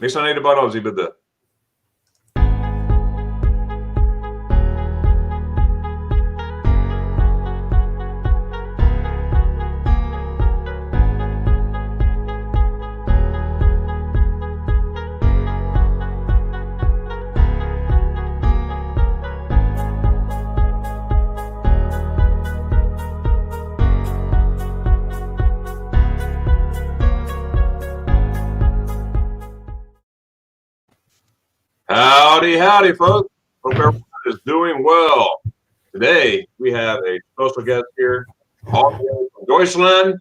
Minsan är det bara oss i bedö. Howdy, folks. Hope everyone is doing well. Today, we have a special guest here, all the way from Deutschland,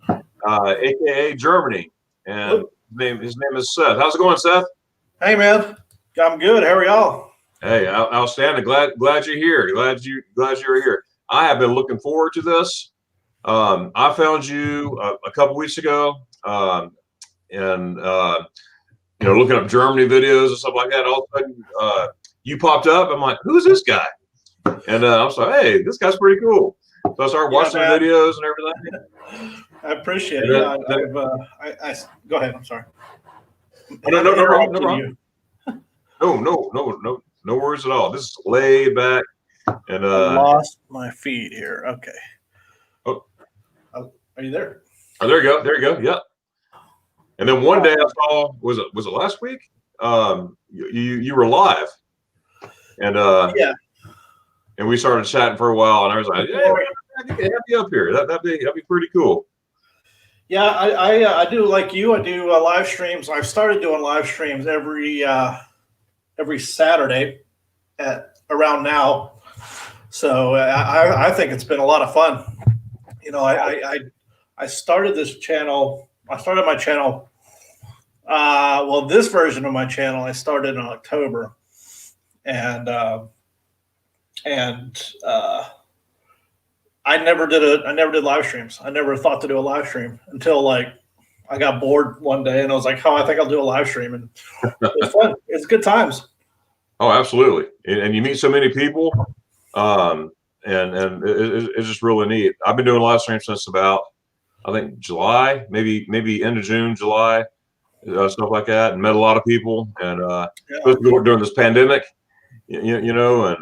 a.k.a. Germany. And his name is Seth. How's it going, Seth? Hey, man. I'm good. How are y'all? Hey, outstanding. Glad you're here. Glad you're here. I have been looking forward to this. I found you a couple weeks ago, and looking up Germany videos and stuff like that. All of a sudden, you popped up. I'm like, who's this guy? And I was like, hey, this guy's pretty cool. So I started watching the videos and everything. I appreciate it. Go ahead. I'm sorry. No worries at all. This is laid back. And I lost my feed here. Okay. Oh, are you there? Oh, there you go. Yep. And then one day I saw, was it last week? You were live, and and we started chatting for a while, and I was like, yeah, I think I have you up here. That'd be pretty cool. Yeah, I do like you. I do live streams. I've started doing live streams every Saturday at around now. So I think it's been a lot of fun. I started this channel. I started my channel. This version of my channel I started in October, and I never did live streams. I never thought to do a live stream until I got bored one day, and I was like, "Oh, I think I'll do a live stream," and it's fun. It's good times. Oh, absolutely, and you meet so many people, and it's just really neat. I've been doing live streams since about, I think, July, maybe end of June, July, stuff like that, and met a lot of people. And especially during this pandemic, and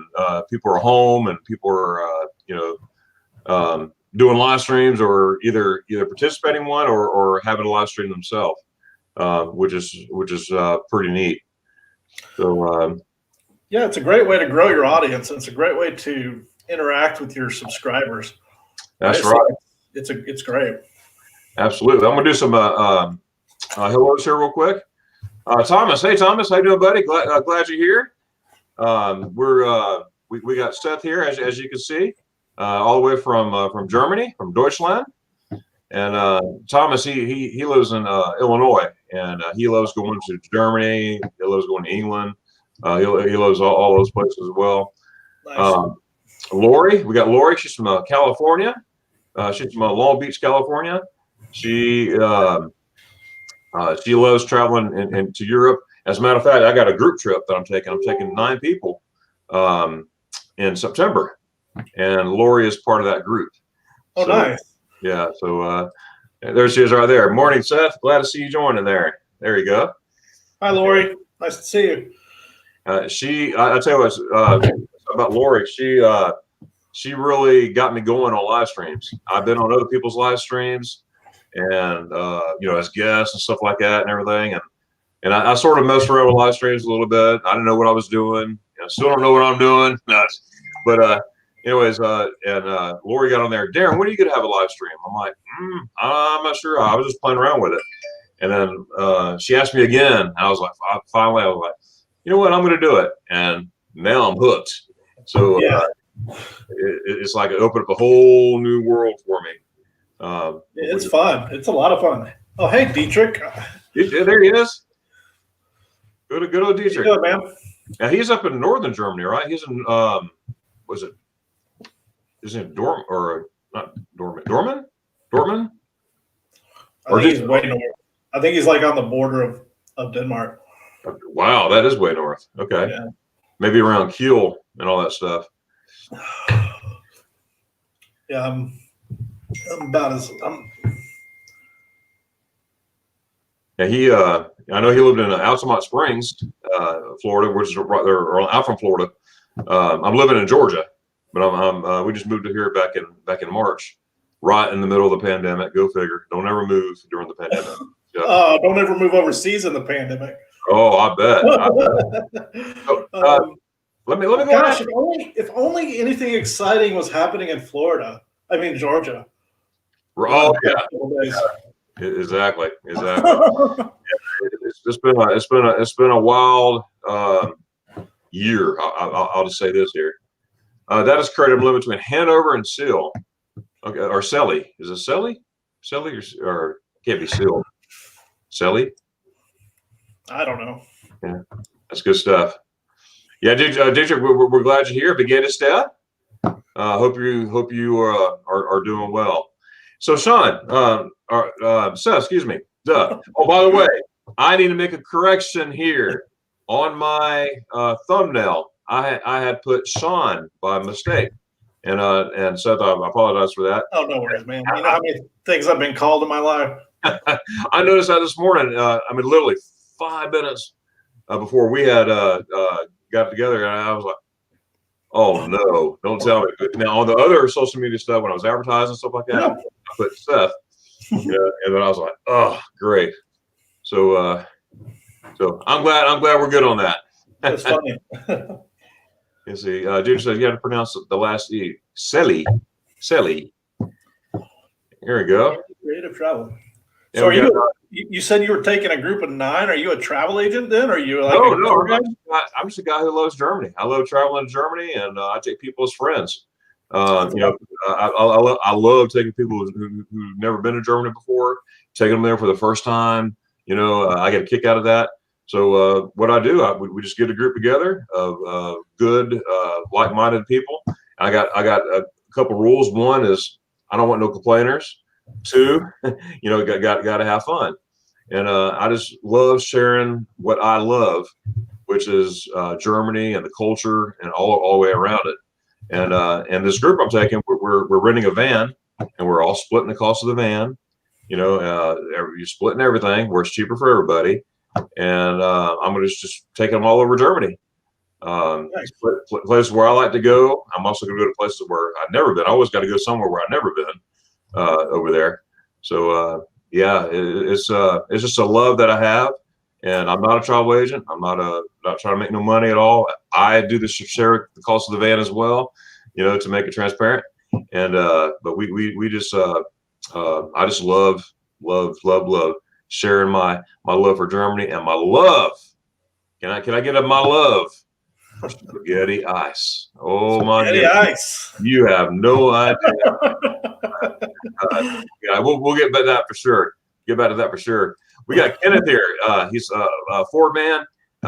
people are home, and people are doing live streams, or either participating in one or having a live stream themselves, which is pretty neat. So it's a great way to grow your audience, and it's a great way to interact with your subscribers. That's right. It's great. Absolutely. I'm gonna do some hellos here real quick. Thomas, hey Thomas, how you doing, buddy? Glad you're here. We got Seth here, as you can see, all the way from Germany, from Deutschland. And Thomas, he lives in Illinois, and he loves going to Germany. He loves going to England. He loves all those places as well. Nice. Lori, we got Lori. She's from California. She's from Long Beach, California. She loves traveling into Europe. As a matter of fact, I got a group trip that I'm taking. I'm taking 9 people in September, and Lori is part of that group. Oh, nice. Yeah. So there she is, right there. Morning, Seth. Glad to see you joining there. There you go. Hi, Lori. Nice to see you. I tell you what about Lori. She really got me going on live streams. I've been on other people's live streams, and as guests and stuff like that and everything, and I sort of messed around with live streams a little bit. I didn't know what I was doing. I still don't know what I'm doing. But anyways, and Lori got on there. Darren, when are you gonna have a live stream? I'm like, I'm not sure. I was just playing around with it, and then she asked me again. I was like, finally, I was like, you know what, I'm gonna do it, and now I'm hooked. So it's like it opened up a whole new world for me. It's fun. It's a lot of fun. Oh, hey, Dietrich. There he is. Good old Dietrich. Good, man. Now he's up in northern Germany, right? He's in is it Dortmund or not Dortmund? Dortmund? I think he's way north. I think he's on the border of Denmark. Wow, that is way north. Okay. Yeah. Maybe around Kiel and all that stuff. Yeah, I'm about as And I know he lived in Altamont Springs, Florida, which is right there. Or I'm from Florida. I'm living in Georgia, but we just moved to here back in March, right in the middle of the pandemic. Go figure. Don't ever move during the pandemic. Yeah. Don't ever move overseas in the pandemic. Oh, I bet. So, let me go. Gosh, if only anything exciting was happening in Florida. I mean Georgia. Oh yeah. Exactly. Yeah, it's been a wild year. I'll just say this here. That has created a limit between Hanover and Seal. Okay, or Selly. Is it Selly? Selly or can't be Seal. Selly? I don't know. Yeah, that's good stuff. Yeah, DJ, we're glad you're here. Begin step. Hope you are doing well. So Sean, Seth, excuse me. Duh. Oh, by the way, I need to make a correction here on my thumbnail. I had put Sean by mistake, and Seth, I apologize for that. Oh, no worries, man. You know how many things I've been called in my life. I noticed that this morning. Literally 5 minutes before we had got together, and I was like, "Oh no, don't tell me." Now on the other social media stuff, when I was advertising stuff like that, I put Seth, and then I was like, "Oh, great." So I'm glad we're good on that. That's funny. You see, Judy says you have to pronounce the last E. Selly. Here we go. Creative travel. So you said you were taking a group of 9. Are you a travel agent then? Or are you like no, I'm just a guy who loves Germany. I love traveling to Germany, and I take people as friends. I love taking people who've never been to Germany before, taking them there for the first time. I get a kick out of that. So what I do, we just get a group together of good, like-minded people. I got a couple rules. One is I don't want no complainers. 2, got to have fun. And I just love sharing what I love, which is Germany and the culture and all the way around it. And this group I'm taking, we're renting a van, and we're all splitting the cost of the van. You're splitting everything where it's cheaper for everybody. And I'm gonna just take them all over Germany. Nice. Places where I like to go. I'm also gonna go to places where I've never been. I always got to go somewhere where I've never been over there. So it's just a love that I have, and I'm not a travel agent. I'm not trying to make no money at all. I do this to share the cost of the van as well, to make it transparent. And but we just I just love sharing my love for Germany and my love. Can I get my love for spaghetti ice? Oh my spaghetti ice! You have no idea. We'll get back to that for sure. Get back to that for sure. We got Kenneth here. He's a Ford man.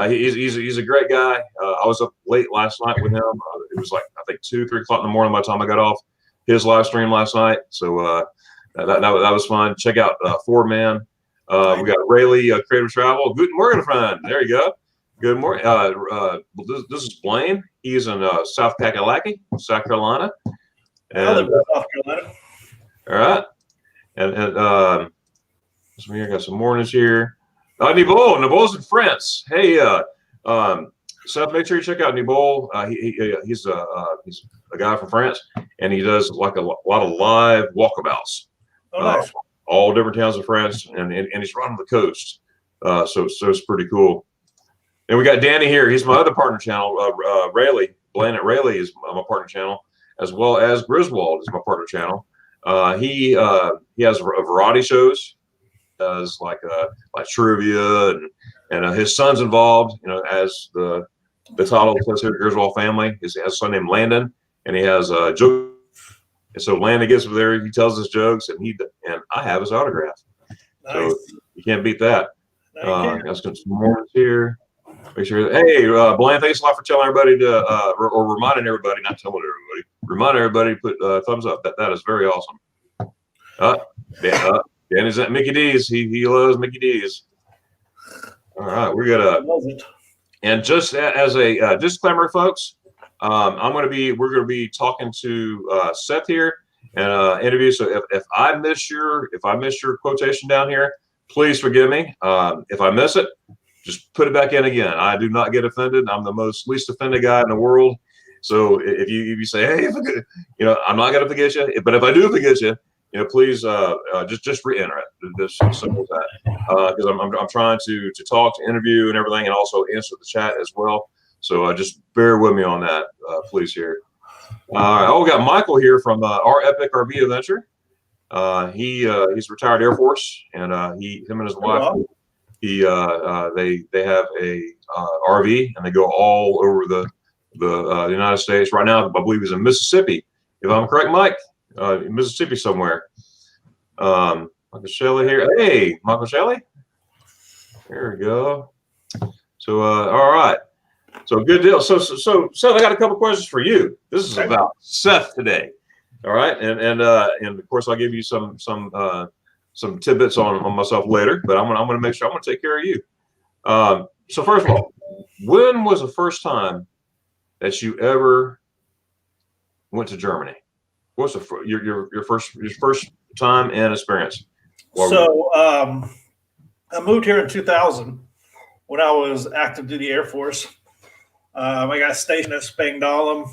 He's a great guy. I was up late last night with him. It was like I think 2-3 o'clock in the morning by the time I got off his live stream last night. So that was fun. Check out Ford man. We got Rayleigh Creative Travel. Good morning, friend. There you go. Good morning. This is Blaine. He's in South Kakalaki, South Carolina. I live in South Carolina. All right. And I got some mornings here. Nibole's in France. Hey, Seth, make sure you check out Nibole. He's a guy from France, and he does like a lot of live walkabouts. Oh, nice. All different towns of France, and he's right on the coast. So it's pretty cool. And we got Danny here. He's my other partner channel. Rayleigh, Blaine at Rayleigh is my partner channel, as well as Griswold is my partner channel. He has a variety shows, does like trivia, and his son's involved. As the title says here, Griswold family. He has a son named Landon, and he has a joke. And so Landon gets over there, he tells his jokes, and I have his autograph. Nice. So you can't beat that. Got some more here. Make sure. Hey, Blaine, thanks a lot for telling everybody or reminding everybody, not telling everybody, remind everybody to put thumbs up. That is very awesome. Danny's at Mickey D's. He loves Mickey D's. All right, we're gonna. And just as a disclaimer, folks, we're gonna be talking to Seth here and interview. So if I miss your quotation down here, please forgive me. If I miss it, just put it back in again. I do not get offended. I'm the least offended guy in the world. So if you say, hey, I'm not gonna forget you. But if I do forget you, please just re-enter it. Just simple as that. Because I'm trying to talk, to interview, and everything, and also answer the chat as well. So just bear with me on that, please. Here. We got Michael here from our Epic RV Adventure. He's retired Air Force, and him and his wife, they have a RV, and they go all over the United States. Right now, I believe he's in Mississippi, if I'm correct, Mike. Mississippi somewhere. Michael Shelley here. Hey, Michael Shelley. There we go. So all right. So good deal. So Seth, I got a couple questions for you. This is about Seth today. All right, and of course I'll give you some tidbits on myself later, but I'm gonna make sure I'm gonna take care of you. So first of all, when was the first time that you ever went to Germany? What's your first time and experience? So I moved here in 2000 when I was active duty Air Force. I got stationed at Spangdahlem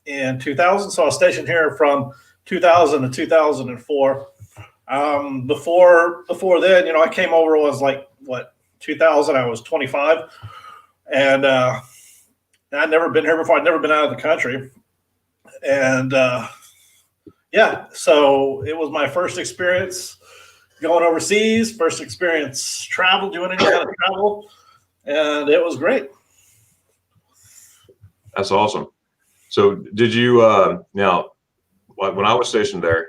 in 2000. So I was stationed here from 2000 to 2004. Before then, I came over, was like, 2000, I was 25. And I'd never been here before. I'd never been out of the country. And so it was my first experience going overseas, first experience doing any kind of travel. And it was great. That's awesome. So did you now, when I was stationed there,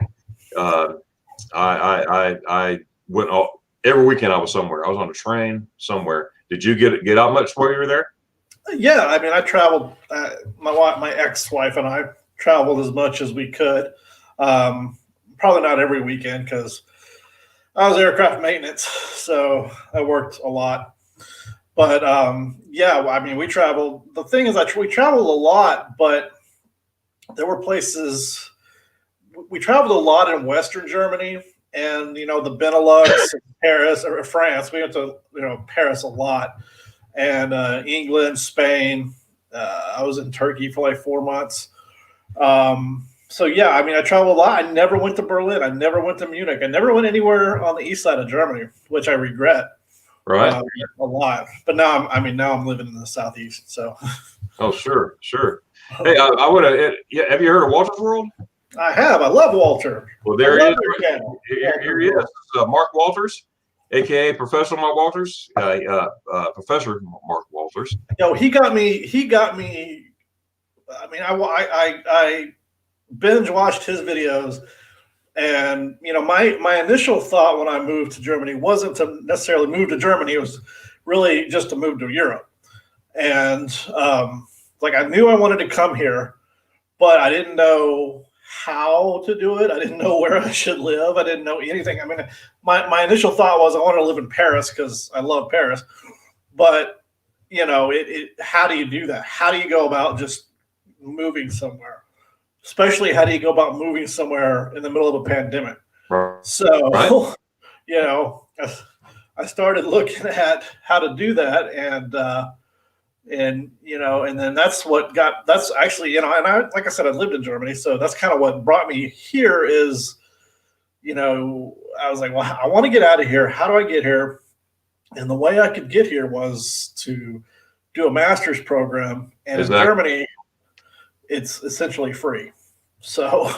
I went every weekend. I was somewhere. I was on a train somewhere. Did you get out much while you were there? Yeah, I mean, I traveled. My ex-wife and I traveled as much as we could. Probably not every weekend because I was aircraft maintenance, so I worked a lot. But I mean, we traveled. The thing is that we traveled a lot, but there were places. We traveled a lot in Western Germany and, the Benelux, Paris, or France. We went to, Paris a lot, and England, Spain. I was in Turkey for like 4 months. So yeah, I mean, I traveled a lot. I never went to Berlin. I never went to Munich. I never went anywhere on the east side of Germany, which I regret. Right. A lot. But now I'm living in the southeast. So. Oh, sure. Hey, I want to. Yeah, have you heard of Walter's World? I have. I love Walter. Well, there he is. Here he is. Mark Walters, aka Professor Mark Walters. Professor Mark Walters. Yo, he got me. I mean, I binge watched his videos, and my initial thought when I moved to Germany wasn't to necessarily move to Germany. It was really just to move to Europe, and I knew I wanted to come here, but I didn't know how to do it. I didn't know where I should live. I didn't know anything. I mean, my initial thought was I want to live in Paris because I love Paris, but how do you do that? How do you go about just moving somewhere? Especially, how do you go about moving somewhere in the middle of a pandemic? Right. So, right. I started looking at how to do that, and then that's actually, and I, like I said, I lived in Germany, so that's kind of what brought me here is, I was like, well, I want to get out of here. How do I get here? And the way I could get here was to do a master's program, and in Germany, it's essentially free. So,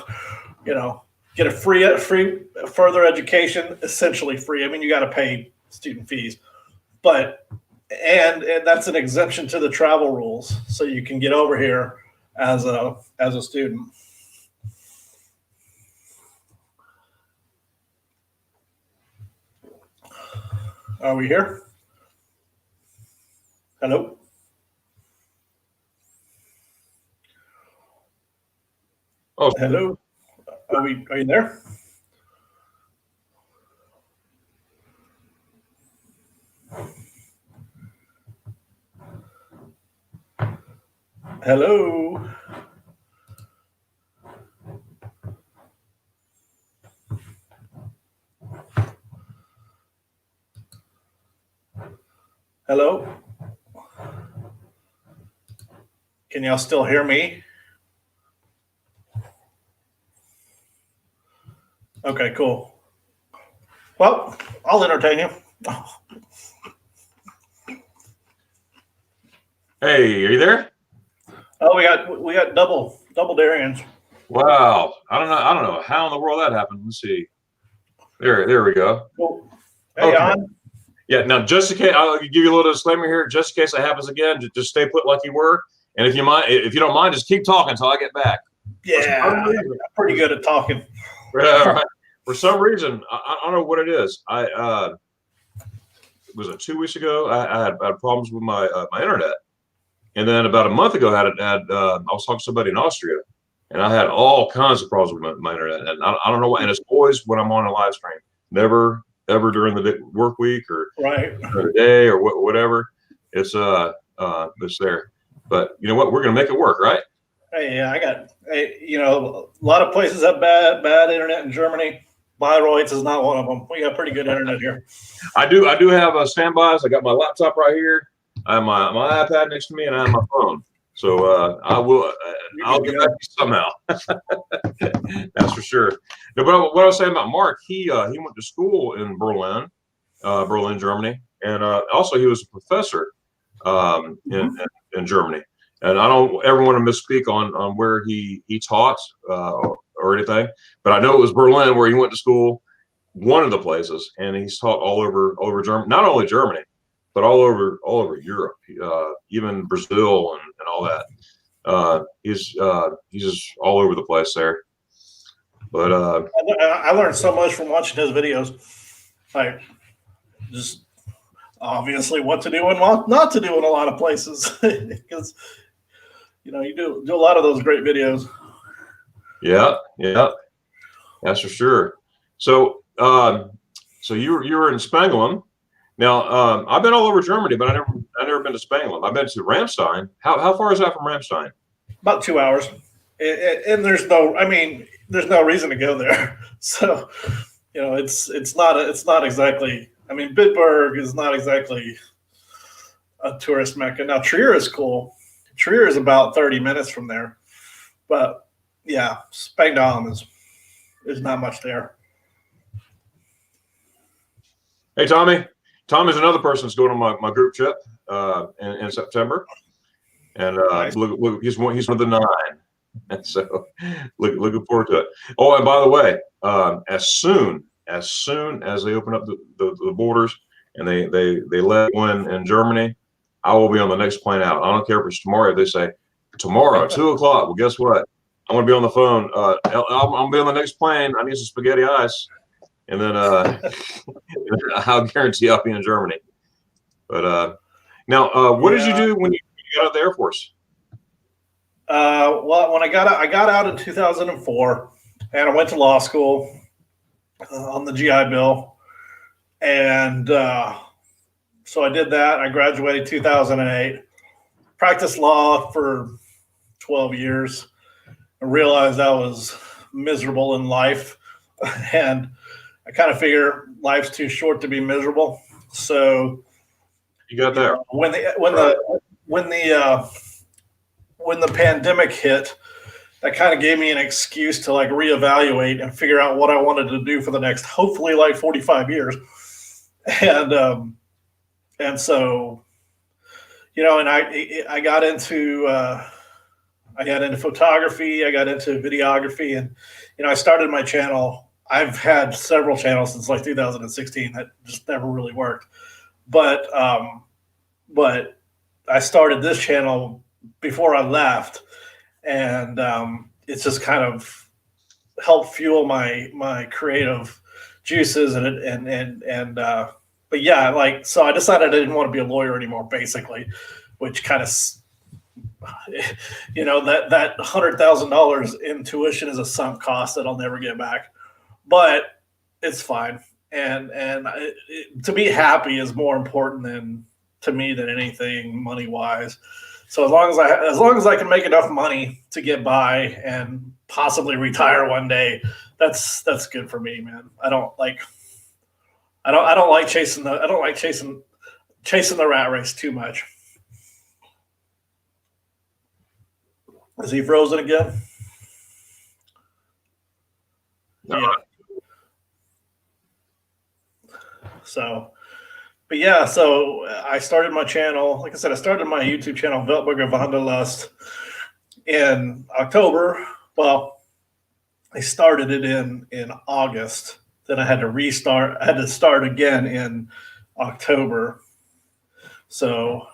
get a free further education, essentially free. I mean, you got to pay student fees, but and that's an exemption to the travel rules, so you can get over here as a student. Are we here? Hello? Oh, hello. Are you there? Hello. Can y'all still hear me? Okay, cool. Well, I'll entertain you. Hey, are you there? Oh, we got double Darians. Wow. I don't know how in the world that happened. Let's see. There we go. Cool. Hey, Okay. on. Yeah. Now, just in case, I'll give you a little disclaimer here. Just in case that happens again, just stay put like you were. And if you don't mind, just keep talking until I get back. Yeah, I'm pretty good at talking. Right. For some reason, I don't know what it is. Was it 2 weeks ago? I had problems with my my internet, and then about a month ago, I was talking to somebody in Austria, and I had all kinds of problems with my internet, and I don't know why. And it's always when I'm on a live stream, never ever during the work week or the day or whatever. It's there, but you know what? We're gonna make it work, right? Hey, yeah, a lot of places have bad internet in Germany. Bayreuth is not one of them. We got pretty good internet here. I do have standbys. I got my laptop right here. I have my iPad next to me, and I have my phone. So I'll get back to you somehow. That's for sure. No, but what I was saying about Mark, he went to school in Berlin, Germany, and also he was a professor in Germany. And I don't ever want to misspeak on where he taught or anything, but I know it was Berlin where he went to school, one of the places, and he's taught all over Germany, not only Germany, but all over Europe, even Brazil and all that. He's just all over the place there. But I learned so much from watching his videos, like just obviously what to do and what not to do in a lot of places, because you do a lot of those great videos. Yeah, that's for sure. So you were in Spangelen. Now I've been all over Germany, but I never been to Spangelen. I've been to Ramstein. How far is that from Ramstein? About 2 hours, and there's no reason to go there. So it's not exactly. I mean, Bitburg is not exactly a tourist mecca. Now Trier is cool. Trier is about 30 minutes from there, but yeah, Spangdahlem is not much there. Hey, Tommy. Tommy's another person that's going on my group trip in September, and Nice. look, he's one of the 9, and so looking forward to it. Oh, and by the way, as soon as they open up the borders and they let go in Germany, I will be on the next plane out. I don't care if it's tomorrow. If they say tomorrow 2:00, well, guess what? I'm gonna be on the phone. I'm gonna be on the next plane. I need some spaghetti ice, and then I'll guarantee I'll be in Germany. But now, what did you do when you got out of the Air Force? Well, when I got out in 2004, and I went to law school on the GI Bill, and so I did that. I graduated 2008, practiced law for 12 years, and realized I was miserable in life, and I kind of figure life's too short to be miserable. So You got that. When the pandemic hit, that kind of gave me an excuse to like reevaluate and figure out what I wanted to do for the next, hopefully, like 45 years. And so, and I got into photography, I got into videography, and I started my channel. I've had several channels since like 2016 that just never really worked, but I started this channel before I left, and it's just kind of helped fuel my creative juices, but yeah, so I decided I didn't want to be a lawyer anymore, basically, which kind of, that $100,000 in tuition is a sunk cost that I'll never get back, but it's fine. And to be happy is more important to me than anything money wise. So as long as I can make enough money to get by and possibly retire one day, that's good for me, man. I don't like chasing the rat race too much. Is he frozen again? No. Yeah. So, but yeah, so I started my channel. Like I said, I started my YouTube channel, Weltburger Wonderlust, in October. Well, I started it in August. Then I had to restart. I had to start again in October. So,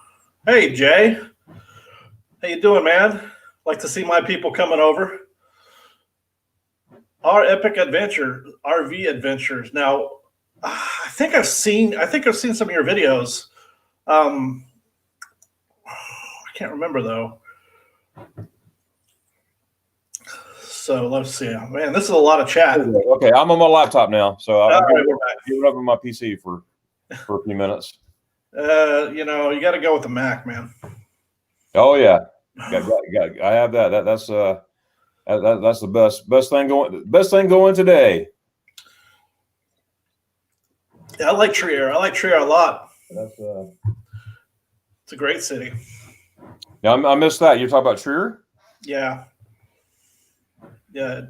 hey Jay, how you doing, man? Like to see my people coming over. Our epic adventure, RV adventures. Now, I think I've seen some of your videos. I can't remember though. So let's see. Man, this is a lot of chat. Okay, I'm on my laptop now, so All I'll right, we're back. give it up on my PC for a few minutes. You got to go with the Mac, man. Oh yeah, I have that. That's the best thing going. Best thing going today. Yeah, I like Trier. I like Trier a lot. That's It's a great city. Yeah, I missed that. You're talking about Trier? Yeah. Yeah.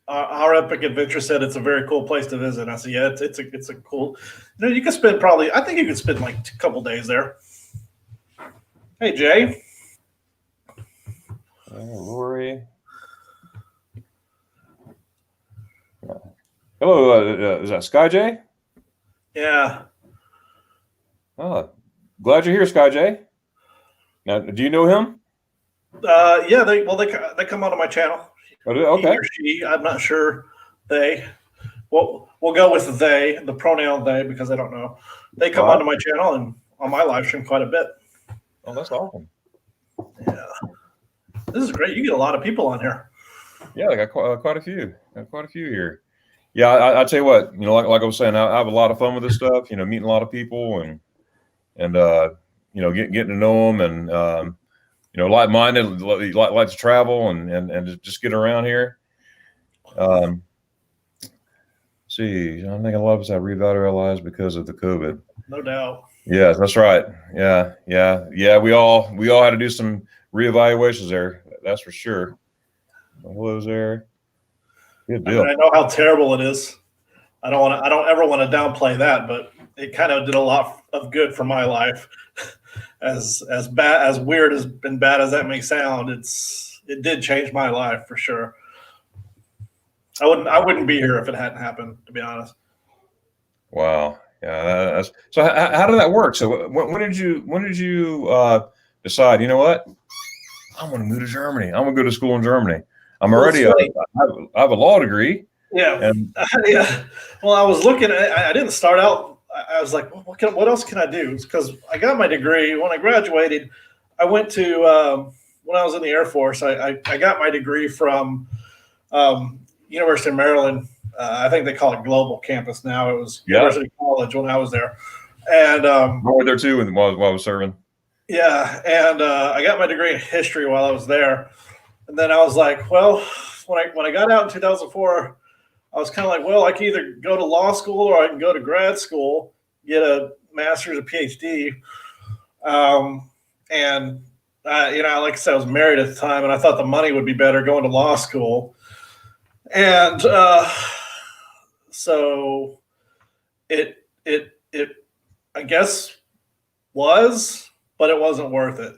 Our epic adventure said it's a very cool place to visit. I said, yeah, it's a cool. You can spend I think you could spend like a couple days there. Hey Jay. Lori. Hello, is that Sky J? Yeah. Oh, glad you're here, Sky J. Now, do you know him? Yeah. They come onto my channel. Okay. He or she. I'm not sure. They. We'll go with they, the pronoun they, because I don't know. They come onto my channel and on my live stream quite a bit. Oh, that's awesome. Yeah. This is great. You get a lot of people on here. Yeah, I got quite a few. Got quite a few here. Yeah, I tell you what, like I was saying, I have a lot of fun with this stuff. Meeting a lot of people and getting to know them and like-minded, like to travel and just get around here. See, I think a lot of us have revitalized because of the COVID. No doubt. Yeah, that's right. Yeah. We all had to do some reevaluations there. That's for sure. Hello there. Good deal. I know how terrible it is. I don't ever want to downplay that, but it kind of did a lot of good for my life. As weird and bad as that may sound, it did change my life for sure. I wouldn't be here if it hadn't happened, to be honest. Wow. Yeah. So how did that work? So when did you decide, you know what? I'm going to move to Germany. I'm going to go to school in Germany. I have a law degree. Yeah. And yeah. Well, I was looking I didn't start out. I was like, what else can I do? Because I got my degree. When I graduated, I went to, when I was in the Air Force, I got my degree from University of Maryland. I think they call it Global Campus now. It was University College when I was there. And I went there too while I was serving. Yeah. And I got my degree in history while I was there. And then I was like, well, when I got out in 2004, I was kind of like, well, I can either go to law school or I can go to grad school, get a master's or PhD. And like I said, I was married at the time, and I thought the money would be better going to law school. And so it I guess was, but it wasn't worth it.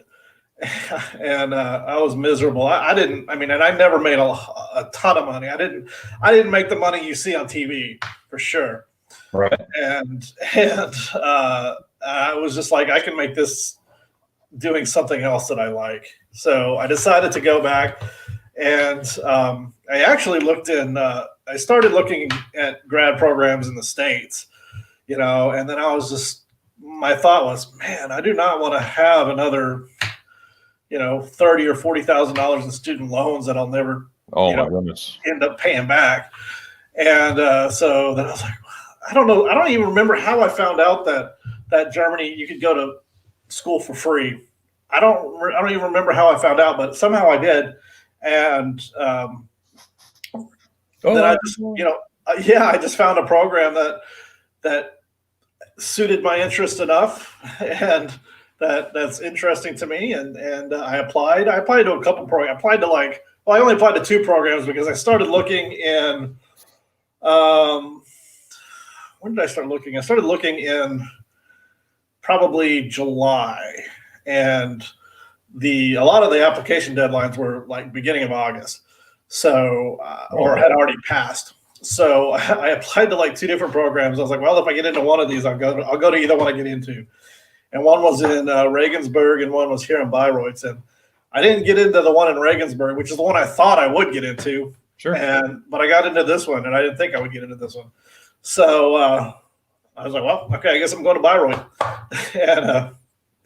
And I was miserable. I never made a ton of money. I didn't make the money you see on TV for sure. Right. And I was just like, I can make this doing something else that I like. So I decided to go back, and I actually I started looking at grad programs in the States, and then my thought was, man, I do not want to have another $30,000 or $40,000 in student loans that I'll never, my goodness, end up paying back. And so then I was like, I don't know. I don't even remember how I found out that Germany, you could go to school for free. I don't even remember how I found out, but somehow I did. And then I just, I just found a program that suited my interest enough, and that's interesting to me, and I applied. I applied to a couple programs. I applied to I only applied to 2 programs because I started looking in. When did I start looking? I started looking in probably July, and a lot of the application deadlines were like beginning of August, so or had already passed. So I applied to like 2 different programs. I was like, well, if I get into one of these, I'll go to either one I get into. And one was in Regensburg, and one was here in Bayreuth. And I didn't get into the one in Regensburg, which is the one I thought I would get into. Sure. But I got into this one, and I didn't think I would get into this one. So I was like, well, okay, I guess I'm going to Bayreuth. And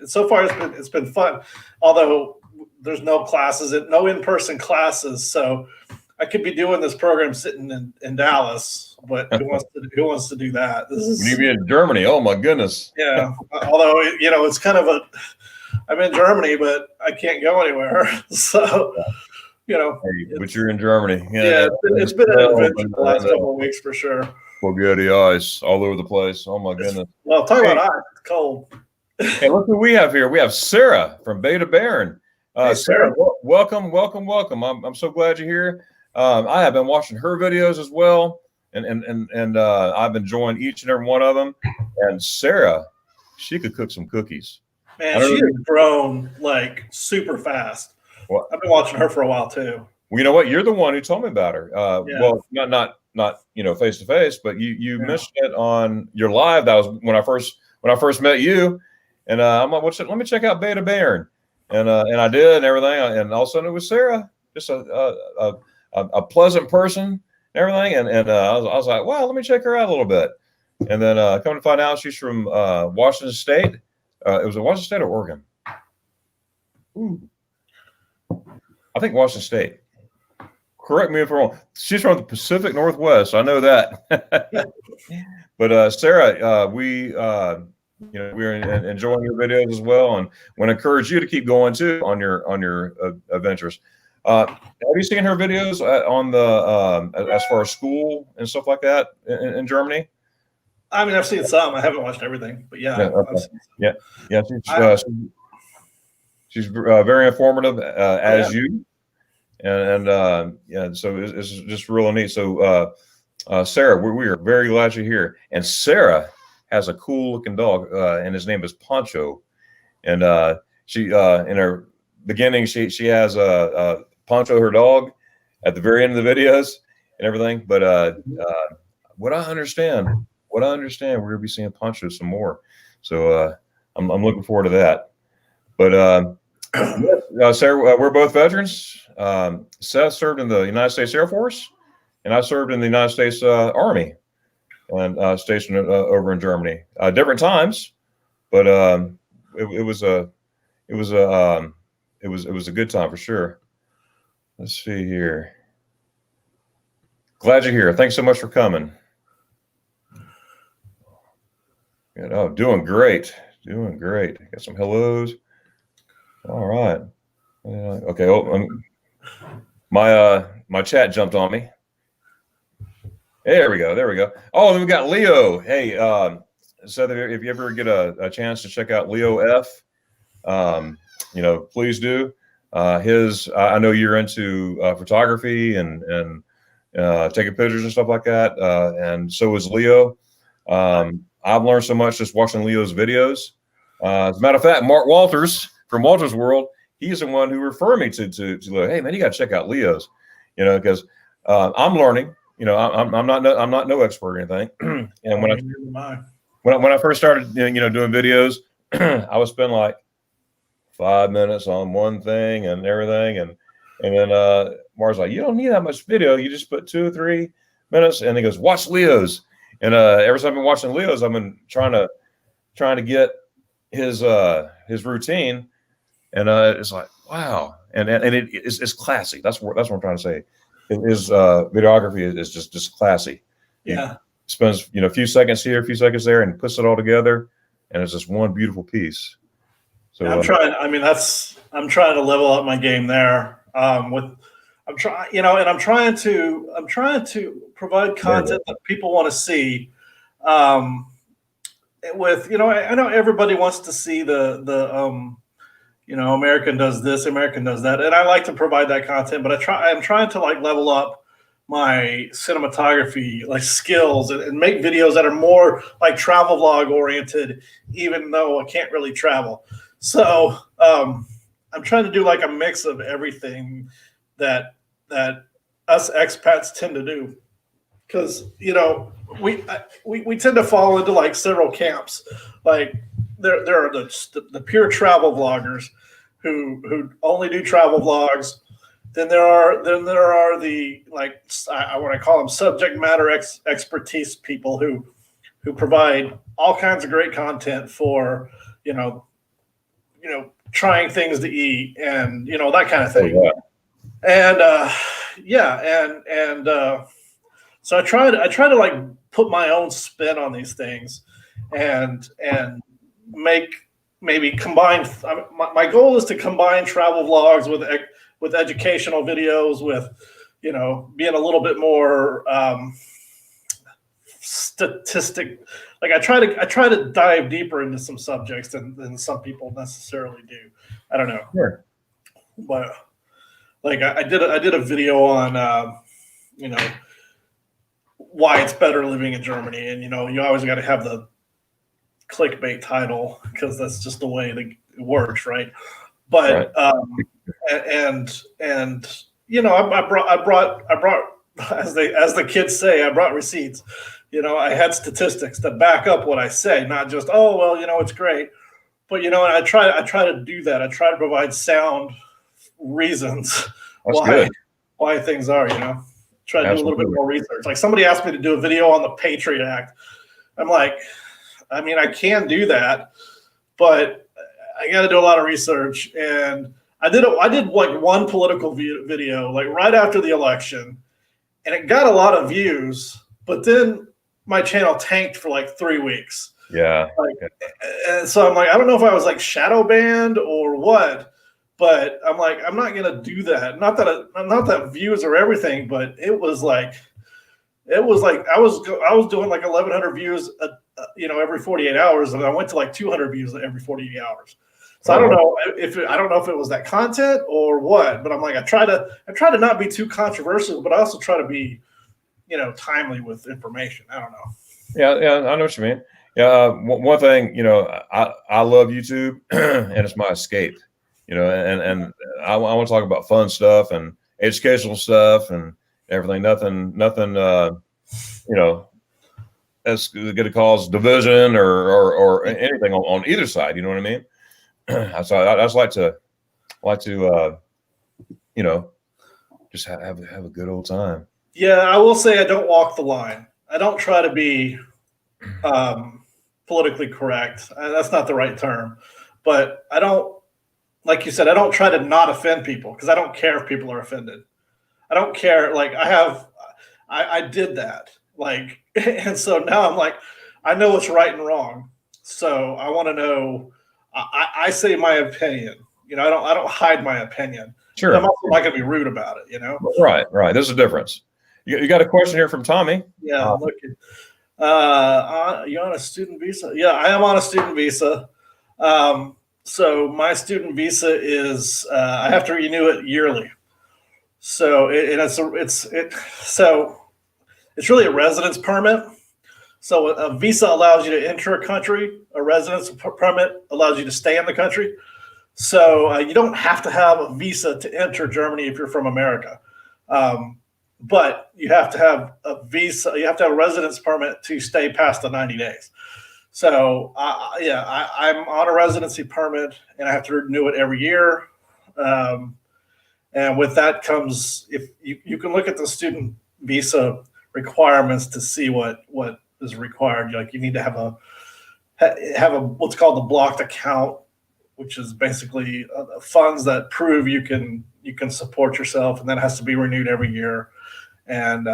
so far it's been fun, although there's no classes, no in-person classes. So I could be doing this program sitting in Dallas, but who wants to do that? You need to be in Germany. Oh my goodness. Yeah. Although, it's kind of I'm in Germany, but I can't go anywhere. So, but you're in Germany. Yeah, it's been an adventure the last couple of weeks for sure. Spaghetti ice all over the place. Oh my goodness. Well, talk about ice. It's cold. Hey, look who we have here. We have Sarah from Beta Baron. Hey, Sarah, welcome. I'm so glad you're here. I have been watching her videos as well, and I've been enjoying each and every one of them. And Sarah, she could cook some cookies. Man, she has grown like super fast. Well, I've been watching her for a while too. Well, you know what? You're the one who told me about her. Well, not face to face, but you mentioned it on your live. That was when I first met you, and I'm like, let me check out Beta Baron, and I did and everything, and all of a sudden it was Sarah, just a pleasant person and everything, and I was like, wow, let me check her out a little bit, and then come to find out she's from Washington State. It was Washington State or Oregon? Ooh. I think Washington State. Correct me if I'm wrong. She's from the Pacific Northwest. I know that. But Sarah, we're enjoying your videos as well, and want to encourage you to keep going too on your adventures. Have you seen her videos on the as far as school and stuff like that in Germany? I mean, I've seen some. I haven't watched everything, but yeah. She's very informative as you. And so it's just really neat. So, Sarah, we are very glad you're here. And Sarah has a cool looking dog, and his name is Poncho. And she, in her beginning, she has Poncho, her dog, at the very end of the videos and everything. But what I understand, we're gonna be seeing Poncho some more. So I'm looking forward to that. But Sarah, we're both veterans. Seth served in the United States Air Force, and I served in the United States Army, and stationed over in Germany. Different times, but it was a good time for sure. Let's see here. Glad you're here. Thanks so much for coming. Doing great. Got some hellos. All right. Okay. My chat jumped on me. There we go. Oh, then we got Leo. Hey, so if you ever get a chance to check out Leo F, please do. I know you're into photography and taking pictures and stuff like that, and so is Leo. I've learned so much just watching Leo's videos. As a matter of fact, Mark Walters from Walters World, he's the one who referred me to Leo. Hey man, you got to check out Leo's, because I'm learning. I'm not no expert or anything. And when I first started, doing videos, I would spend like 5 minutes on one thing and everything, and then Mark's like, you don't need that much video. You just put 2 or 3 minutes, and he goes, watch Leo's. And ever since I've been watching Leo's, I've been trying to get his routine, and it's like wow, and it's classy. That's what I'm trying to say. His videography is just classy. Yeah, he spends a few seconds here, a few seconds there, and puts it all together, and it's just one beautiful piece. So I'm trying. I mean, I'm trying to level up my game there. I'm trying to provide content that people want to see. with, I know everybody wants to see the American does this, American does that, and I like to provide that content, but I'm trying to like level up my cinematography like skills and make videos that are more like travel vlog oriented, even though I can't really travel. So I'm trying to do like a mix of everything that us expats tend to do, because we tend to fall into like several camps. Like there are the pure travel vloggers who only do travel vlogs. Then there are the, like, I want to call them subject matter expertise people who provide all kinds of great content for trying things to eat and that kind of thing. And so I try to like put my own spin on these things and make maybe combine. My goal is to combine travel vlogs with educational videos, with being a little bit more statistic. Like I try to dive deeper into some subjects than some people necessarily do. I don't know. Sure. But like I did a video on why it's better living in Germany, and you always got to have the clickbait title because that's just the way it works, right? But Right. I brought as the kids say, I brought receipts. I had statistics to back up what I say, not just it's great. But and I try to do that. I try to provide sound reasons why things are. Try to do a little bit more research. Like somebody asked me to do a video on the Patriot Act. I'm like, I mean, I can do that, but I got to do a lot of research. And I did like one political video like right after the election, and it got a lot of views. But then my channel tanked for like 3 weeks. Yeah. And so I'm like, I don't know if I was like shadow banned or what, but I'm like, I'm not gonna do that. Not that views are everything, but it was like I was doing like 1,100 views, every 48 hours, and I went to like 200 views every 48 hours. So I don't know if it was that content or what, but I'm like, I try to not be too controversial, but I also try to be, timely with information. I don't know. Yeah, I know what you mean. Yeah, one thing, I love YouTube, and it's my escape. And I want to talk about fun stuff and educational stuff and everything. Nothing, that's going to cause division or anything on either side. You know what I mean? So I just like to just have a good old time. Yeah, I will say I don't walk the line. I don't try to be politically correct. That's not the right term, but I don't, like you said, I don't try to not offend people because I don't care if people are offended. I don't care. Like I did that. Like, and so now I'm like, I know what's right and wrong. So I want to know. I say my opinion. I don't hide my opinion. Sure. But I'm also not going to be rude about it. Right. There's a difference. You got a question here from Tommy. Yeah, I'm looking. You're on a student visa? Yeah, I am on a student visa. So my student visa is I have to renew it yearly. So it's really a residence permit. So a visa allows you to enter a country. A residence permit allows you to stay in the country. So you don't have to have a visa to enter Germany if you're from America. But you have to have a visa. You have to have a residence permit to stay past the 90 days. So I'm on a residency permit, and I have to renew it every year. And with that comes, if you can look at the student visa requirements to see what is required. Like you need to have a what's called the blocked account, which is basically funds that prove you can support yourself, and that has to be renewed every year. And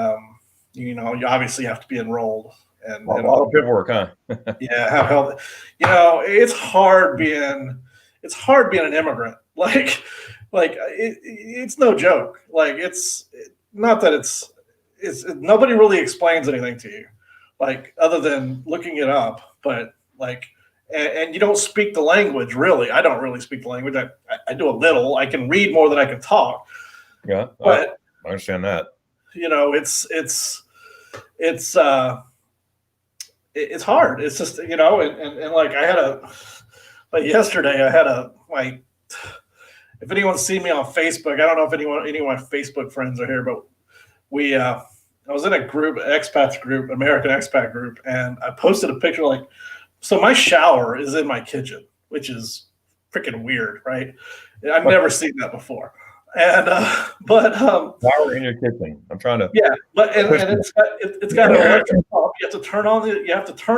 you obviously have to be enrolled. And a lot of paperwork, huh? Yeah, have help. It's hard being an immigrant. Like it's no joke. Like it's not that it's nobody really explains anything to you, like other than looking it up. But like, and you don't speak the language really. I don't really speak the language. I do a little. I can read more than I can talk. Yeah, But I understand that. It's hard. It's just, and like like yesterday I had if anyone's seen me on Facebook, I don't know if any of my Facebook friends are here, but I was in a group, expats group, American expat group, and I posted a picture so my shower is in my kitchen, which is freaking weird, right? I've never seen that before. And Shower in your kitchen. I'm trying to. Yeah, but and it's got an electric pump. You have to turn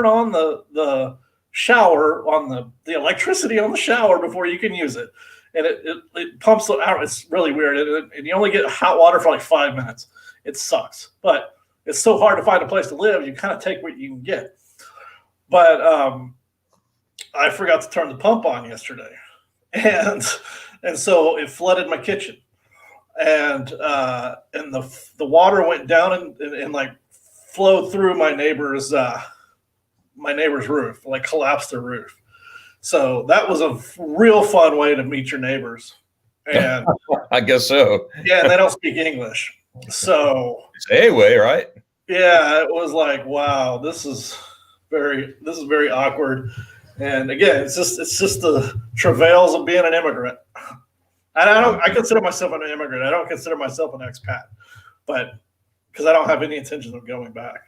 on the shower on the electricity on the shower before you can use it, and it pumps out. It's really weird, and you only get hot water for like 5 minutes. It sucks, but it's so hard to find a place to live. You kind of take what you can get. But I forgot to turn the pump on yesterday, and so it flooded my kitchen, and the water went down and like flowed through my neighbor's roof, like collapsed their roof. So that was a real fun way to meet your neighbors. And I guess so. Yeah, and they don't speak English. So it's A-way, right? Yeah, it was like, wow, this is very awkward. And again, it's just the travails of being an immigrant. And I consider myself an immigrant. I don't consider myself an expat, but because I don't have any intention of going back.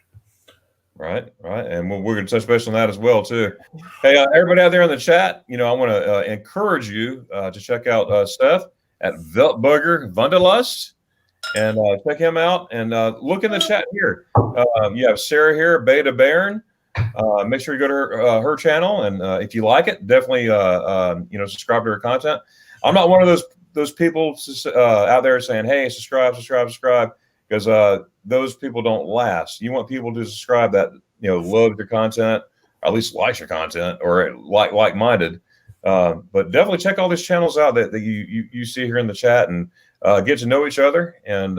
Right. And we're going to touch base on that as well, too. Hey, everybody out there in the chat, I want to encourage you to check out Seth at Weltburger Wonderlust and check him out. And look in the chat here. You have Sarah here, Beta Baron. Make sure you go to her channel. And if you like it, definitely, subscribe to her content. I'm not one of those people out there saying, hey, subscribe, because those people don't last. You want people to subscribe that, love your content, or at least like your content, or like-minded. But definitely check all these channels out that you see here in the chat, and get to know each other, and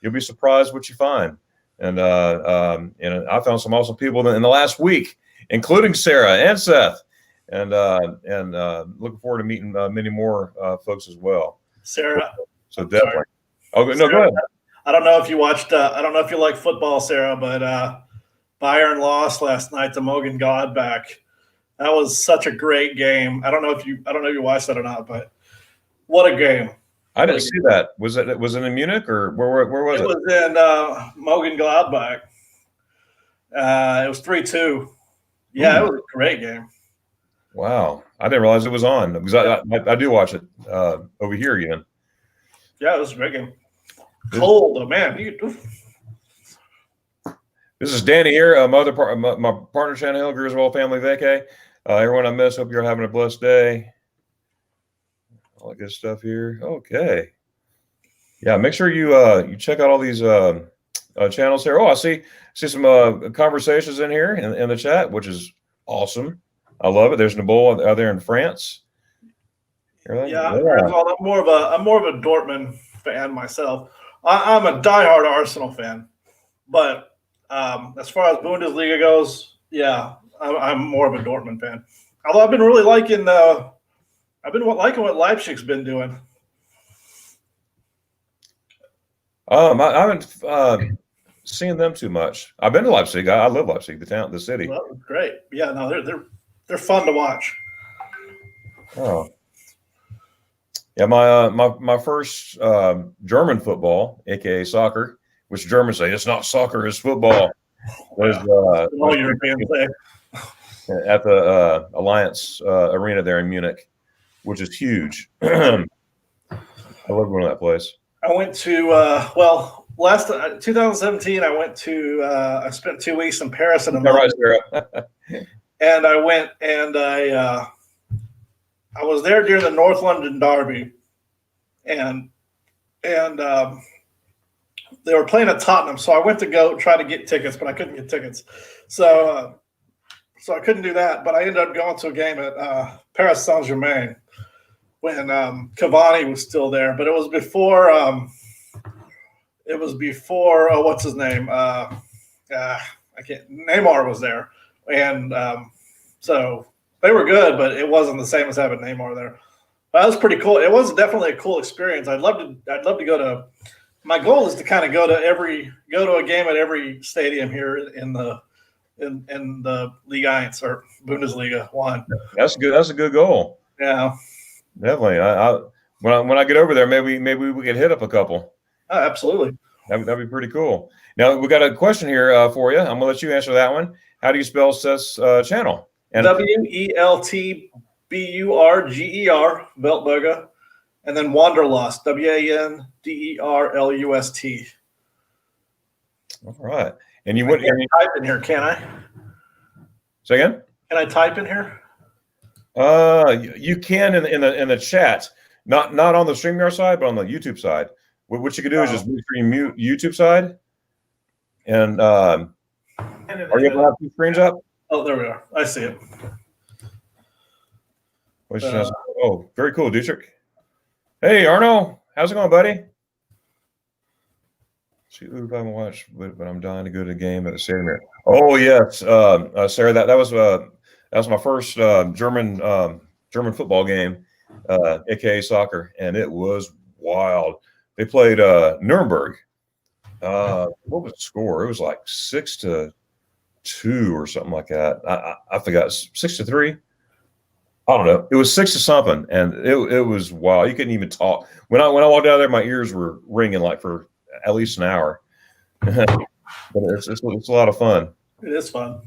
you'll be surprised what you find. And I found some awesome people in the last week, including Sarah and Seth. And looking forward to meeting many more folks as well. Sarah. So definitely. Oh, no, Sarah, go ahead. I don't know if you watched. I don't know if you like football, Sarah, but Bayern lost last night to Mogen Gladbach. That was such a great game. I don't know if you watched that or not, but what a game! I didn't see that. Was it in Munich, or where was it? It was in Mogen Gladbach. It was 3-2. Yeah, It was a great game. Wow, I didn't realize it was on, because I do watch it over here again. Yeah, it was a great game. Cold, oh man. This is Danny here, my partner, Shannon Hill, Griswold Family Vacay. Everyone I miss, hope you're having a blessed day. All that good stuff here. Okay. Yeah, make sure you check out all these channels here. Oh, I see some conversations in here in the chat, which is awesome. I love it. There's Nabol out there in France. Yeah. I'm more of a Dortmund fan myself. I'm a diehard Arsenal fan, but as far as Bundesliga goes, yeah, I'm more of a Dortmund fan. Although I've been really liking what Leipzig's been doing. I haven't seen them too much. I've been to Leipzig. I love Leipzig, the city. Well, great. Yeah, no, they're fun to watch. Oh. Yeah, my first German football, aka soccer, which Germans say it's not soccer, it's football, was all Europeans say. At the Alliance Arena there in Munich, which is huge. I love going to that place. I went to 2017. I spent 2 weeks in Paris and right, Sarah. and I went and I was there during the North London Derby, and they were playing at Tottenham, so I went to go try to get tickets, but I couldn't get tickets, so I couldn't do that. But I ended up going to a game at Paris Saint-Germain when Cavani was still there, but it was before what's his name? I can't. Neymar was there, and So they were good, but it wasn't the same as having Neymar there. That was pretty cool. It was definitely a cool experience. I'd love to go to. My goal is to kind of go to a game at every stadium here in the Liga 1 or Bundesliga 1. That's good. That's a good goal. Yeah, definitely. When I get over there, maybe we could hit up a couple. Oh, absolutely. That'd be pretty cool. Now we got a question here for you. I'm gonna let you answer that one. How do you spell Seth's channel? And Weltburger, Weltburger, and then Wonderlust, Wanderlust. All right. And you went type in here, can I? Say again? Can I type in here? You can in the chat, not on the StreamYard side, but on the YouTube side. What you can do is just make sure you mute YouTube side. And are you able to have two screens up? Oh, there we are. I see it. Oh, very cool, Dietrich. Hey, Arno, how's it going, buddy? See, if I haven't watched, but I'm dying to go to the game at the stadium here. Oh yes, Sarah, that was my first German football game, aka soccer, and it was wild. They played Nuremberg. What was the score? It was like 6-2 or something like that. I forgot, 6-3. I don't know. It was 6 to something, and it was wild. You couldn't even talk. When I walked out there, my ears were ringing like for at least an hour. But it's a lot of fun. It is fun.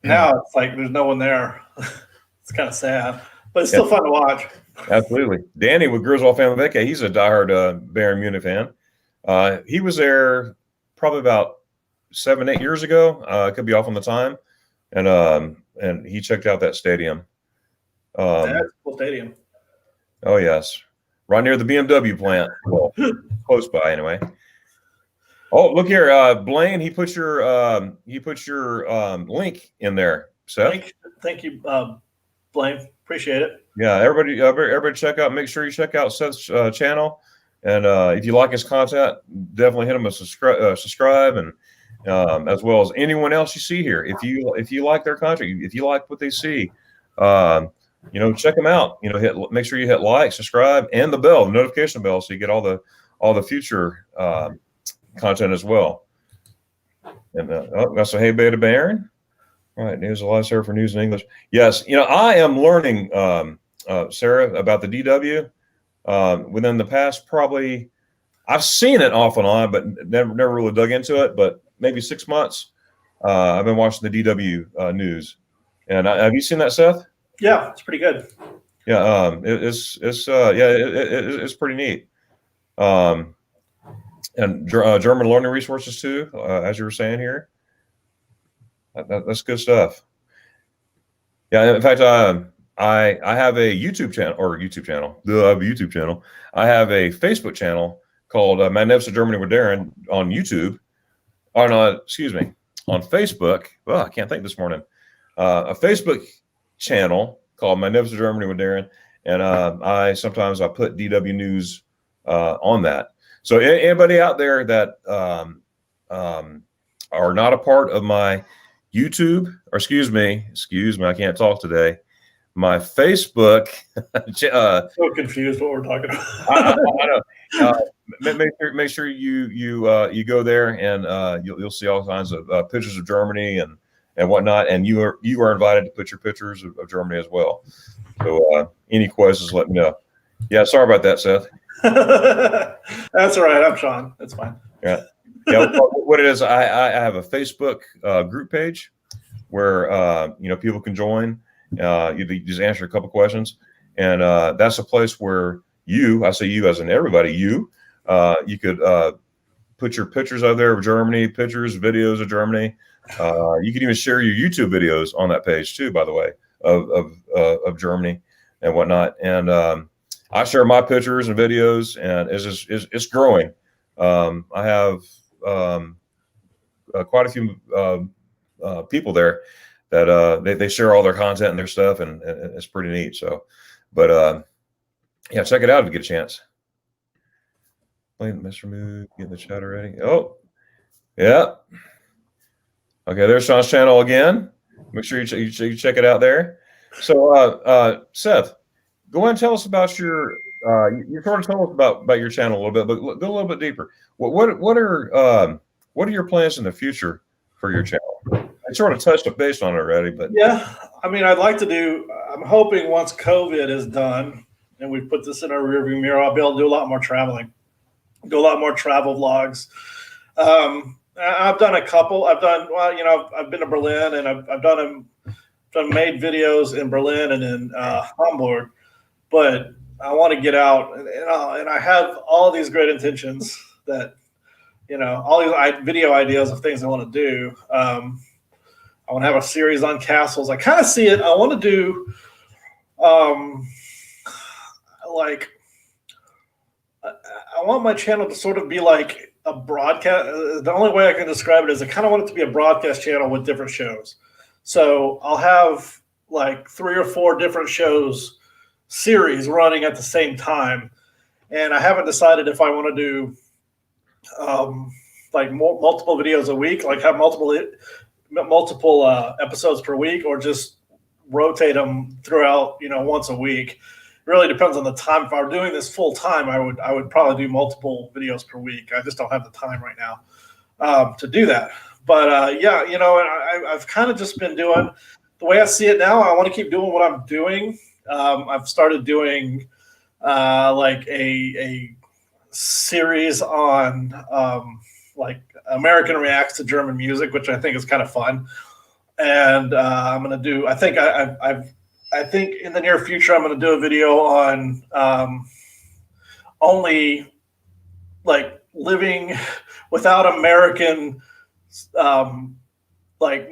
Now it's like there's no one there. It's kind of sad, but it's still fun to watch. Absolutely. Danny with Griswold Family Vaca, he's a diehard Bayern Munich fan. He was there probably about 7-8 years ago. Could be off on the time, and he checked out that stadium. That's a cool stadium. Oh yes, right near the BMW plant. Well, close by anyway. Oh, look here, Blaine. He put your link in there, Seth. Thank you, Blaine. Appreciate it. Yeah, everybody check out. Make sure you check out Seth's channel, and if you like his content, definitely hit him a subscribe, and as well as anyone else you see here. If you like their content, if you like what they see, check them out. Make sure you hit like, subscribe, and the notification bell, so you get all the future content as well. And that's a hey beta Baron. All right, news alive, Sarah, for news in English. Yes, I am learning, Sarah, about the DW within the past probably. I've seen it off and on, but never really dug into it. But maybe 6 months. I've been watching the DW news. And have you seen that, Seth? Yeah, it's pretty good. Yeah, it's pretty neat. And German learning resources too, as you were saying here. That's good stuff. Yeah, in fact, I have a YouTube channel. I have a YouTube channel. I have a Facebook channel called Magnificent Germany with Darren on YouTube. Oh no, excuse me, on Facebook. Well, I can't think this morning. A Facebook channel called Magnificent Germany with Darren, and I sometimes put DW news on that. So anybody out there that are not a part of my YouTube, or excuse me, I can't talk today. My Facebook. So confused what we're talking about. I know. Make sure you go there, and you'll see all kinds of pictures of Germany and whatnot. And you are invited to put your pictures of Germany as well. So any questions, let me know. Yeah, sorry about that, Seth. That's all right. I'm Sean. That's fine. Yeah. What it is, I have a Facebook group page where people can join. You just answer a couple questions, and that's a place where I say you as in everybody, you could put your pictures out there of Germany, pictures, videos of Germany. You can even share your YouTube videos on that page too, by the way, of Germany and whatnot. And I share my pictures and videos, and it's growing. I have quite a few people there that they share all their content and their stuff, and it's pretty neat. So, but yeah, check it out if you get a chance. Mr. Mood, get the chat ready. Oh, yeah. Okay, there's Sean's channel again. Make sure you check it out there. So, Seth, go ahead and tell us about your. You sort of told us about your channel a little bit, but go a little bit deeper. What are your plans in the future for your channel? I sort of touched base on it already, but Yeah, I mean, I'd like to do. I'm hoping once COVID is done and we put this in our rearview mirror, I'll be able to do a lot more traveling, do a lot more travel vlogs. I've done a couple. I've done well. I've been to Berlin and I've made videos in Berlin and in Hamburg, but I want to get out and I have all these great intentions that all these video ideas of things I want to do. I want to have a series on castles. I kind of see it. I want to do like I want my channel to sort of be like a broadcast. The only way I can describe it is I kind of want it to be a broadcast channel with different shows. So I'll have like 3 or 4 different shows series running at the same time. And I haven't decided if I want to do like multiple videos a week, like have multiple episodes per week, or just rotate them throughout, once a week. It really depends on the time. If I were doing this full time, I would probably do multiple videos per week. I just don't have the time right now to do that. But yeah, I've kind of just been doing the way I see it now. I want to keep doing what I'm doing. I've started doing like a series on like American reacts to German music, which I think is kind of fun. And I'm going to do. I think in the near future I'm going to do a video on only like living without American like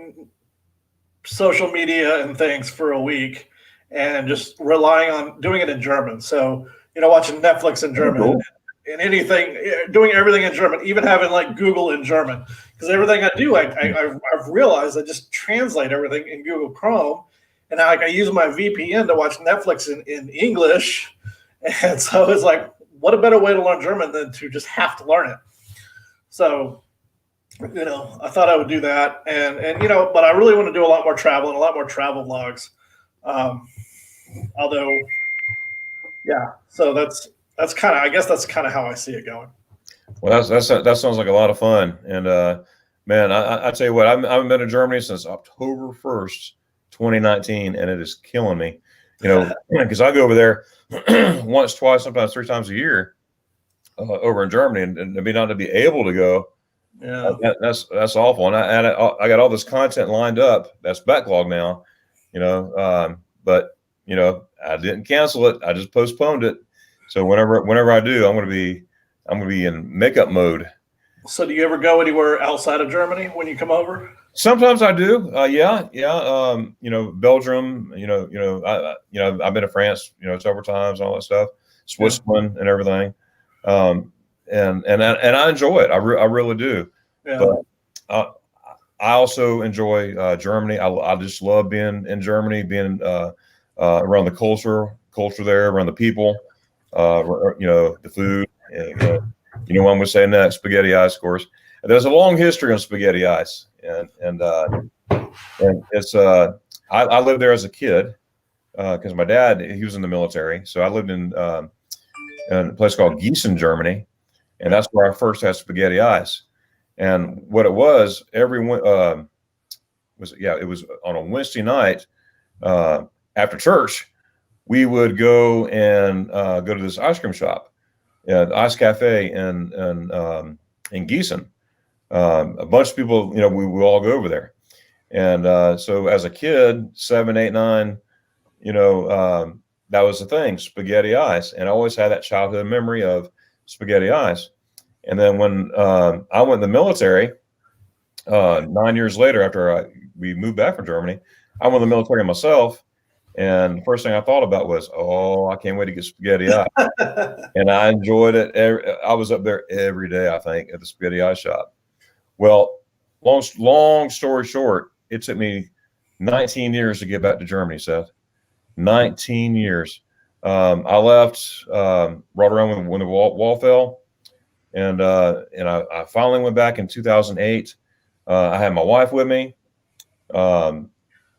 social media and things for a week, and just relying on doing it in German. So watching Netflix in German. Cool. And anything, doing everything in German, even having like Google in German, because everything I do, I've realized I just translate everything in Google Chrome, and now I use my VPN to watch Netflix in English, and so it's like, what a better way to learn German than to just have to learn it. So, I thought I would do that, and but I really want to do a lot more travel and a lot more travel vlogs. Although, yeah, so that's kind of, I guess that's kind of how I see it going. Well, that sounds like a lot of fun. And man, I tell you what, I haven't been to Germany since October 1st, 2019, and it is killing me. Because I go over there once, twice, sometimes 3 times a year over in Germany, and to be not to be able to go, yeah, that's awful. And I got all this content lined up that's backlogged now, but I didn't cancel it. I just postponed it. So whenever I do, I'm gonna be in makeup mode. So do you ever go anywhere outside of Germany when you come over? Sometimes I do. Yeah. Belgium. I've been to France. Several times, all that stuff. Switzerland and everything. And I enjoy it. I really do. Yeah. But I also enjoy Germany. I just love being in Germany, being around the culture there, around the people. The food, what I'm going to say next, spaghetti ice, of course. There's a long history on spaghetti ice, and it's I lived there as a kid because my dad, he was in the military, so I lived in a place called Gießen, Germany, and that's where I first had spaghetti ice. And what it was, it was on a Wednesday night after church. We would go and go to this ice cream shop, the Ice Cafe in Gießen. A bunch of people, we all go over there. And so as a kid, 7, 8, 9, that was the thing, spaghetti ice. And I always had that childhood memory of spaghetti ice. And then when I went in the military, 9 years later, after we moved back from Germany, I went in the military myself. And the first thing I thought about was, I can't wait to get spaghetti ice. And I enjoyed it. I was up there every day, I think, at the spaghetti ice shop. Well, long story short, it took me 19 years to get back to Germany, Seth. 19 years. I left right around when the wall fell. And I finally went back in 2008. I had my wife with me.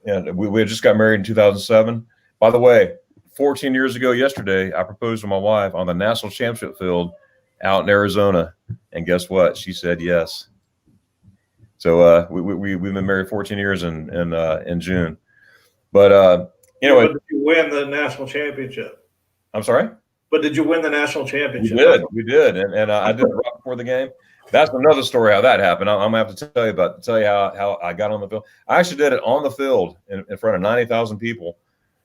and we had just got married in 2007. By the way, 14 years ago yesterday, I proposed to my wife on the national championship field out in Arizona, and guess what? She said yes. So we've been married 14 years in June. But anyway, But did you win the national championship? I'm sorry. But did you win the national championship? We did, and I did it right before the game. That's another story how that happened. I'm gonna have to tell you how I got on the field. I actually did it on the field in front of 90,000 people,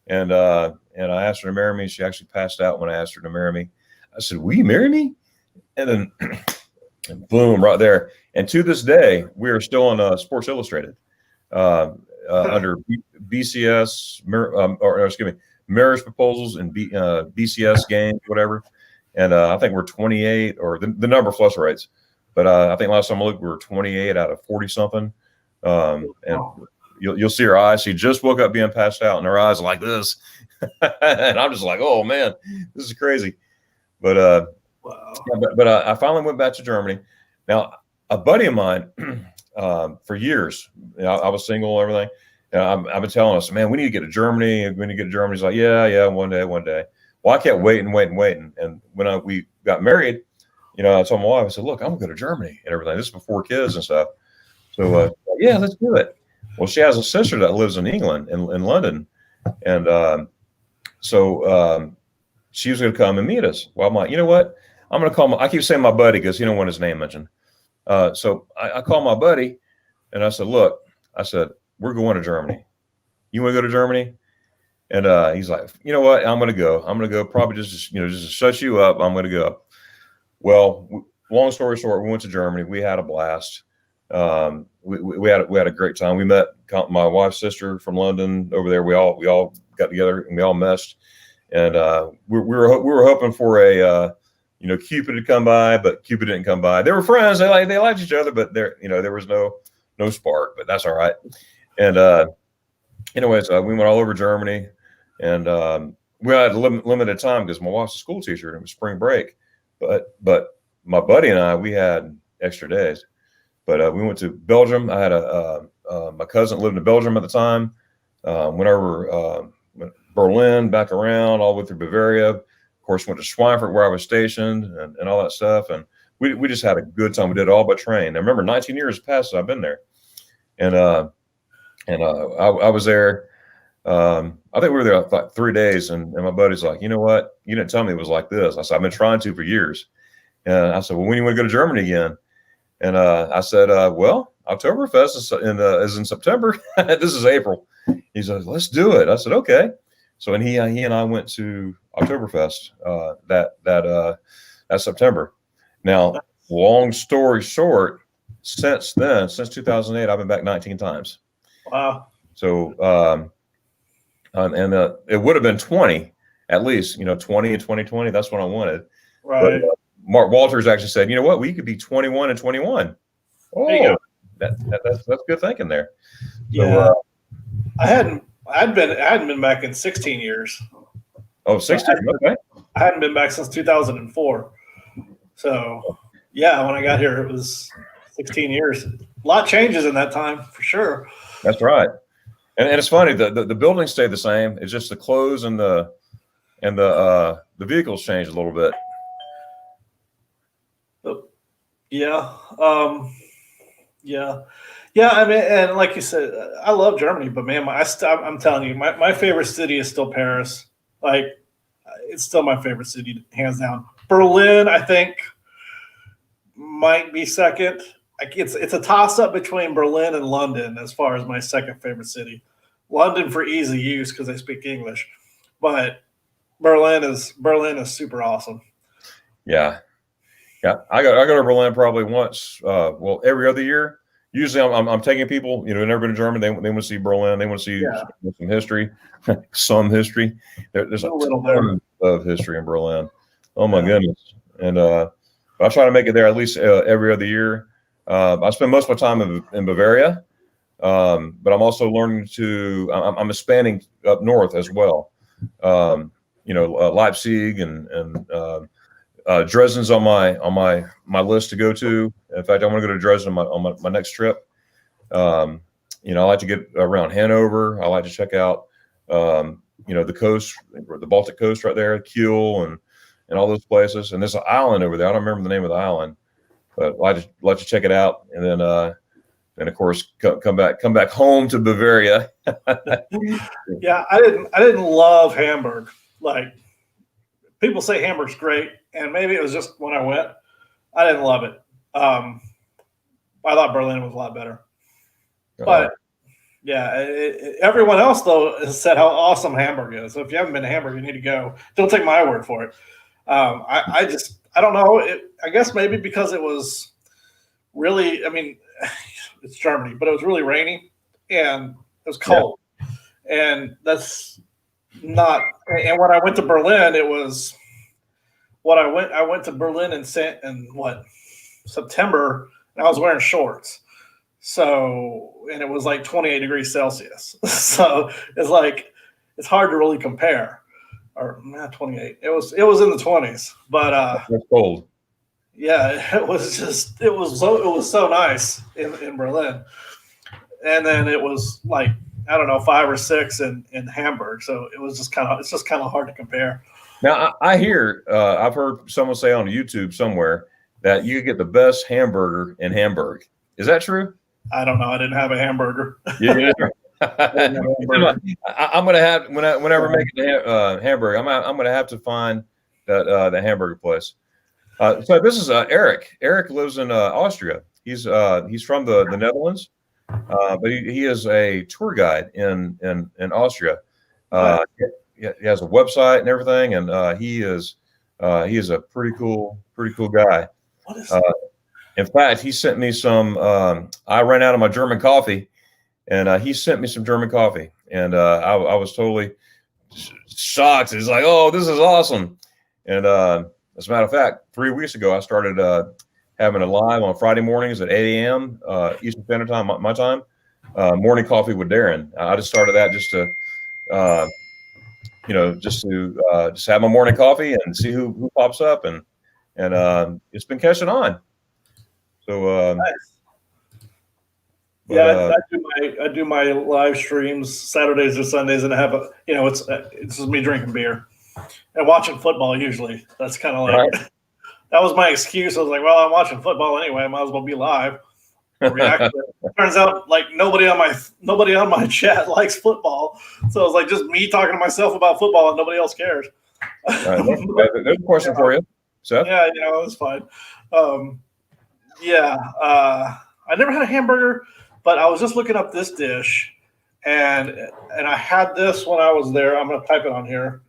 and I asked her to marry me. She actually passed out when I asked her to marry me. I said, "Will you marry me?" And then, boom, right there. And to this day, we are still on Sports Illustrated under BCS or excuse me, marriage proposals and BCS games, whatever. And I think we're 28 or the number fluctuates. But I think last time I looked, we were 28 out of 40 something. And you'll see her eyes. She just woke up being passed out, and her eyes are like this. And I'm just like, oh man, this is crazy. But Wow. but I finally went back to Germany. Now, a buddy of mine, for years, I was single and everything. And I've been telling us, man, we need to get to Germany. We need to get to Germany. He's like, yeah, one day. Well, I kept waiting. And when we got married, I told my wife, I said, look, I'm going to go to Germany and everything. This is before kids and stuff. So, yeah, let's do it. Well, she has a sister that lives in England, in London. And so she was going to come and meet us. Well, I'm like, you know what? I'm going to call I keep saying my buddy because he don't want his name mentioned. So I called my buddy and I said, look, we're going to Germany. You want to go to Germany? And he's like, you know what? I'm going to go. Probably just to shut you up. I'm going to go. Well, long story short, we went to Germany. We had a blast. We had a great time. We met my wife's sister from London over there. We all got together and we all meshed. And we were hoping for a Cupid to come by, but Cupid didn't come by. They were friends. They liked each other, but there was no spark. But that's all right. And anyways, we went all over Germany, and we had limited time because my wife's a school teacher and it was spring break. But my buddy and I, we had extra days. But we went to Belgium. I had my cousin lived in Belgium at the time. Went over Berlin, back around, all the way through Bavaria. Of course, went to Schweinfurt where I was stationed and all that stuff. And we just had a good time. We did it all by train. I remember 19 years passed since I've been there. And I was there. I think we were there like 3 days. And my buddy's like, you know what? You didn't tell me it was like this. I said, I've been trying to for years. And I said, well, when do you want to go to Germany again? And I said, well, Oktoberfest is in September. This is April. He said, let's do it. I said, okay. So and he and I went to Oktoberfest that September. Now, long story short, since 2008, I've been back 19 times. Wow. So it would have been 20 at least, 20 in 2020. That's what I wanted. Right. But, Mark Walters actually said, you know what? We could be 21 and 21. Oh, that's good thinking there. Yeah. So, I hadn't been back in 16 years. Oh, 16. Okay. I hadn't been back since 2004. So yeah, when I got here, it was 16 years. A lot changes in that time for sure. That's right. And it's funny, the buildings stayed the same. It's just the clothes and the vehicles changed a little bit. Yeah. Yeah. I mean, and like you said, I love Germany, but man, I'm telling you, my favorite city is still Paris. Like, it's still my favorite city, hands down. Berlin, I think, might be second. It's a toss up between Berlin and London as far as my second favorite city. London for easy use because I speak English, but Berlin is super awesome. Yeah. Yeah, I go to Berlin probably once, every other year. Usually I'm taking people, never been to Germany. They want to see Berlin. They want to see some history, some history. There's a ton of history in Berlin. Oh my goodness. And I try to make it there at least every other year. I spend most of my time in Bavaria, but I'm also learning I'm expanding up north as well. Leipzig and Dresden's on my list to go to. In fact, I want to go to Dresden on my next trip. I like to get around Hanover. I like to check out, the coast, the Baltic coast right there, Kiel and all those places. And there's an island over there. I don't remember the name of the island, but I like to check it out. And then of course come back home to Bavaria. Yeah, I didn't love Hamburg. Like, people say Hamburg's great, and maybe it was just when I went, I didn't love it. I thought Berlin was a lot better. But yeah, everyone else though has said how awesome Hamburg is. So if you haven't been to Hamburg, you need to go. Don't take my word for it. I don't know. I guess maybe because it was really, I mean, it's Germany, but it was really rainy and it was cold. Yeah. And that's not. And when I went to Berlin, it was what I went to Berlin in September, and I was wearing shorts. So, and it was like 28 degrees Celsius. So it's hard to really compare. Or not 28. It was in the 20s, but it's cold. Yeah, it was so nice in Berlin. And then it was like, I don't know, 5 or 6 in Hamburg. So it's just kind of hard to compare. Now I hear, I've heard someone say on YouTube somewhere that you get the best hamburger in Hamburg. Is that true? I don't know. I didn't have a hamburger. Yeah. I'm gonna have whenever making the hamburger. I'm gonna have to find the hamburger place. So this is Eric. Eric lives in Austria. He's from the Netherlands, but he is a tour guide in Austria. He has a website and everything, and he is a pretty cool guy. What is in fact, he sent me some. I ran out of my German coffee, and he sent me some German coffee, and I was totally shocked. It's like, oh, this is awesome. And as a matter of fact, 3 weeks ago, I started having a live on Friday mornings at 8 a.m. Eastern Standard Time, my time, morning coffee with Darren. I just started that just to have my morning coffee and see who pops up, and it's been catching on. So nice. Yeah, I do my live streams Saturdays or Sundays, and I have it's just me drinking beer and watching football. Usually, that's kind of like right. That was my excuse. I was like, well, I'm watching football anyway. I might as well be live. Turns out like nobody on my chat likes football, so it's like just me talking to myself about football, and nobody else cares. Right. There's a question for you, Seth. Yeah, it's fine. I never had a hamburger, but I was just looking up this dish, and I had this when I was there. I'm going to type it on here.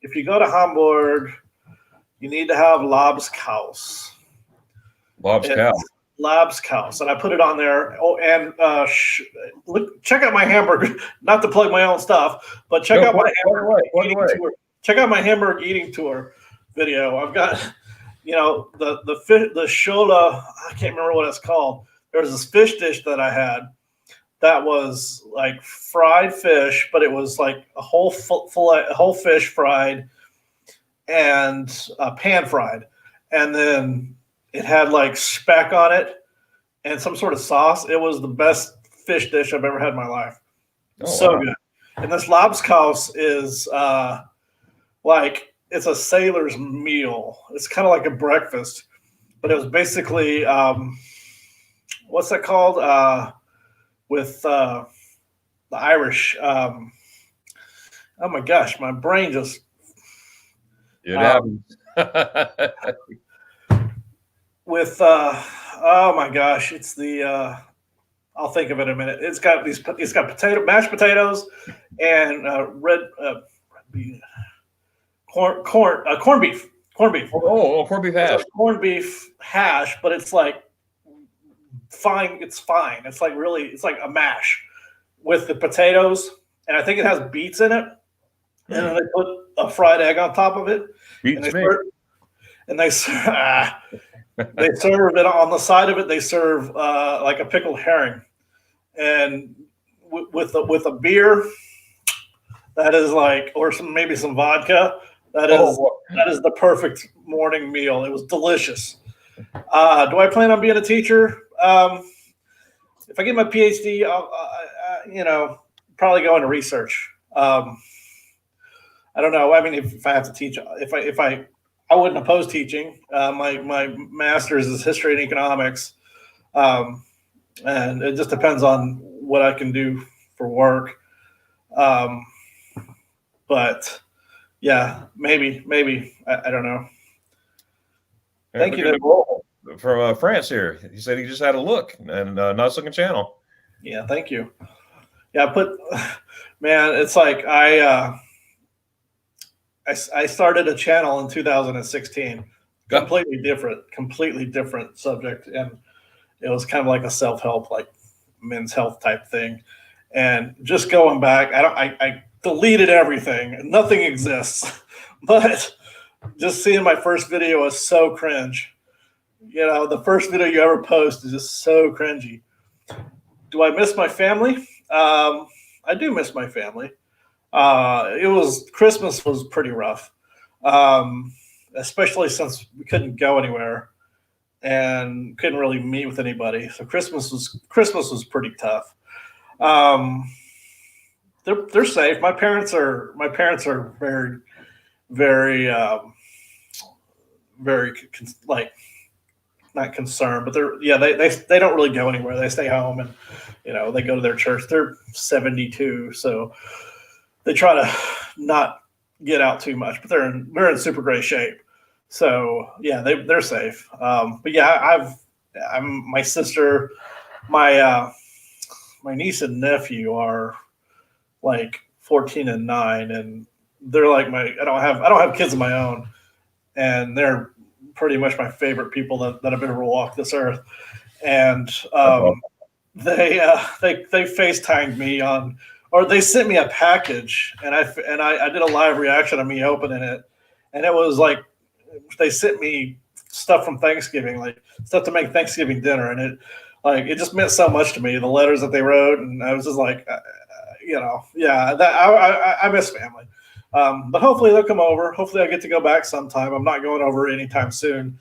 If you go to Hamburg, you need to have Labskaus. Labskaus, and I put it on there. Oh, and check out my hamburger. Not to plug my own stuff, but check out my hamburger eating tour. Check out my hamburger eating tour video. I've got. The shola, I can't remember what it's called. There was this fish dish that I had that was like fried fish, but it was like a whole fish fried and pan fried. And then it had like speck on it and some sort of sauce. It was the best fish dish I've ever had in my life. Wow. Good. And this Labskaus is it's a sailor's meal. It's kind of like a breakfast, but it was basically what's that called? With the Irish. Oh my gosh, my brain just. It happens. With oh my gosh, it's the. I'll think of it in a minute. It's got mashed potatoes, and red beef. Corned beef. Oh, corned beef hash. Corned beef hash, but it's like fine. It's fine. It's like a mash with the potatoes, and I think it has beets in it. And then they put a fried egg on top of it. Beets and they serve it on the side of it. They serve like a pickled herring, and with a beer that is like, or maybe some vodka. That is the perfect morning meal. It was delicious. Do I plan on being a teacher? if I get my PhD, I'll probably go into research. I don't know. I mean, if I have to teach, I wouldn't oppose teaching. My master's is history and economics, and it just depends on what I can do for work. But yeah, maybe I don't know. Thank you, Nicole. From France here. He said he just had a look and nice looking channel. Yeah, thank you. Yeah, man, it's like I started a channel in 2016, completely different subject, and it was kind of like a self-help, like men's health type thing. And just going back, I deleted everything. Nothing exists, but just seeing my first video was so cringe. The first video you ever post is just so cringy. Do I miss my family? I do miss my family. Christmas was pretty rough, especially since we couldn't go anywhere and couldn't really meet with anybody. So Christmas was pretty tough. They're safe. My parents are very, very, very like not concerned, but they don't really go anywhere. They stay home and they go to their church. They're 72, so they try to not get out too much, but they're in super great shape. So yeah, they're safe. But yeah, my sister, my niece and nephew are like 14 and 9, and they're like I don't have kids of my own, and they're pretty much my favorite people that have ever walked this earth. And they FaceTimed me or they sent me a package, and I did a live reaction of me opening it, and it was like they sent me stuff from Thanksgiving, like stuff to make Thanksgiving dinner, and it just meant so much to me, the letters that they wrote, and I was just like, I miss family. But hopefully they'll come over. Hopefully I get to go back sometime. I'm not going over anytime soon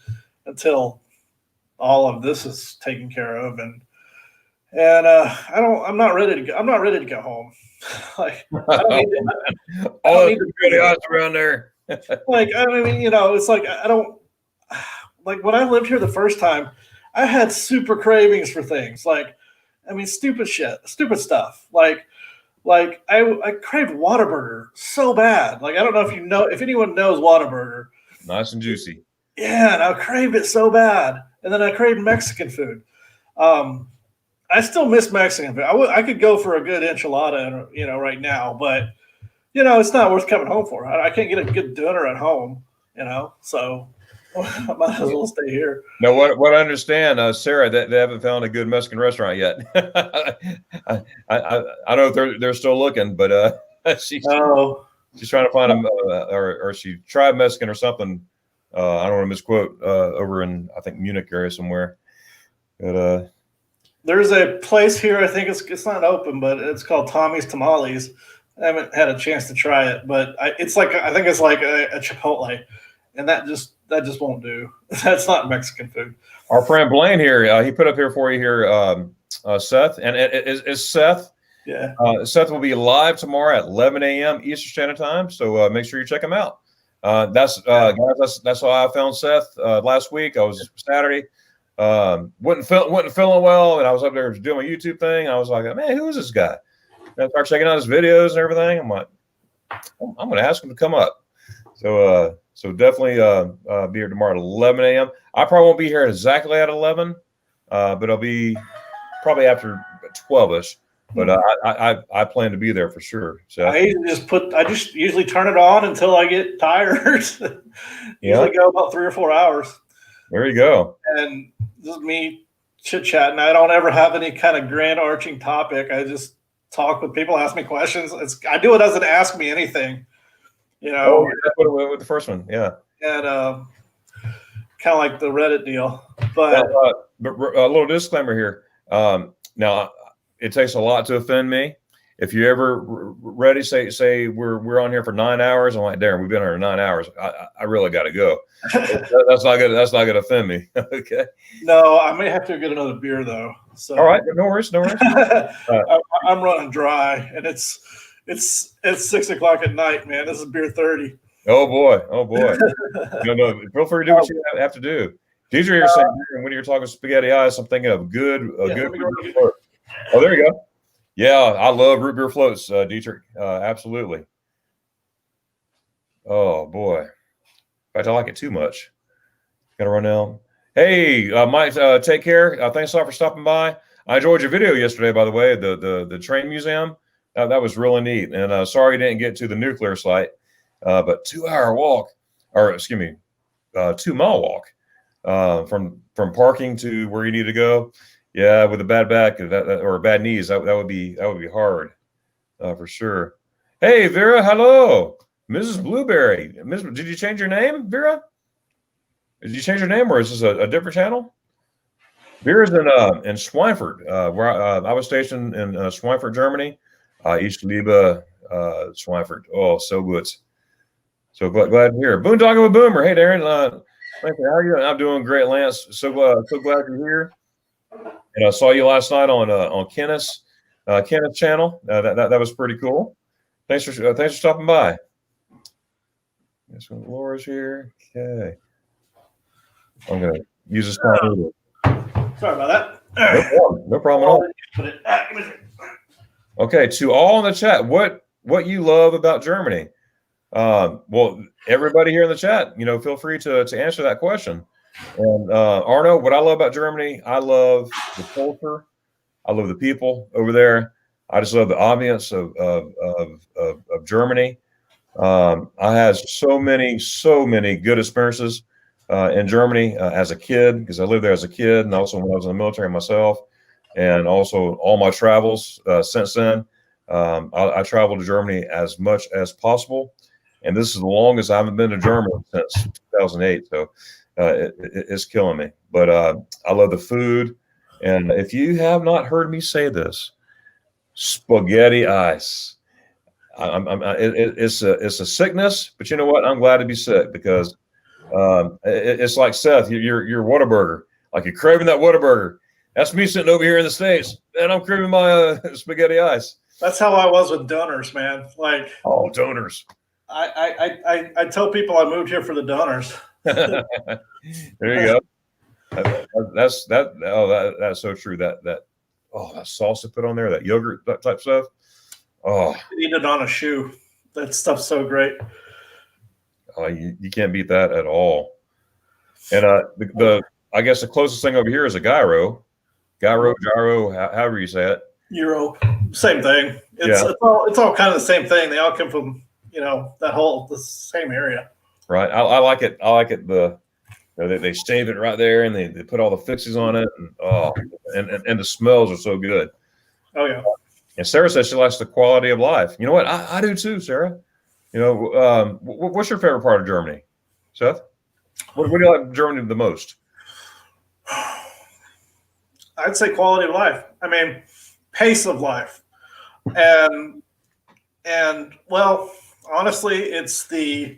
until all of this is taken care of, and I'm not ready to go home. Like I don't need to, all the pretty odds around there. Like I mean, it's like I don't like when I lived here the first time. I had super cravings for things like, I mean, stupid stuff. Like I craved Whataburger so bad. Like I don't know if anyone knows Whataburger. Nice and juicy. Yeah, and I craved it so bad, and then I craved Mexican food. I still miss Mexican food. I could go for a good enchilada, right now, but it's not worth coming home for. I can't get a good dinner at home, so I might as well stay here. No, what I understand, Sarah, that they haven't found a good Mexican restaurant yet. I know they're still looking, but she's trying to find them, or she tried Mexican or something. I don't want to misquote, over in I think Munich area somewhere. But there's a place here. I think it's not open, but it's called Tommy's Tamales. I haven't had a chance to try it, but I think it's like a Chipotle, and that just won't do. That's not Mexican food. Our friend Blaine here, he put up here for you here, Seth, and is Seth. Yeah. Seth will be live tomorrow at 11 a.m. Eastern Standard Time, so make sure you check him out. Guys, that's how I found Seth last week. I was Saturday, wasn't feeling well, and I was up there doing my YouTube thing. I was like, man, who is this guy? And I started checking out his videos and everything. I'm like, I'm going to ask him to come up. So definitely be here tomorrow at 11 a.m. I probably won't be here exactly at 11, but I'll be probably after 12ish. But I plan to be there for sure. So I just usually turn it on until I get tired. Usually go about 3 or 4 hours. There you go. And just me chit chatting. I don't ever have any kind of grand arching topic. I just talk with people, ask me questions. I do it as an ask me anything. With the first one, yeah. And kind of like the Reddit deal. But a little disclaimer here. Now, it takes a lot to offend me, if you ever ready, say we're on here for 9 hours. I'm like, Darren, we've been here 9 hours. I really got to go. That's not good. That's not going to offend me. Okay. No, I may have to get another beer though. So All right, no worries, no worries. I'm running dry, and it's 6 o'clock at night, man. This is beer 30. Oh boy. No. Feel free to do what you have to do. Deidre here saying, when you're talking spaghetti ice, I'm thinking of good root beer float. Oh, there you go. Yeah, I love root beer floats, Dietrich. Absolutely. Oh boy. In fact, I like it too much. Gotta run out. Hey, Mike, take care. Thanks a lot for stopping by. I enjoyed your video yesterday, by the way, the train museum. That was really neat. And sorry you didn't get to the nuclear site, but 2-hour walk, or excuse me, 2-mile walk from parking to where you need to go. Yeah, with a bad back or bad knees, that would be hard for sure. Hey, Vera, hello, Mrs. Blueberry. Did you change your name, Vera? Did you change your name, or is this a different channel? Vera's in Schweinfurt, where I was stationed in Schweinfurt, Germany. Ich liebe Schweinfurt. Oh, so good. So glad to hear. Boondoggle with Boomer. Hey, Darren. Thank you. How are you? I'm doing great, Lance. So glad you're here. And I saw you last night on Kenneth's channel. That was pretty cool. Thanks for stopping by. Yes, Laura's here. Okay. I'm gonna use this time. Sorry about that. No problem at all. Okay, to all in the chat, what you love about Germany? Well, everybody here in the chat, feel free to answer that question. And Arno, what I love about Germany, I love the culture. I love the people over there. I just love the ambience of Germany. I had so many good experiences in Germany as a kid, because I lived there as a kid, and also when I was in the military myself, and also all my travels since then. I traveled to Germany as much as possible, and this is the longest I haven't been to Germany since 2008. So it's killing me. But I love the food, and if you have not heard me say this, spaghetti ice. It's a sickness, but you know what? I'm glad to be sick, because it's like Seth, you're Whataburger, like you're craving that Whataburger. That's me sitting over here in the States, and I'm craving my spaghetti ice. That's how I was with donors, man. Like, oh, donors. I tell people I moved here for the donors. There you go. That's so true. That sauce to put on there, that yogurt, that type stuff. Oh, eat it on a shoe. That stuff's so great. Oh, you can't beat that at all. And I guess the closest thing over here is a gyro, however you say it. Euro, same thing. It's all kind of the same thing. They all come from the same area. Right. I like it. They stave it right there, and they put all the fixes on it, and the smells are so good. Oh yeah. And Sarah says she likes the quality of life. You know what? I do too, Sarah. What's your favorite part of Germany, Seth? What do you like Germany the most? I'd say quality of life. I mean, pace of life, and well, honestly, it's to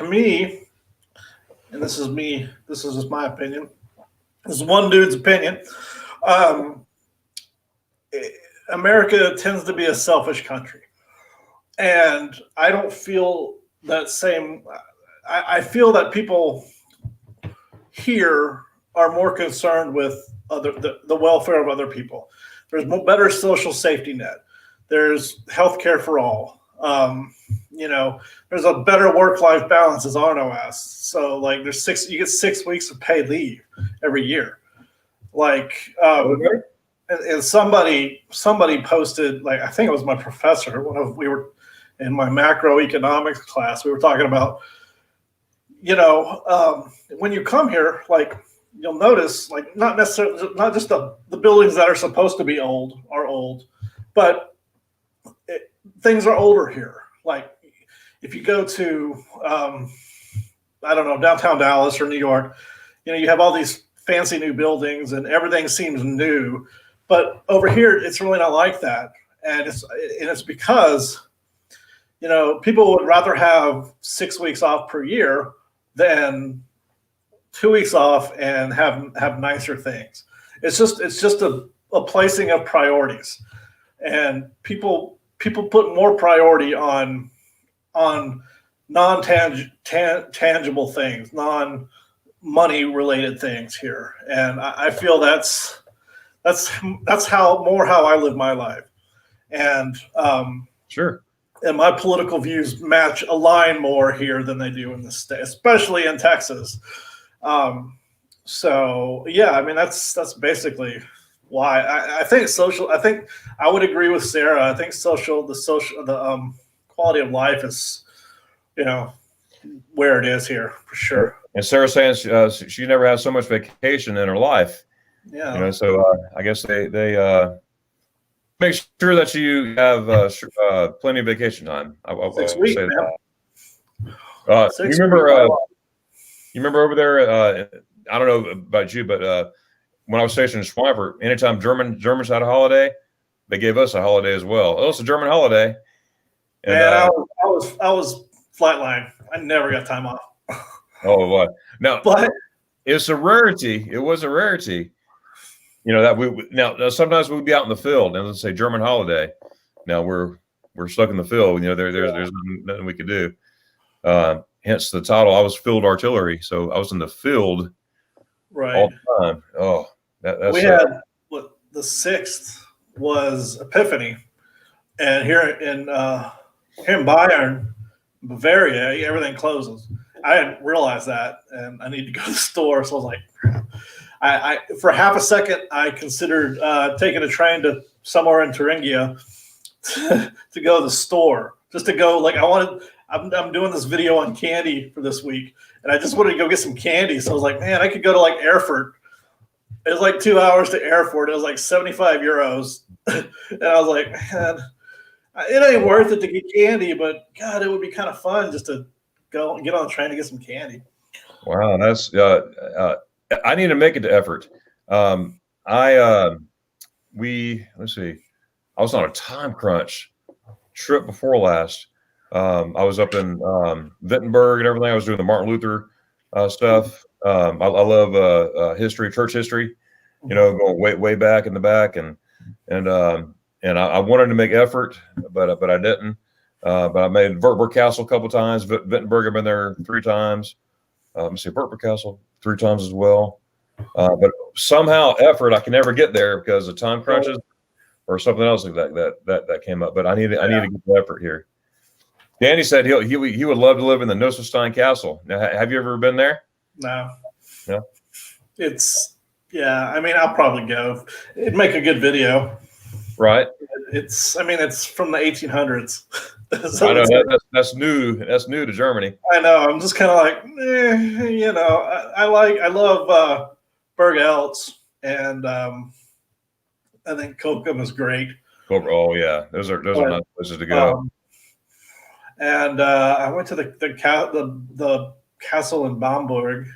me, and this is me. This is just my opinion. This is one dude's opinion. America tends to be a selfish country, and I don't feel that same. I feel that people here are more concerned with the welfare of other people. There's better social safety net. There's healthcare for all. There's a better work-life balance, as Arno asked. So, like, you get 6 weeks of paid leave every year. Like, and somebody posted, like, I think it was my professor. We were in my macroeconomics class. We were talking about, when you come here, like, you'll notice, like, not just the buildings that are supposed to be old are old, but things are older here. Like, if you go to, I don't know, downtown Dallas or New York, you have all these fancy new buildings and everything seems new, But over here, it's really not like that, and it's because, you know, people would rather have 6 weeks off per year than 2 weeks off and have nicer things. It's just a placing of priorities, and people put more priority on non-tangible things, non-money related things here, and I feel that's how I live my life, and Sure. And my political views align more here than they do in the state, especially in Texas. So yeah, I mean that's basically why I think I think I would agree with Sarah. I think the quality of life is, you know, where it is here for sure. And Sarah's saying she never has so much vacation in her life. Yeah. You know, so I guess they make sure that you have plenty of vacation time. I 6 weeks, say man. that. 6 You remember? weeks. You remember over there? I don't know about you, but when I was stationed in Schweifert, anytime Germans had a holiday, they gave us a holiday as well. Oh, it's a German holiday. And, Man, I was flatline. I never got time off. Oh, what? Now, But it's a rarity. It was a rarity. You know that now sometimes we'd be out in the field and let's say German holiday. Now we're stuck in the field. You know there's nothing we could do. Hence the title. I was field artillery, so I was in the field right. all the time. Oh, that's we had the 6th was Epiphany, and here in Bayern, Bavaria, everything closes. I didn't realize that, and I need to go to the store. So I was like, crap. I for half a second I considered taking a train to somewhere in Thuringia to go to the store, just to go. Like I'm doing this video on candy for this week, and I just wanted to go get some candy. So I was like, man, I could go to like Erfurt. It was like 2 hours to Erfurt. It was like 75 euros, and I was like, man, it ain't worth it to get candy, but God, it would be kind of fun just to go and get on the train to get some candy. Wow, that's I need to make it to effort. Let's see. I was on a time crunch trip before last. I was up in Wittenberg and everything. I was doing the Martin Luther stuff. I love history, church history. You know, going way back in the back, and I wanted to make effort, but I didn't. But I made Weltburger Castle a couple times. Wittenberg, I've been there 3 times. Let me see, Weltburger Castle 3 times as well. But somehow effort, I can never get there because of time crunches or something else like that came up. But I need to get the effort here. Danny said he would love to live in the Neuschwanstein Castle. Now, have you ever been there? No. No. I mean, I'll probably go. It'd make a good video. Right. It's from the 1800s. So I know that's new. That's new to Germany. I know. I'm just kind of like, you know, I love Berg Eltz, and I think Kokum is great. Oh yeah, those are nice places to go. And I went to the castle in Bamberg,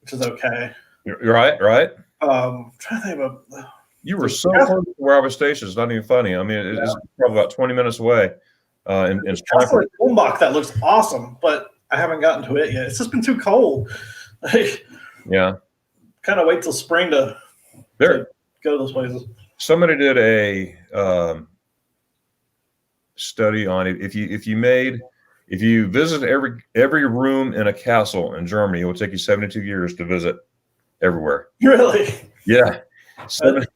which is okay. You're right. Trying to think about. You were so close to where I was stationed. It's not even funny. I mean, it's probably about 20 minutes away. In Frankfurt. That looks awesome, but I haven't gotten to it yet. It's just been too cold. Yeah. Kind of wait till spring to go to those places. Somebody did a study on it. If you visit every room in a castle in Germany, it will take you 72 years to visit everywhere. Really? Yeah. 70 years.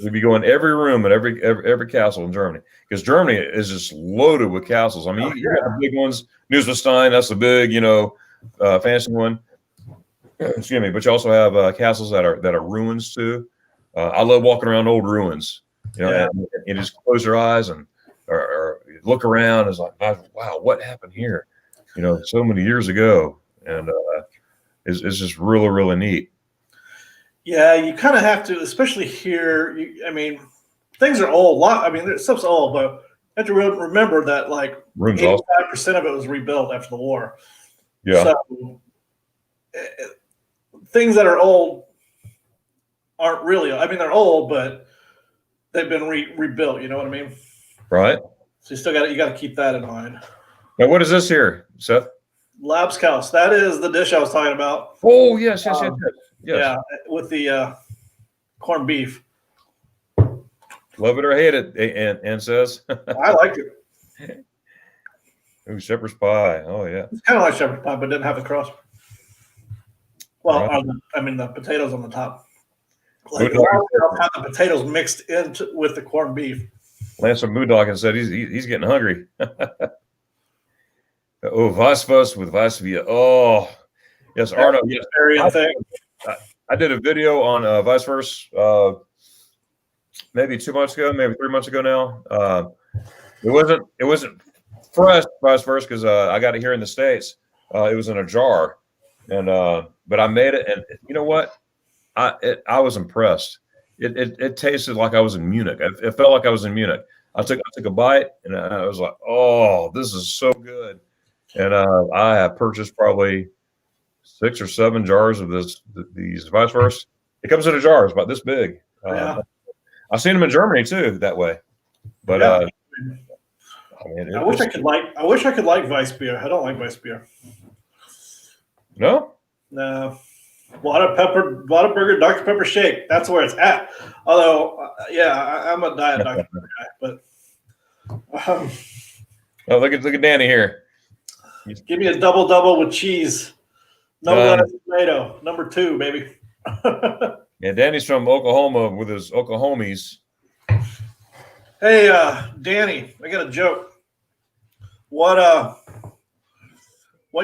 We'd be going every room and every castle in Germany, because Germany is just loaded with castles. I mean, you got the big ones. Neuschwanstein, that's the big, fancy one. Excuse me. But you also have castles that are ruins too. I love walking around old ruins. And just close your eyes and or look around. It's like, wow, what happened here? So many years ago, and it's just really, really neat. Yeah, you kind of have to, especially here. Things are old. Stuff's old, but you have to remember that 85% of it was rebuilt after the war. Yeah. So things that are old aren't really. I mean, they're old, but they've been rebuilt. You know what I mean? Right. So you got to keep that in mind. Now, what is this here, Seth? Labskaus. That is the dish I was talking about. Oh, yes. Yeah, with the corned beef. Love it or hate it, and says. I liked it. Ooh, shepherd's pie. Oh, yeah. It's kind of like shepherd's pie, but didn't have the crust. Well, Right. the potatoes on the top. Like, Like have the potatoes mixed into with the corned beef. Lance from Moondog and said he's getting hungry. Oh, Weisswurst with Weissbier. Oh, yes, Arno. Yes, I did a video on Weisswurst maybe 2 months ago, maybe 3 months ago now. It wasn't fresh Weisswurst because I got it here in the States. It was in a jar, and but I made it, and you know what? I was impressed. It tasted like I was in Munich. It felt like I was in Munich. I took a bite, and I was like, "Oh, this is so good." And I have purchased probably 6 or 7 jars of these Weisswurst. It comes in a jar. It's about this big. Yeah. I've seen them in Germany too that way. But yeah. I mean, I wish I could like Weissbier. I don't like Weissbier. No. No. Whataburger Dr. Pepper shake. That's where it's at. Although, I'm a diet Dr. Pepper guy, but Oh, look at Danny here. give me a double with cheese. No lettuce, tomato. Number 2, baby. Yeah, Danny's from Oklahoma with his Oklahomies. Hey, Danny, I got a joke. What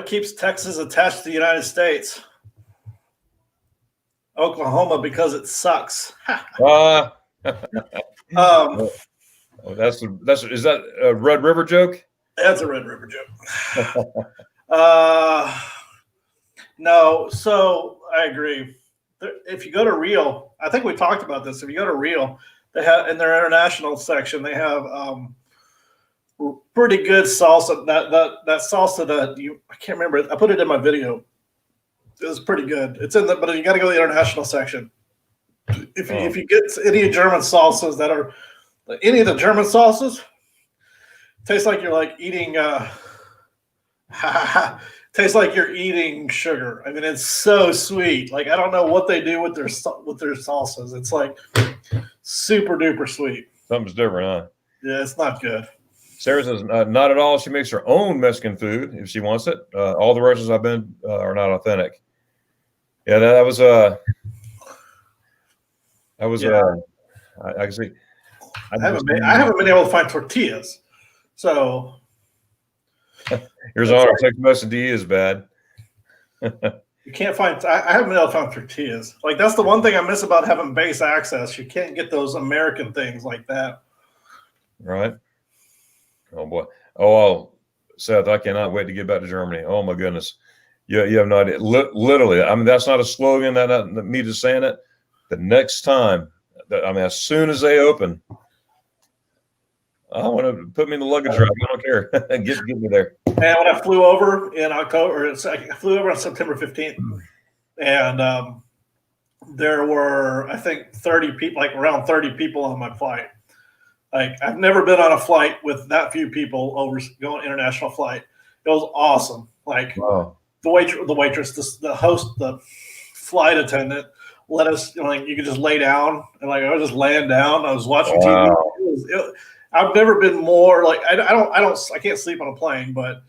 keeps Texas attached to the United States? Oklahoma, because it sucks. Oh, is that a Red River joke? That's a Red River joke. No, so I agree. If you go to Rio, I think we talked about this. If you go to Rio, they have in their international section, they have pretty good salsa. That salsa I can't remember. I put it in my video. It was pretty good. It's but you got to go to the international section. If you get any German salsas that are any of the German salsas, tastes like you're like eating. Tastes like you're eating sugar. I mean, it's so sweet. Like I don't know what they do with their salsas. It's like super duper sweet. Something's different, huh? Yeah, it's not good. Sarah says not at all. She makes her own Mexican food if she wants it. All the restaurants I've been are not authentic. Yeah, that was I can see. I haven't been able to find tortillas. So here's our text message is bad. You can't find. I haven't been able to find tortillas. Like that's the one thing I miss about having base access. You can't get those American things like that. Right. Oh boy. Oh, Seth, I cannot wait to get back to Germany. Oh my goodness. You have no idea. Literally, I mean, that's not a slogan. That me just saying it. The next time, as soon as they open, I want to put me in the luggage rack. I don't care. get me there. And when I flew over in October, I flew over on September 15th, and there were, I think, 30 people, like around 30 people on my flight. Like I've never been on a flight with that few people going international flight. It was awesome. Like wow. the waitress, the host, the flight attendant let us, like you could just lay down, and like I was just laying down. I was watching TV. I've never been more like I can't sleep on a plane, but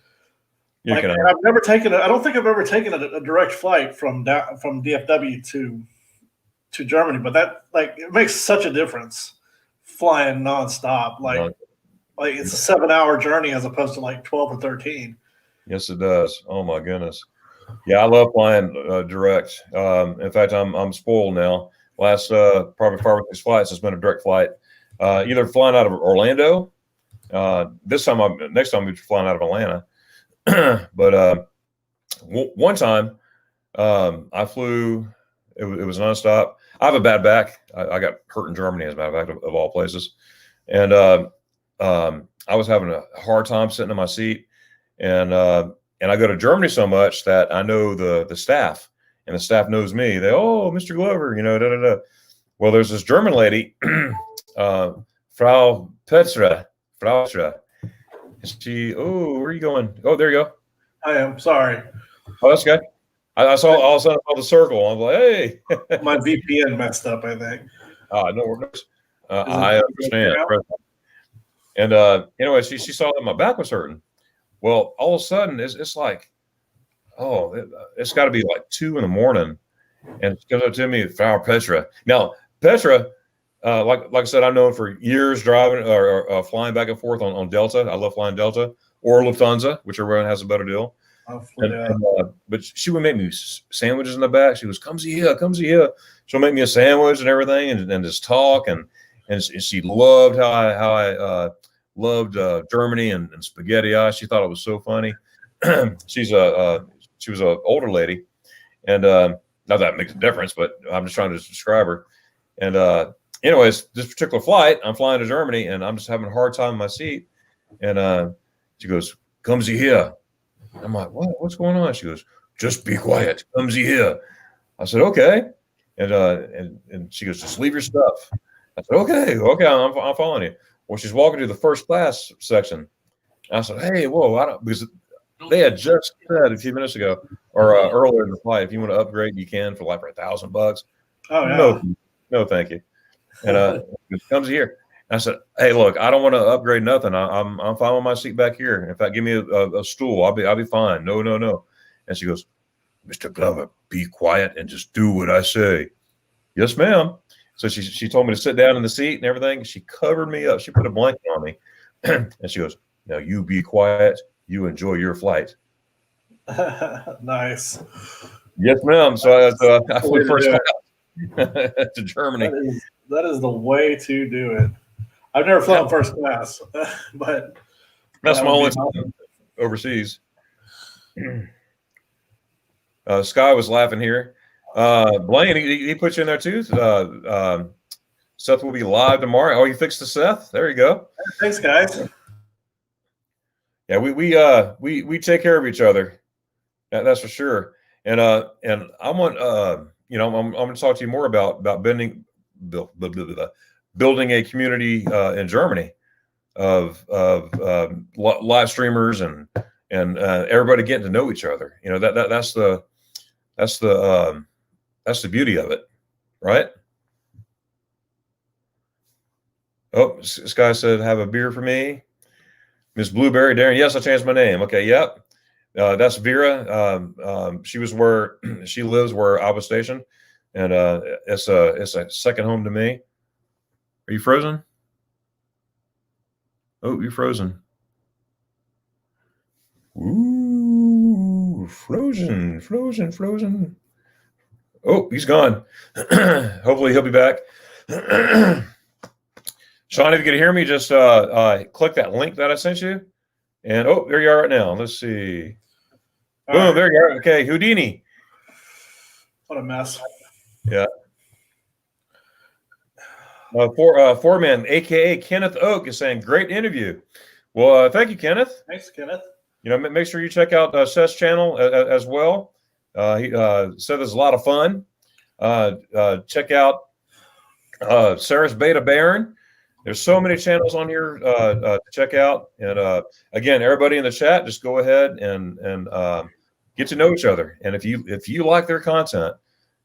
like, I've never taken I don't think I've ever taken a direct flight from DFW to Germany, but that like it makes such a difference flying nonstop. Like it's a 7-hour journey as opposed to like 12 or 13. Yes, it does. Oh my goodness. Yeah, I love flying direct. In fact, I'm spoiled now. Last probably 5 or 6 flights has been a direct flight. Either flying out of Orlando. Next time we're flying out of Atlanta. But one time I flew. It was nonstop. I have a bad back. I got hurt in Germany, as a matter of fact, of all places. And I was having a hard time sitting in my seat. And I go to Germany so much that I know the staff, and the staff knows me. They, oh, Mr. Glover, da da da. Well, there's this German lady, Frau Petra. She, oh, where are you going? Oh, there you go. I am sorry. Oh, that's good. I saw all of a sudden I saw the circle. I'm like, hey. My VPN messed up, I think. No worries. I understand. And anyway, she saw that my back was hurting. Well, all of a sudden it's like, oh, it's got to be like 2 a.m. And she comes up to me, Frau Petra. Now, Petra, like I said, I've known for years driving or flying back and forth on Delta. I love flying Delta or Lufthansa, whichever one has a better deal. But she would make me sandwiches in the back. She goes, come see here. She'll make me a sandwich and everything and just talk. And she loved how I loved Germany and spaghetti. She thought it was so funny. She was an older lady. And not that it makes a difference, but I'm just trying to describe her. And anyways, this particular flight, I'm flying to Germany and I'm just having a hard time in my seat. And she goes, come see here. I'm like, what's going on? She goes, just be quiet. Come see here. I said, okay. And she goes, just leave your stuff. I said, okay, I'm following you. Well, she's walking to the first class section. I said, hey, whoa, because they had just said a few minutes ago or earlier in the flight, if you want to upgrade, you can for like $1,000. Oh, yeah. No, thank you. And it comes here. I said, hey, look, I don't want to upgrade nothing. I'm fine with my seat back here. In fact, give me a stool. I'll be fine. No. And she goes, Mr. Glover, be quiet and just do what I say. Yes, ma'am. So she told me to sit down in the seat and everything. She covered me up. She put a blanket on me. And she goes, now you be quiet. You enjoy your flight. Nice. Yes, ma'am. So I flew first class to Germany. That is the way to do it. I've never flown first class, but that's my only time overseas. Sky was laughing here. Blaine, he put you in there too. Seth will be live tomorrow. Oh, you fixed the Seth? There you go. Thanks, guys. Yeah, we take care of each other. That's for sure. And I want I'm going to talk to you more about building a community in Germany of live streamers and everybody getting to know each other. You know, that's the beauty of it, right? Oh, this guy said, have a beer for me. Miss Blueberry, Darren. Yes, I changed my name. Okay. Yep. That's Vera. She lives where I was stationed. And it's a second home to me. Are you frozen? Oh, you're frozen. Ooh, frozen. Oh, he's gone. Hopefully he'll be back. Sean, if you can hear me, just click that link that I sent you. And oh, there you are right now. Let's see. Boom, there you are. Okay, Houdini. What a mess. Yeah. Foreman, aka Kenneth Oak, is saying great interview. Well, thank you, Kenneth. Thanks, Kenneth. You know, make sure you check out Seth's channel as well. He said there's a lot of fun. Check out Sarah's Beta Baron. There's so many channels on here to check out. And again, everybody in the chat, just go ahead and get to know each other. And if you like their content,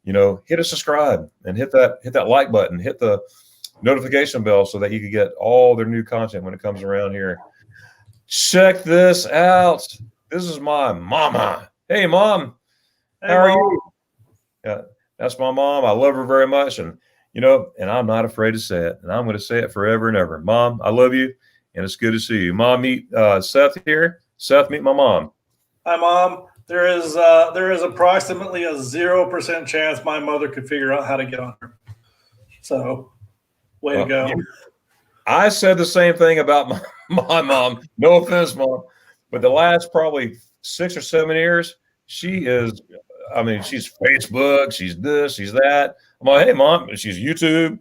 you know, hit a subscribe and hit that like button, hit the notification bell so that you can get all their new content when it comes around here. Check this out. This is my mama. Hey, Mom. Hey, how are Mom. you? Yeah, that's my mom. I love her very much. And, you know, and I'm not afraid to say it. And I'm going to say it forever and ever. Mom, I love you. And it's good to see you. Mom, meet Seth here. Seth, meet my mom. Hi, Mom. There is approximately a 0% chance my mother could figure out how to get on her. So, way to go. I said the same thing about my mom. No offense, Mom. But the last probably 6 or 7 years, she's Facebook, she's this, she's that. I'm like, hey, Mom, and she's YouTube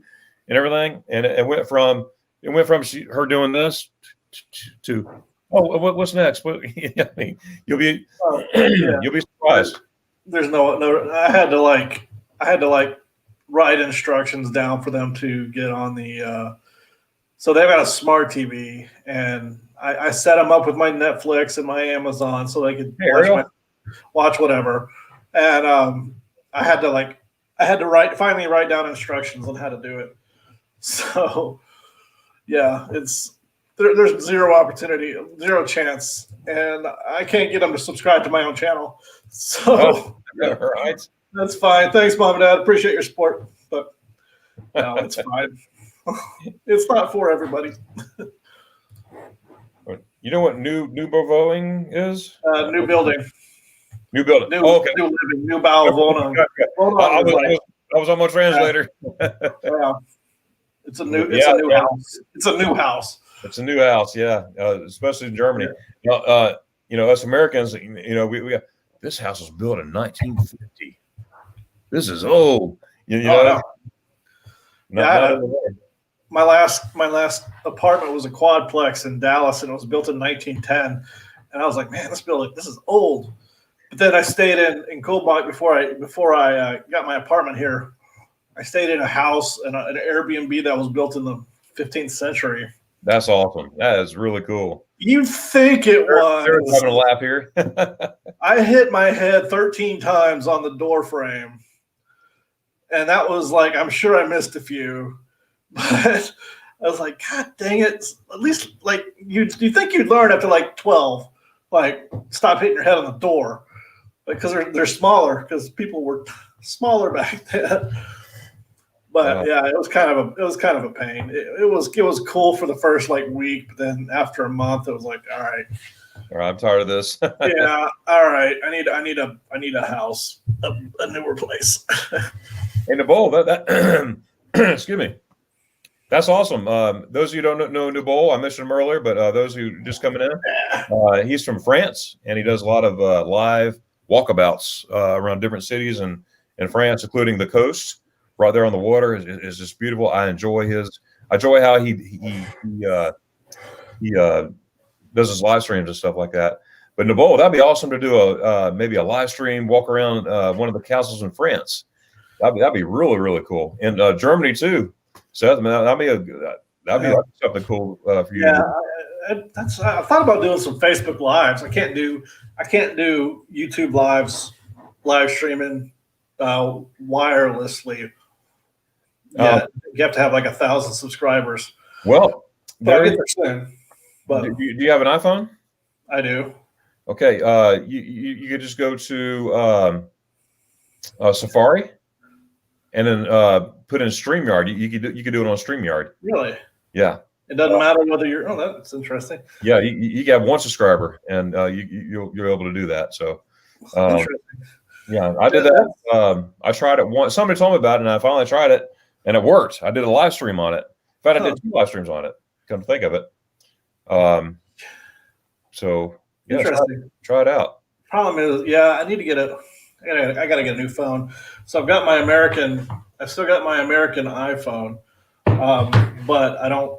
and everything. And it went from her doing this to what's next? I mean, you'll be surprised. There's no. I had to write instructions down for them to get on the. So they've got a smart TV, and I set them up with my Netflix and my Amazon so they could watch whatever. And I had to finally write down instructions on how to do it. So yeah, there's zero opportunity, zero chance, and I can't get them to subscribe to my own channel. So right. That's fine. Thanks, Mom and Dad. Appreciate your support, but no, it's fine. It's not for everybody. You know what new Bovoing is? New building. New building. New okay. New living. New Balvona. I was on my translator. Yeah. It's a new house. It's a new house. It's a new house, yeah. Especially in Germany. Yeah. Us Americans, we got this house was built in 1950. This is old. My last apartment was a quadplex in Dallas, and it was built in 1910. And I was like, man, this is old. But then I stayed in Coldbach before I got my apartment here. I stayed in a house and an Airbnb that was built in the 15th century. That's awesome. That is really cool. You'd think it was. They're having a laugh here. I hit my head 13 times on the door frame. And that was like, I'm sure I missed a few. But I was like, God dang it. At least, like, you think you'd learn after, like, 12. Like, stop hitting your head on the door. Because they're smaller. Because people were smaller back then. But yeah, it was kind of a pain. It was cool for the first like week, but then after a month, it was like, all right, I'm tired of this. Yeah, all right, I need a house, a newer place. And the bowl that excuse me, that's awesome. Those of you who don't know Nubol, I mentioned him earlier, but those who just coming in, he's from France, and he does a lot of live walkabouts around different cities in France, including the coast. Right there on the water is just beautiful. I enjoy how he does his live streams and stuff like that. But Nabol, that'd be awesome to do maybe a live stream, walk around one of the castles in France. That'd be really, really cool. In Germany too, Seth. That'd be something cool for you. Yeah, I thought about doing some Facebook lives. I can't do YouTube live streaming wirelessly. Yeah, you have to have like 1,000 subscribers. Well, But do you have an iPhone? I do. Okay, you could just go to Safari, and then put in StreamYard. You could do it on StreamYard. Really? Yeah. It doesn't matter whether you're. Oh, that's interesting. Yeah, you have one subscriber, and you're able to do that. So, interesting. Yeah, I did that. I tried it once. Somebody told me about it, and I finally tried it, and it worked. I did a live stream on it. In fact, I did 2 live streams on it. Come to think of it. So yeah, try it out. Problem is, yeah, I need to get I gotta get a new phone. So I've still got my American iPhone, but I don't.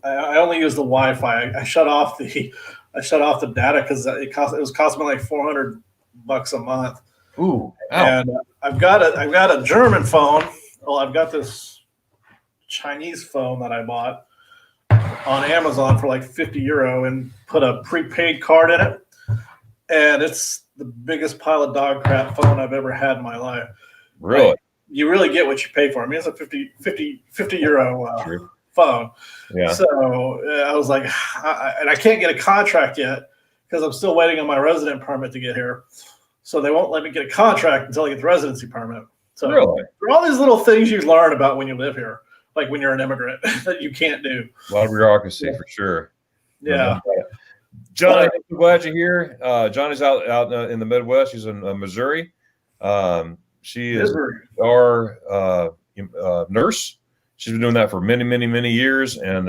I only use the Wi-Fi. I shut off the data because it was costing me like $400 a month. Ooh, and I've got a German phone. Well, I've got this Chinese phone that I bought on Amazon for like €50 and put a prepaid card in it. And it's the biggest pile of dog crap phone I've ever had in my life. Really? Like, you really get what you pay for. I mean, it's a €50 phone. Yeah. So I was like, and I can't get a contract yet because I'm still waiting on my resident permit to get here. So they won't let me get a contract until I get the residency permit. So really? there are all these little things you learn about when you live here, like when you're an immigrant, that you can't do. A lot of bureaucracy for sure. Yeah. Johnny, I'm glad you're here. Johnny's out in the Midwest. She's in Missouri. She is our nurse. She's been doing that for many, many, many years, and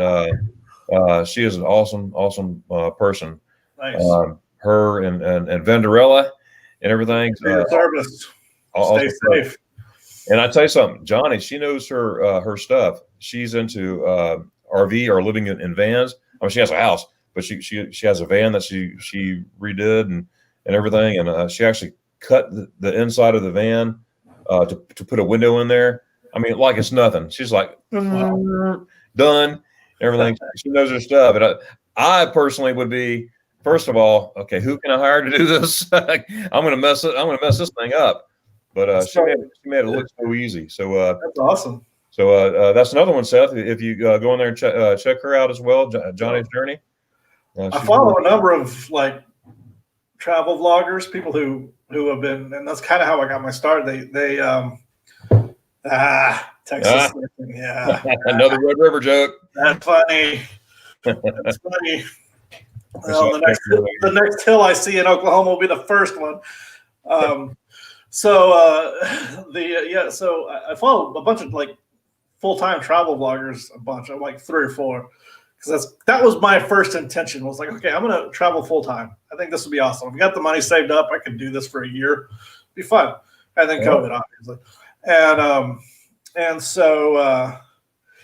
she is an awesome person. Nice. Her and Vanderella and everything. Service. Stay safe. And I tell you something, Johnny, she knows her stuff. She's into RV or living in vans. I mean, she has a house, but she has a van that she redid and everything. And she actually cut the inside of the van to put a window in there. I mean, like it's nothing. She's like, Wow. done, everything. She knows her stuff. And I personally would be, first of all, okay, who can I hire to do this? I'm gonna mess this thing up. But she made it look so easy. So that's awesome. So that's another one, Seth. If you go in there and check her out as well, Johnny's Journey. I follow a number of like travel vloggers, people who have been, and that's kind of how I got my start. They Texas, yeah, another Red River joke. That's funny. That's funny. Well, the next hill I see in Oklahoma will be the first one. So I follow a bunch of like full-time travel vloggers, a bunch of like 3 or 4, because that was my first intention. Was like, okay, I'm gonna travel full-time. I think this would be awesome. I've got the money saved up. I can do this for a year. It'd be fun. And then COVID, obviously, and so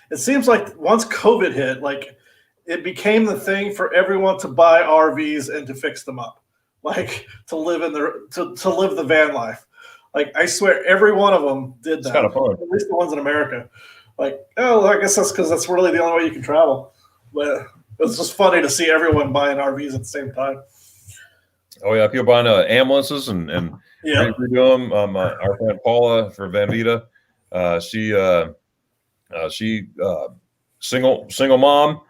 it seems like once COVID hit, like it became the thing for everyone to buy RVs and to fix them up, like to live in to live the van life. Like I swear, every one of them did that. It's kind of fun. At least the ones in America. Like, oh, I guess that's because that's really the only way you can travel. But it was just funny to see everyone buying RVs at the same time. Oh yeah, people buying ambulances and yeah. redo them. Our friend Paula for Van Vita, she single mom.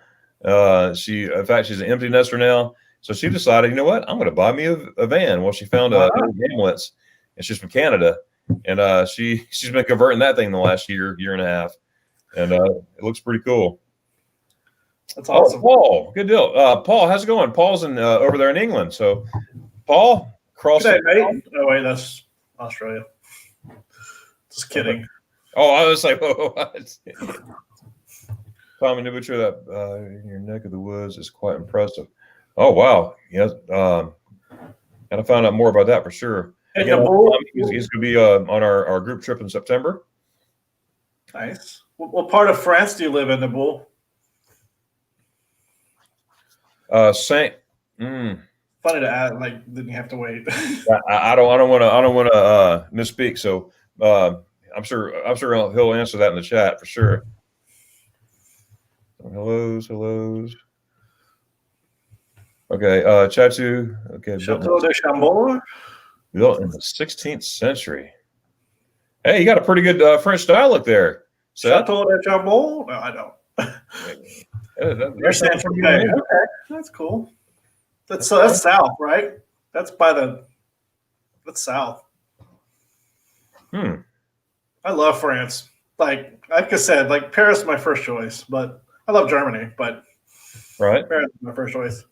She's an empty nester now. So she decided, you know what, I'm going to buy me a van. Well, she found an ambulance, and she's from Canada, and she's been converting that thing the last year and a half, and it looks pretty cool. That's awesome. Oh, Paul, good deal. Paul, how's it going? Paul's over there in England. So, Paul, cross. Good day, mate. Oh wait, that's Australia. Just kidding. Oh, I was like, what? Tommy, new picture of that in your neck of the woods is quite impressive. Oh wow, yes. Gotta find out more about that for sure. Hey, he's going to be on our group trip in September. Nice. What part of France do you live in, Naboul? Saint. Funny to add. Like, didn't you have to wait? I don't want to misspeak. So I'm sure he'll answer that in the chat for sure. Hellos. Okay, Chatu. Okay, Chateau de Chambord. Built in the 16th century. Hey, you got a pretty good French dialect there. Chateau de Chambord? No, I don't. Okay, that's cool. That's south, right? That's south. I love France. Like I said, like Paris is my first choice, but I love Germany. But right, Paris is my first choice.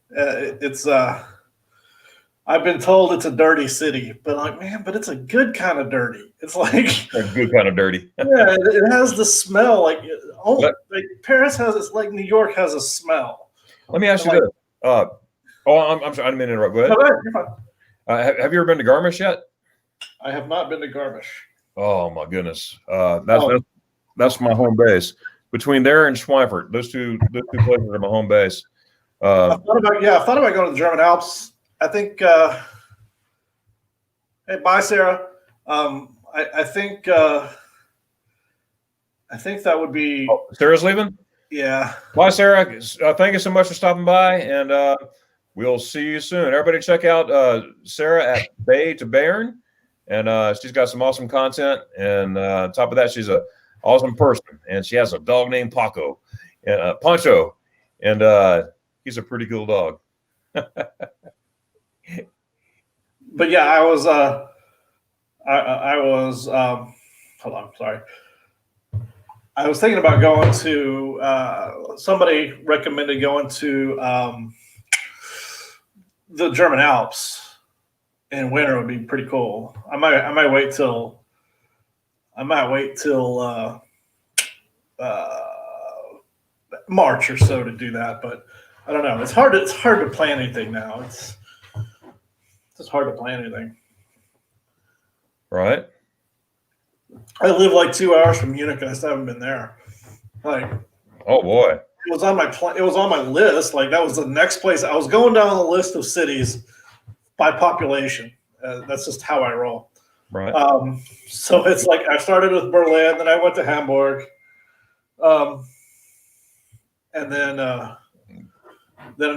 I've been told it's a dirty city, but like, man, but it's a good kind of dirty. It's like a good kind of dirty. Yeah, it has the smell. Like Paris has this, like New York has a smell. Let me ask you this. I'm sorry, I didn't mean to interrupt. Go ahead. No, you're fine. Have you ever been to Garmisch yet? I have not been to Garmisch. Oh my goodness, that's my home base. Between there and Schweinfurt, those two places are my home base. I thought about going to the German Alps. I think. Hey, bye, Sarah. I think that would be. Oh, Sarah's leaving. Yeah. Bye, Sarah. Thank you so much for stopping by, and we'll see you soon. Everybody, check out Sarah at Bay to Bayern, and she's got some awesome content. And on top of that, she's an awesome person, and she has a dog named Paco, and Pancho, and he's a pretty cool dog. But yeah, I was hold on, sorry. I was thinking about going to somebody recommended going to the German Alps in winter would be pretty cool. I might wait till March or so to do that, but I don't know. It's hard to plan anything now. It's just hard to plan anything. Right. I live like 2 hours from Munich, and I still haven't been there. Like, oh boy, it was on my list. Like that was the next place. I was going down the list of cities by population. That's just how I roll. Right. So it's like I started with Berlin, then I went to Hamburg, and then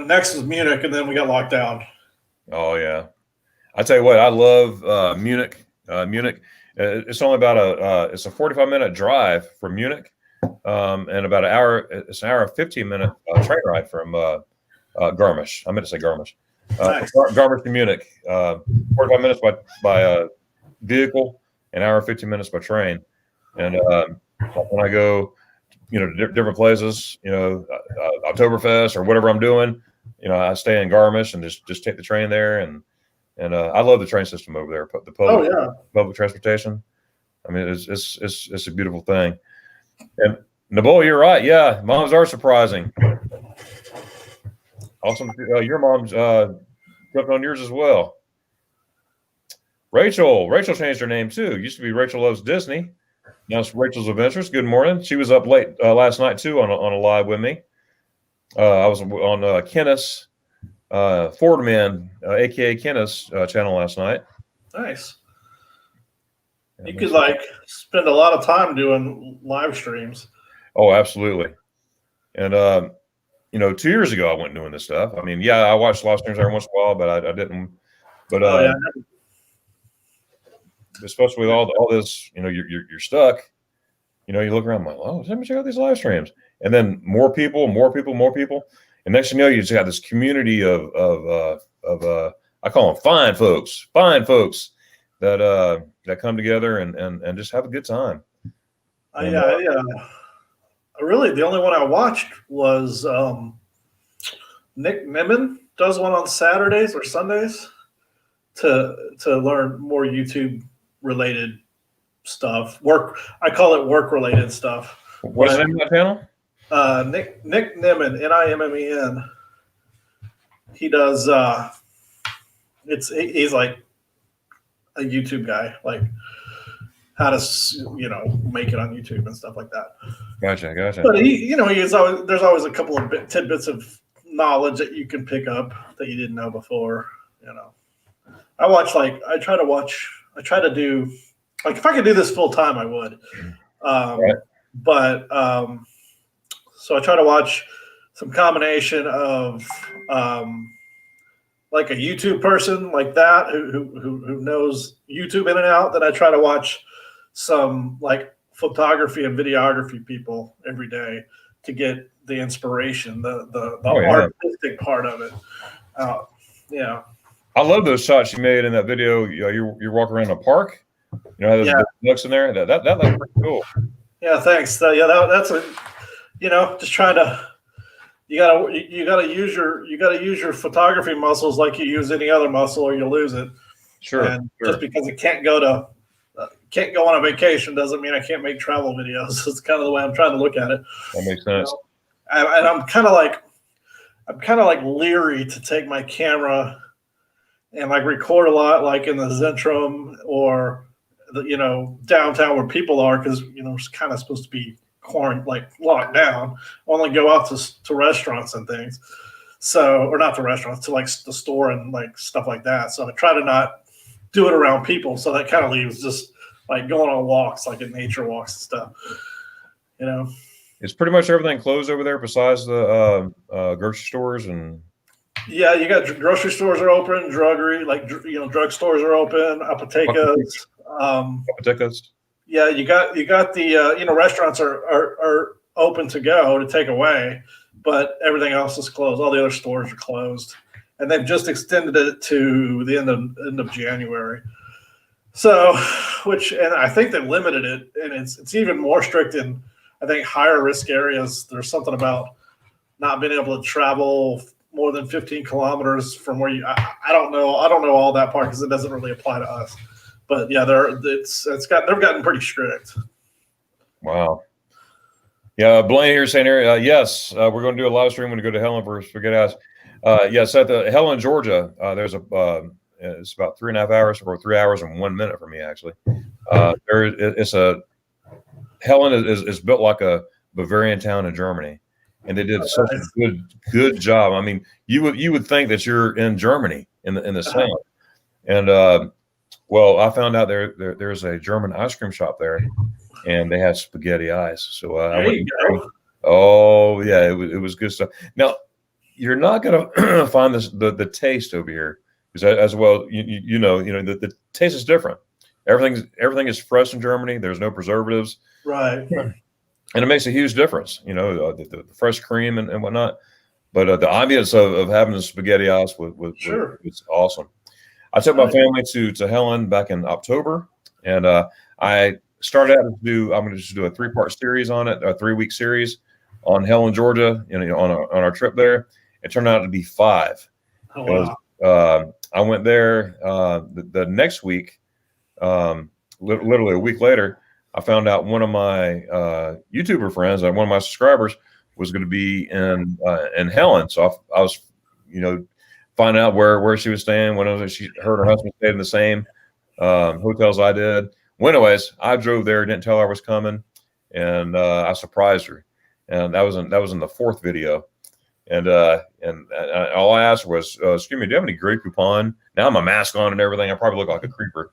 next was Munich, and then we got locked down. Oh yeah. I tell you what, I love Munich. Munich. It's only about it's a 45-minute drive from Munich, and about an hour. It's an hour and 15-minute train ride from Garmisch. I meant to say Garmisch. Nice. Garmisch to Munich. 45 minutes by vehicle, an hour and 15 minutes by train. And when I go, to different places, Oktoberfest or whatever I'm doing, I stay in Garmisch and just take the train there. And I love the train system over there. The public transportation. I mean, it's a beautiful thing. And Nabol, you're right. Yeah, moms are surprising. Awesome. Your mom's jumped on yours as well. Rachel changed her name too. Used to be Rachel Loves Disney. Now it's Rachel's Adventures. Good morning. She was up late last night too on a live with me. I was on Kenneth's Fordman, aka Kenneth's channel last night. Nice. You could spend a lot of time doing live streams. Oh, absolutely. And 2 years ago I went doing this stuff. I mean, yeah, I watched live streams every once in a while, but I didn't. But especially with all this, you're stuck. You look around, I'm like, oh, let me check out these live streams, and then more people, and next thing you know, you just got this community of I call them fine folks that come together and just have a good time. Really, the only one I watched was Nick Nimmin does one on Saturdays or Sundays to learn more YouTube related stuff. I call it work related stuff. What's the name of that channel? Nick Nimmin, Nimmen. He does. He's like a YouTube guy, like how to make it on YouTube and stuff like that. Gotcha. But there's always a couple of tidbits of knowledge that you can pick up that you didn't know before. I try to do, like, if I could do this full time, I would. Right. But so I try to watch some combination of like a YouTube person like that who knows YouTube in and out. Then I try to watch some like photography and videography people every day to get the inspiration, the artistic part of it. I love those shots you made in that video. You're walking around a park. How those ducks in there. That looks pretty cool. Yeah, thanks. That's just trying to. You gotta use your photography muscles like you use any other muscle, or you'll lose it. Sure. And just because it can't go on a vacation doesn't mean I can't make travel videos. It's kind of the way I'm trying to look at it. That makes sense. And I'm kind of like leery to take my camera and like record a lot, like in the Zentrum or downtown where people are, because it's kind of supposed to be locked down. Only go out to restaurants and things. So, or not to restaurants, to like the store and like stuff like that. So I try to not do it around people. So that kind of leaves just like going on walks, like in nature walks and stuff. It's pretty much everything closed over there besides the grocery stores and. Yeah, you got grocery stores are open, druggery, drug stores are open, apothecas. Apothecas. Yeah, you got the restaurants are open to go to take away, but everything else is closed. All the other stores are closed, and they've just extended it to the end of January. So, and I think they limited it, and it's even more strict in I think higher risk areas. There's something about not being able to travel more than 15 kilometers from where you. I don't know all that part because it doesn't really apply to us. But yeah, they've gotten pretty strict. Wow. Yeah, Blaine here saying here, yes, we're going to do a live stream when we go to Helen for Spaghetti House. Yes, at the Helen, Georgia, there's it's about 3.5 hours or 3 hours and 1 minute for me actually. Helen is built like a Bavarian town in Germany, and they did such a good job. I mean, you would think that you're in Germany in the south, and Well, I found out there's a German ice cream shop there, and they had spaghetti ice. So I There went. you go. Oh yeah, it was good stuff. Now you're not gonna find the taste over here because as well you know the taste is different. Everything is fresh in Germany. There's no preservatives, Right. and it makes a huge difference. You know the fresh cream and whatnot. But the ambience of having the spaghetti ice was awesome. I took my family to Helen back in October, and I started out to do. I'm going to just do a 3-part series on it, a 3-week series on Helen, Georgia, on our trip there. It turned out to be 5. Oh, wow. I went there the next week. Literally a week later, I found out one of my YouTuber friends, one of my subscribers, was going to be in Helen. So I was, finding out where she was staying. She heard her husband stayed in the same hotels I did. Well, anyways, I drove there, didn't tell her I was coming, and I surprised her. And that was in the 4th video. And all I asked was, excuse me, do you have any great coupon? Now I'm a mask on and everything. I probably look like a creeper.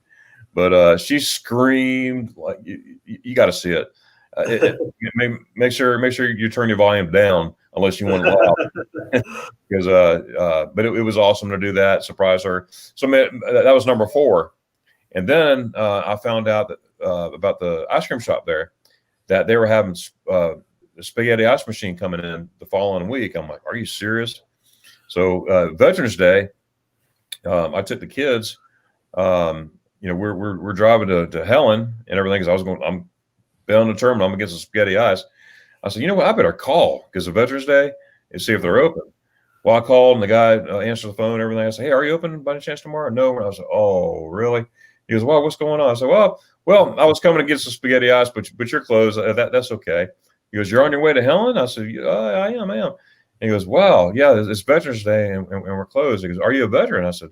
But she screamed like you got to see it. Make sure you turn your volume down unless you want to loud. Because but it was awesome to do that, surprise her. So that was number 4. And then I found out that about the ice cream shop there, that they were having the spaghetti ice machine coming in the following week. I'm like, are you serious? So Veterans Day, I took the kids. We're driving to Helen and everything. Because I'm on the terminal. I'm gonna get some spaghetti ice. I said, you know what? I better call because of Veterans Day and see if they're open. Well, I called and the guy answered the phone and everything. I said, hey, are you open by any chance tomorrow? No. And I said, oh, really? He goes, well, what's going on? I said, well, I was coming to get some spaghetti ice, but you're closed. That's okay. He goes, you're on your way to Helen? I said, yeah, I am. And he goes, wow, yeah, it's Veterans Day and we're closed. He goes, are you a veteran? I said,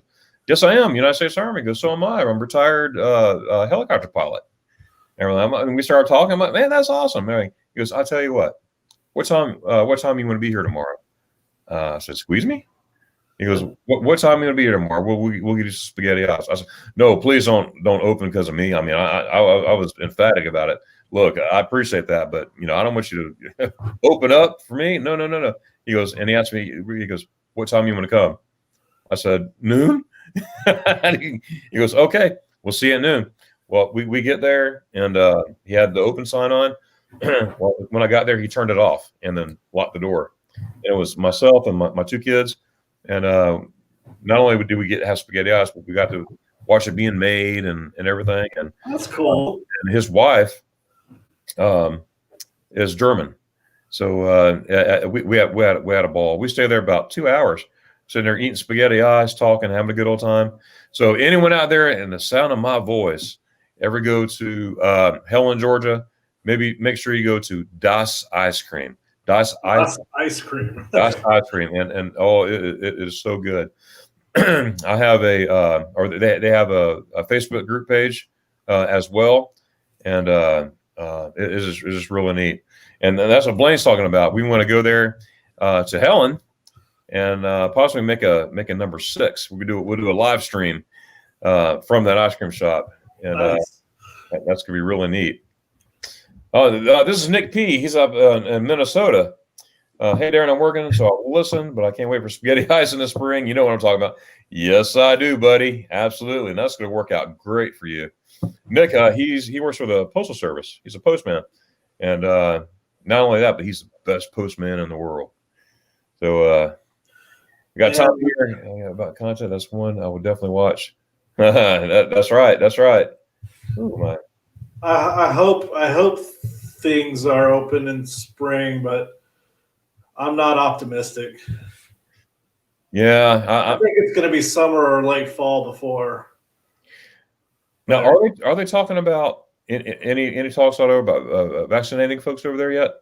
yes, I am. United States Army. He goes, so am I. I'm a retired helicopter pilot. And we started talking. I'm like, man, that's awesome. He goes, I'll tell you what time you want to be here tomorrow? I said, squeeze me? He goes, what time are you going to be here tomorrow? We'll get you some spaghetti ice. I said, no, please don't open because of me. I mean, I was emphatic about it. Look, I appreciate that, but I don't want you to open up for me. No. He goes, and he asked me, he goes, what time you want to come? I said, noon. He goes, okay, we'll see you at noon. Well, we get there and he had the open sign on. Well, when I got there, he turned it off and then locked the door. And it was myself and my 2 kids. And not only did we have spaghetti ice, but we got to watch it being made and everything. And that's cool. And his wife is German. So we had a ball. We stayed there about 2 hours, sitting there eating spaghetti ice, talking, having a good old time. So anyone out there in the sound of my voice ever go to Helen, Georgia, maybe make sure you go to Das Ice Cream. Das Ice Cream. Das Ice Cream. And oh, it is so good. I have they have a Facebook group page as well. And it is just really neat. And that's what Blaine's talking about. We want to go there to Helen and possibly make a number 6. We'll do a live stream from that ice cream shop. And nice. That's gonna be really neat. This is Nick P. He's up in Minnesota. Hey, Darren, I'm working, so I'll listen, but I can't wait for spaghetti ice in the spring. You know what I'm talking about. Yes, I do, buddy. Absolutely. And that's going to work out great for you. Nick, he works for the Postal Service. He's a postman. And not only that, but he's the best postman in the world. So we got time here about content. That's one I would definitely watch. That's right. That's right. Oh, my. I hope things are open in spring, but I'm not optimistic. Yeah, I think it's going to be summer or late fall before. Now, are they talking about any talks out about vaccinating folks over there yet?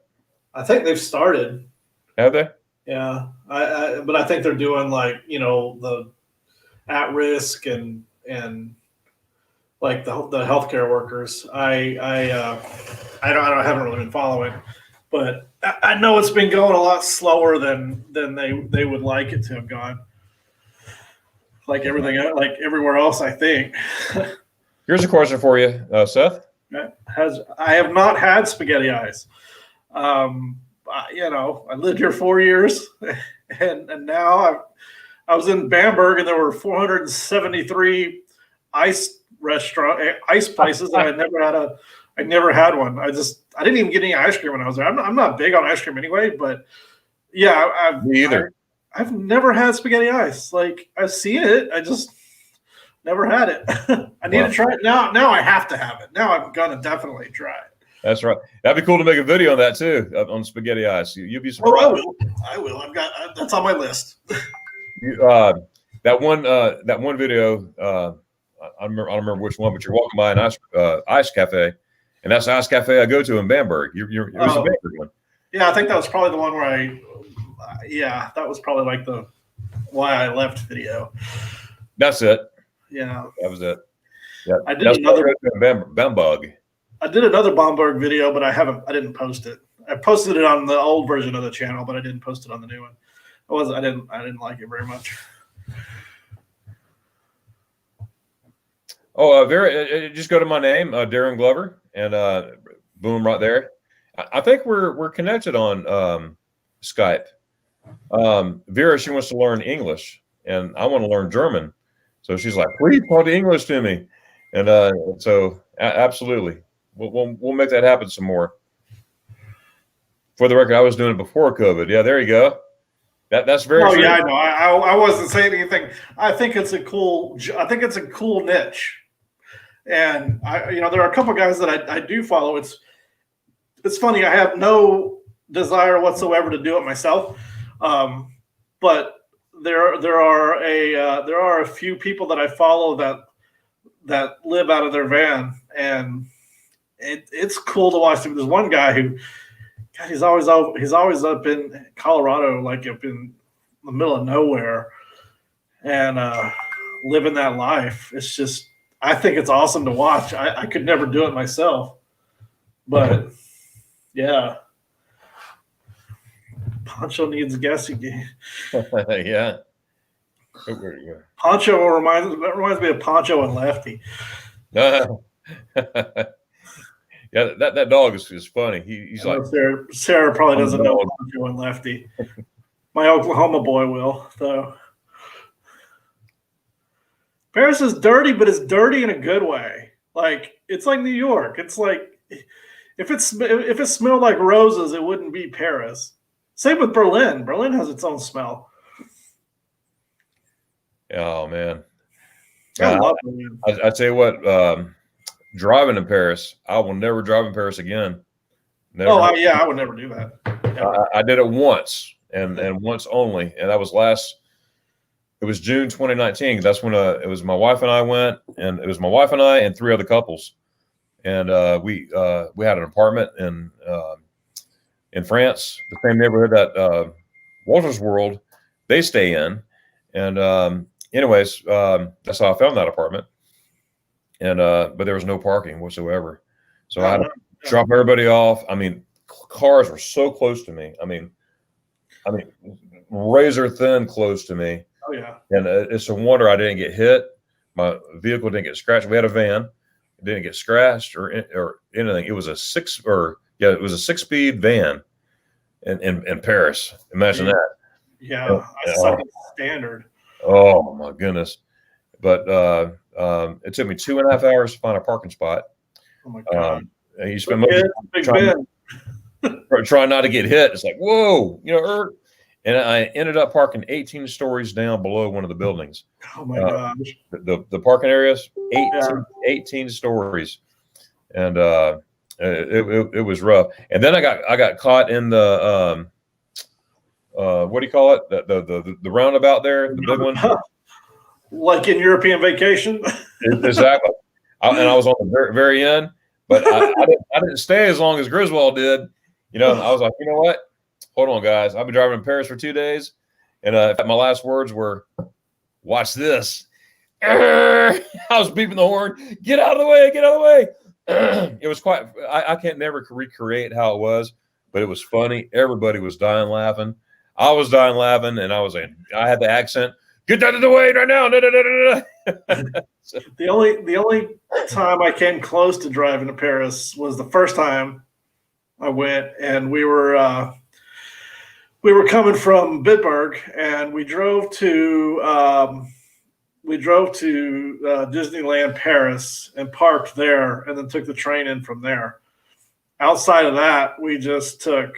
I think they've started. Have they? Yeah, but I think they're doing the at risk and like the healthcare workers. I haven't really been following, but I know it's been going a lot slower than they would like it to have gone. Like everything, like everywhere else, I think. Here's a question for you, Seth. I have not had spaghetti eyes. I lived here 4 years, and now I was in Bamberg, and there were 473 ice places, and I never had one. I didn't even get any ice cream when I was there. I'm not big on ice cream anyway, but yeah, Me either. I've never had spaghetti ice. Like, I've seen it, I just never had it. I need to try it now. Now I have to have it. Now I'm gonna definitely try it. That's right. That'd be cool to make a video on that too, on spaghetti ice. You'll be surprised. Oh, I will. I've got that's on my list. That one video. I don't remember which one, but you're walking by an ice cafe, and that's the ice cafe I go to in Bamberg. It was the Bamberg one. Yeah, I think that was probably the one where that was probably like the why I left video. That's it. Yeah, that was it. Yeah, I did another Bamberg. I did another Bamberg video, but I didn't post it. I posted it on the old version of the channel, but I didn't post it on the new one. I didn't like it very much. Oh, just go to my name, Darren Glover, and boom, right there. I think we're connected on Skype. Vera, she wants to learn English, and I want to learn German. So she's like, please talk the English to me. And so absolutely, we'll make that happen some more. For the record, I was doing it before COVID. Yeah, there you go. That's very. Oh yeah, I know. I wasn't saying anything. I think it's a cool niche. And there are a couple of guys that I do follow. It's funny. I have no desire whatsoever to do it myself, but there are a few people that I follow that live out of their van, and it's cool to watch them. There's one guy who, God, he's always up in Colorado, like up in the middle of nowhere, and living that life. It's just. I think it's awesome to watch. I could never do it myself, but yeah. Poncho needs a guessing game. Yeah. Poncho reminds me of Poncho and Lefty. Yeah, that dog is funny. He's like Sarah probably doesn't know Poncho and Lefty. My Oklahoma boy will, though. Paris is dirty, but it's dirty in a good way. Like, it's like New York. It's like if it smelled like roses, it wouldn't be Paris. Same with Berlin. Berlin has its own smell. Oh man, I love Berlin. I tell you what, driving in Paris, I will never drive in Paris again. Never. Oh yeah, I would never do that. I did it once and once only, and that was It was June 2019. That's when it was my wife and I went, and it was my wife and I and 3 other couples, and we had an apartment in France, the same neighborhood that Walter's World they stay in, and anyways, that's how I found that apartment, and but there was no parking whatsoever, so I had to drop everybody off. I mean, cars were so close to me. I mean, razor thin close to me. Oh yeah, and it's a wonder I didn't get hit. My vehicle didn't get scratched. We had a van; it didn't get scratched or anything. It was a 6-speed van in Paris. Imagine that. Yeah, I saw the standard. Oh my goodness! But it took me 2.5 hours to find a parking spot. Oh my God! And you spend trying not to get hit. It's like whoa, And I ended up parking 18 stories down below one of the buildings. Oh my gosh! The parking areas, 18 stories, and it was rough. And then I got caught in the what do you call it? The roundabout there, the big one, like in European Vacation. Exactly. And I was on the very, very end, but I didn't stay as long as Griswold did. I was like, you know what? Hold on, guys. I've been driving in Paris for 2 days, and my last words were, "Watch this." I was beeping the horn. Get out of the way! Get out of the way! It was quite. I can't never recreate how it was, but it was funny. Everybody was dying laughing. I was dying laughing, and I was like, I had the accent. Get out of the way right now! The only time I came close to driving to Paris was the first time I went, and we were coming from Bitburg, and we drove to Disneyland Paris and parked there, and then took the train in from there. Outside of that, we just took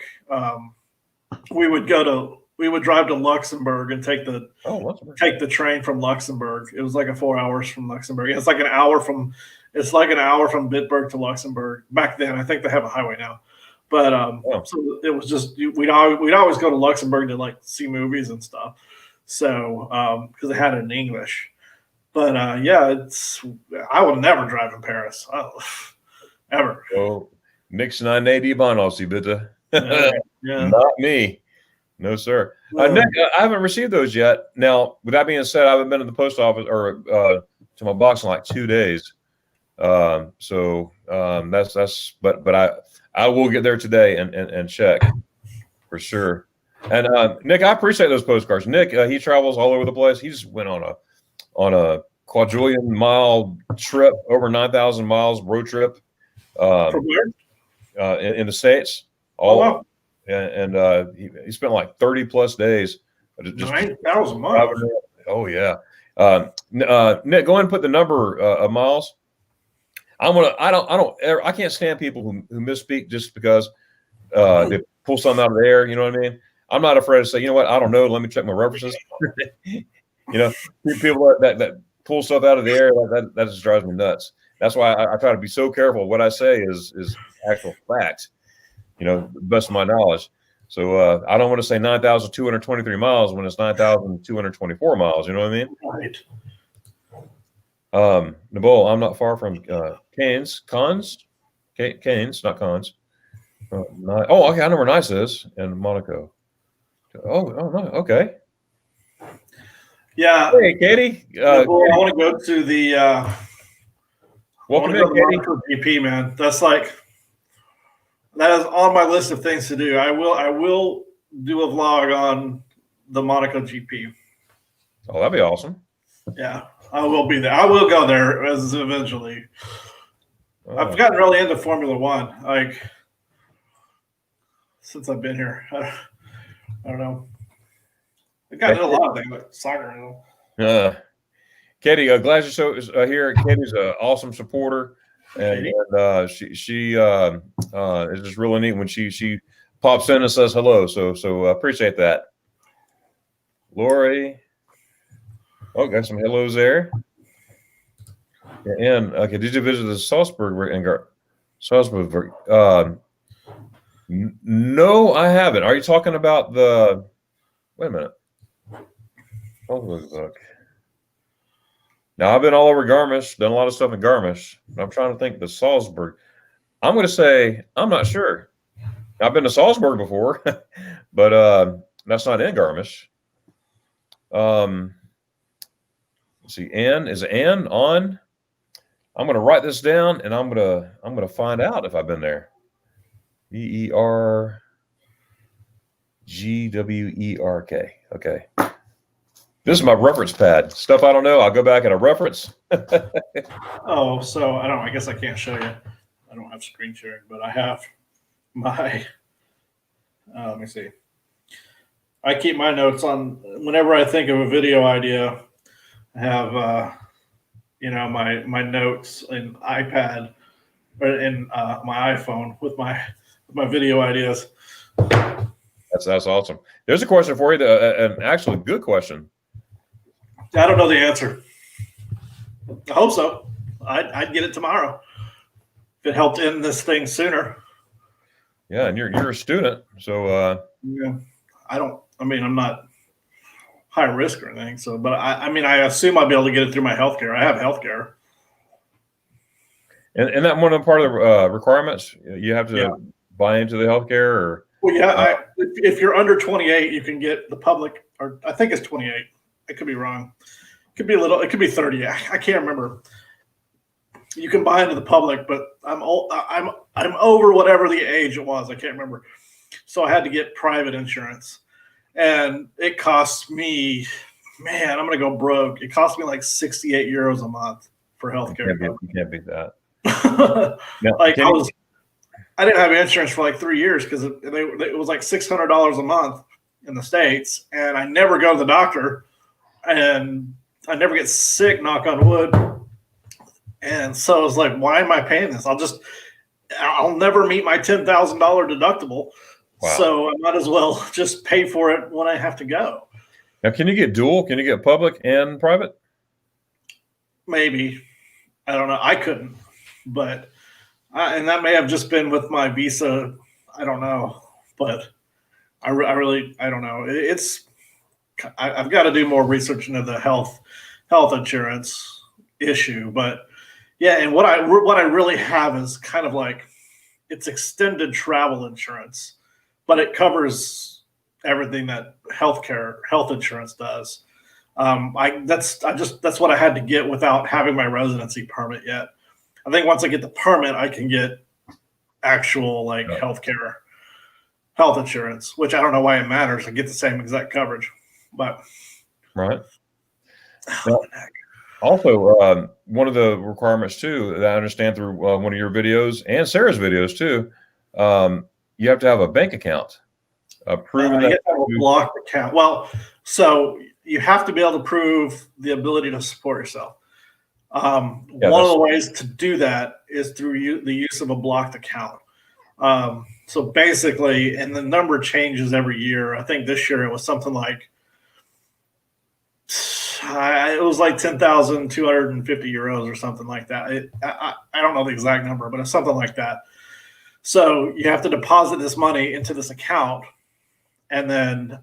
we would drive to Luxembourg and take the train from Luxembourg. It was like 4 hours from Luxembourg. It's like an hour from Bitburg to Luxembourg. Back then, I think they have a highway now. But so it was just we'd always go to Luxembourg to like see movies and stuff. So because they had it in English. But I would never drive in Paris. Ever. Oh, nix 980 Bahnhofs, bitte. Yeah. Not me. No, sir. Nick, I haven't received those yet. Now, with that being said, I haven't been to the post office or to my box in like 2 days. But I will get there today and check for sure. And Nick, I appreciate those postcards. Nick, he travels all over the place. He just went on a quadrillion mile trip, over 9,000 miles road trip. From where? In the States. Wow. And he spent like 30 plus days. Just 9,000 miles. Oh yeah. Nick, go ahead and put the number of miles. I can't stand people who misspeak just because they pull something out of the air. You know what I mean? I'm not afraid to say, you know what? I don't know. Let me check my references. You know, people that pull stuff out of the air, that just drives me nuts. That's why I try to be so careful. What I say is actual fact, you know, the best of my knowledge. So I don't want to say 9,223 miles when it's 9,224 miles. You know what I mean? Right. Nabol, I'm not far from Canes, not Cons. Okay, I know where Nice is in Monaco. Oh, no, okay. Yeah. Hey, Katie. I want to go to the welcome in, Katie. Monaco GP, man. That is on my list of things to do. I will do a vlog on the Monaco GP. Oh, that'd be awesome. Yeah, I will be there. I will go there eventually. Oh. I've gotten really into Formula One, like since I've been here. I don't know. I've gotten into a lot of things like soccer. Katie, glad you're here. Katie's an awesome supporter, and she is just really neat when she pops in and says hello. So appreciate that. Lori, got some hellos there. And okay, did you visit the Salzburg? No, I haven't. Are you talking about the? Wait a minute. Look. Now I've been all over Garmisch, done a lot of stuff in Garmisch. I'm trying to think the Salzburg. I'm going to say I'm not sure. I've been to Salzburg before, but that's not in Garmisch. Let's see. Ann, is Ann on? I'm going to write this down, and I'm going to find out if I've been there. Bergwerk. Okay. This is my reference pad. Stuff I don't know, I'll go back and I reference. So I guess I can't show you. I don't have screen sharing, but I have my. Let me see. I keep my notes on whenever I think of a video idea. I have my notes in iPad or in my iPhone with my video ideas. That's awesome. There's a question for you, an actually good question. I don't know the answer. I hope so. I'd get it tomorrow if it helped end this thing sooner. Yeah, and you're a student, so yeah. I'm not high risk or anything. So, but I assume I'll be able to get it through my healthcare. I have healthcare. And that one part of the requirements, you have to buy into the healthcare, or well, yeah. If you're under 28, you can get the public, or I think it's 28. I could be wrong. It could be a little. It could be 30. I can't remember. You can buy into the public, but I'm over whatever the age it was. I can't remember. So I had to get private insurance, and it cost me man, I'm going to go broke. It cost me like 68 euros a month for healthcare. You can't beat that. Now, like I didn't have insurance for like 3 years because it was like $600 a month in the States, and I never go to the doctor, and I never get sick, knock on wood. And so I was like, why am I paying this? I'll never meet my $10,000 deductible. Wow. So I might as well just pay for it when I have to go. Now, can you get dual? Can you get public and private? Maybe. I don't know. I couldn't, but and that may have just been with my visa. I don't know, but I really don't know. I've got to do more research into the health insurance issue, but yeah. And what I really have is kind of like it's extended travel insurance, but it covers everything that health insurance does. That's what I had to get without having my residency permit yet. I think once I get the permit, I can get actual like health insurance, which I don't know why it matters. I get the same exact coverage, but right. Now, also, one of the requirements too that I understand through one of your videos and Sarah's videos too, you have to have a bank account. Proving you have to have a blocked account. Well, so you have to be able to prove the ability to support yourself. One of the ways to do that is through the use of a blocked account. So basically, and the number changes every year. I think this year it was something like it was like 10,250 euros or something like that. I don't know the exact number, but it's something like that. So you have to deposit this money into this account, and then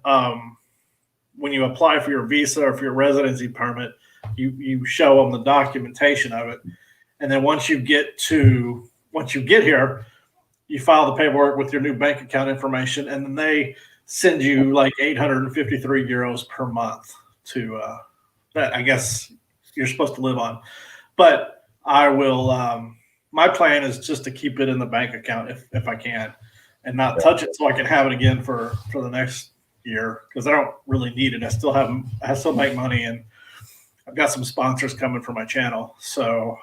when you apply for your visa or for your residency permit, you show them the documentation of it, and then once you get here, you file the paperwork with your new bank account information, and then they send you like 853 euros per month to that I guess you're supposed to live on. But I will. My plan is just to keep it in the bank account if I can, and not touch it, so I can have it again for the next year, because I don't really need it. I still make money, and I've got some sponsors coming for my channel. So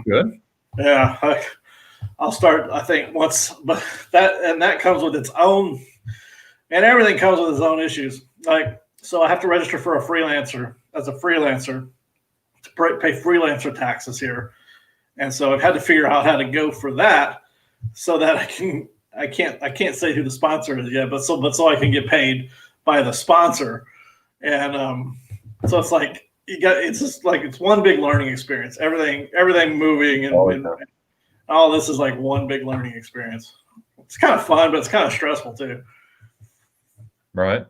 good. Yeah, I'll start. I think but that comes with its own, and everything comes with its own issues. Like, so I have to register for a freelancer as a freelancer to pay freelancer taxes here. And so I've had to figure out how to go for that so that I can't say who the sponsor is yet, but so I can get paid by the sponsor. And so it's like it's just like it's one big learning experience. Everything moving and all this is like one big learning experience. It's kind of fun, but it's kind of stressful too. Right.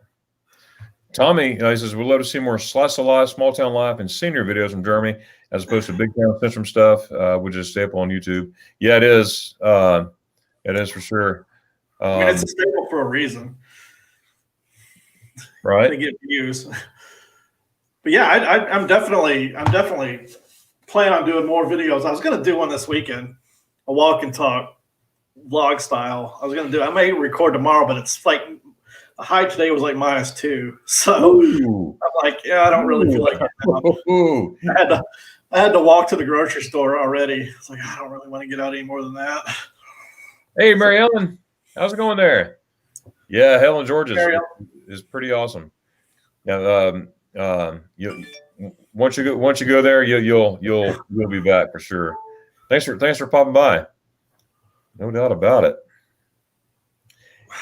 Tommy, he says, we'd love to see more slice of life, small town life, and senior videos from Germany as opposed to big town syndrome stuff, which is a staple on YouTube. Yeah, it is. It is for sure. I mean, it's a staple for a reason. Right. To get views. But yeah, I'm definitely planning on doing more videos. I was going to do one this weekend, a walk and talk vlog style. I may record tomorrow, but it's like the high today was like -2. So I'm like, yeah, I don't really feel like it now. I had to walk to the grocery store already. It's like, I don't really want to get out any more than that. Hey, Mary Ellen, how's it going there? Yeah, Helen George is pretty awesome. Yeah, once you go there, you'll be back for sure. Thanks for popping by. No doubt about it.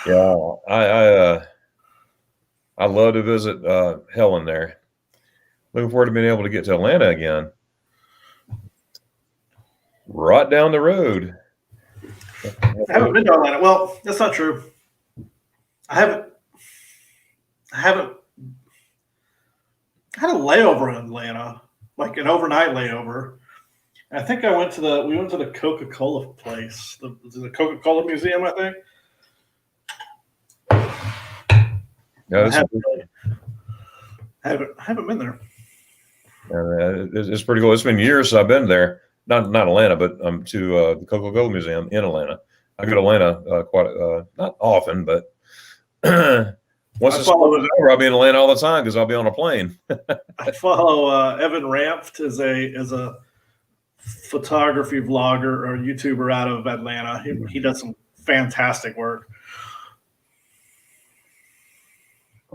Yeah, I love to visit Helen there. Looking forward to being able to get to Atlanta again. Right down the road. I haven't been to Atlanta. Well, that's not true. I haven't had a layover in Atlanta, like an overnight layover. I think we went to the Coca-Cola place, the Coca-Cola Museum, I think. Yeah, I haven't been there. It's pretty cool. It's been years since I've been there. Not Atlanta, but to the Coca-Cola Museum in Atlanta. I go to Atlanta quite not often, but Once it's over, I'll be in Atlanta all the time because I'll be on a plane. I follow Evan Ramft as a photography vlogger or YouTuber out of Atlanta. He does some fantastic work.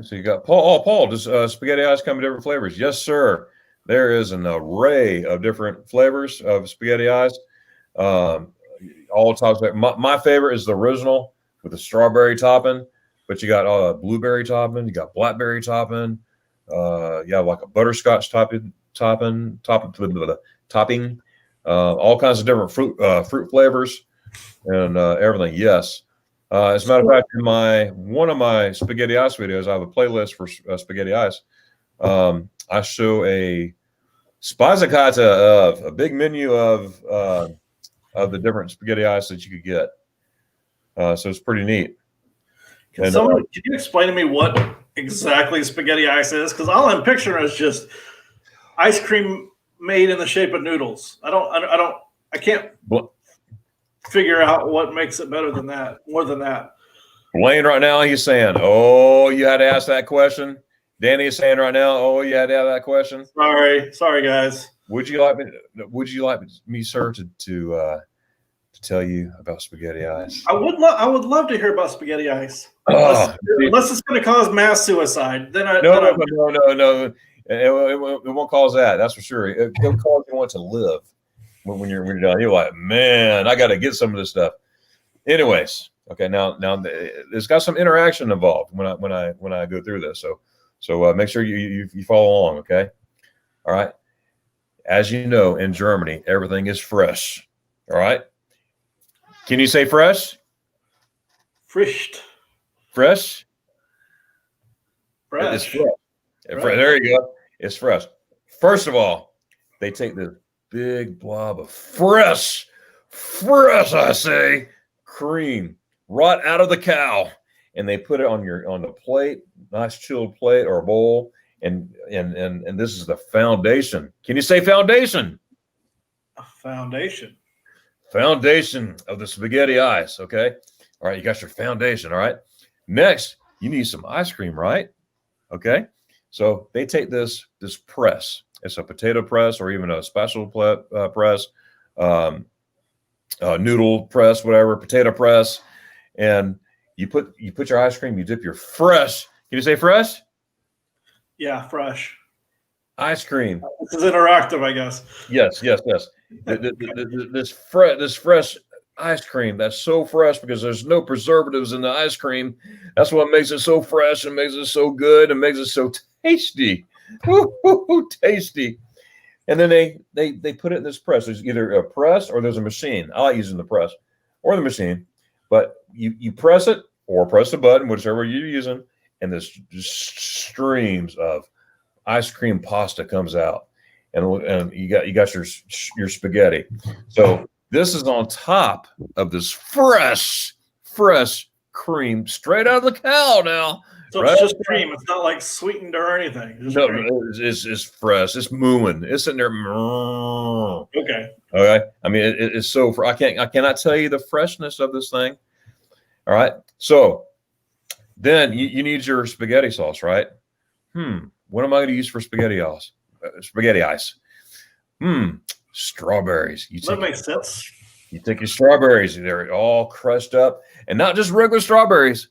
So you got Paul. Oh, Paul, does spaghetti eyes come in different flavors? Yes, sir. There is an array of different flavors of spaghetti eyes. All types. My favorite is the original with the strawberry topping, but you got blueberry topping, you got blackberry topping, you have like a butterscotch topping, all kinds of different fruit flavors and everything. Yes. As a matter of fact, in one of my spaghetti ice videos, I have a playlist for spaghetti ice. I show a spazzacata of a big menu of the different spaghetti ice that you could get. So it's pretty neat. Can you explain to me what exactly spaghetti ice is? Because all I'm picturing is just ice cream made in the shape of noodles. I can't figure out what makes it better than that, more than that. Blaine right now, he's saying, "Oh, you had to ask that question." Danny is saying right now, "Oh, you had to have that question." Sorry, guys. Would you like me, sir, to tell you about spaghetti ice? I would love to hear about spaghetti ice. Unless it's going to cause mass suicide, then no. It won't cause that. That's for sure. It'll cause you want to live when you're done. You're like, man, I got to get some of this stuff. Anyways, okay. Now there's got some interaction involved when I go through this. So make sure you follow along. Okay. All right. As you know, in Germany, everything is fresh. All right. Can you say fresh? Fresh. Fresh. Fresh. It's fresh. There you go. It's fresh. First of all, they take this big blob of fresh, I say, cream right out of the cow, and they put it on the plate, nice chilled plate or a bowl, and this is the foundation. Can you say foundation? Foundation. Foundation of the spaghetti ice. Okay. All right. You got your foundation. All right. Next, you need some ice cream, right? Okay. So they take this press. It's a potato press or even a special press, noodle press, whatever, potato press, and you put your ice cream. You dip your fresh. Can you say fresh? Yeah, fresh ice cream. This is interactive, I guess. Yes. This fresh ice cream that's so fresh because there's no preservatives in the ice cream. That's what makes it so fresh and makes it so good and makes it so tasty. Tasty. And then they put it in this press. There's either a press or there's a machine. I like using the press or the machine, but you press it or press the button, whichever you're using, and this streams of ice cream pasta comes out, and you got your spaghetti. So this is on top of this fresh cream straight out of the cow now. So right? It's just cream. It's not like sweetened or anything. It's fresh. It's mooing. It's in there. Okay. I mean, it's so. I cannot tell you the freshness of this thing. All right. So then you need your spaghetti sauce, right? What am I going to use for spaghetti ice? Strawberries. That makes sense. You take your strawberries. They're all crushed up, and not just regular strawberries.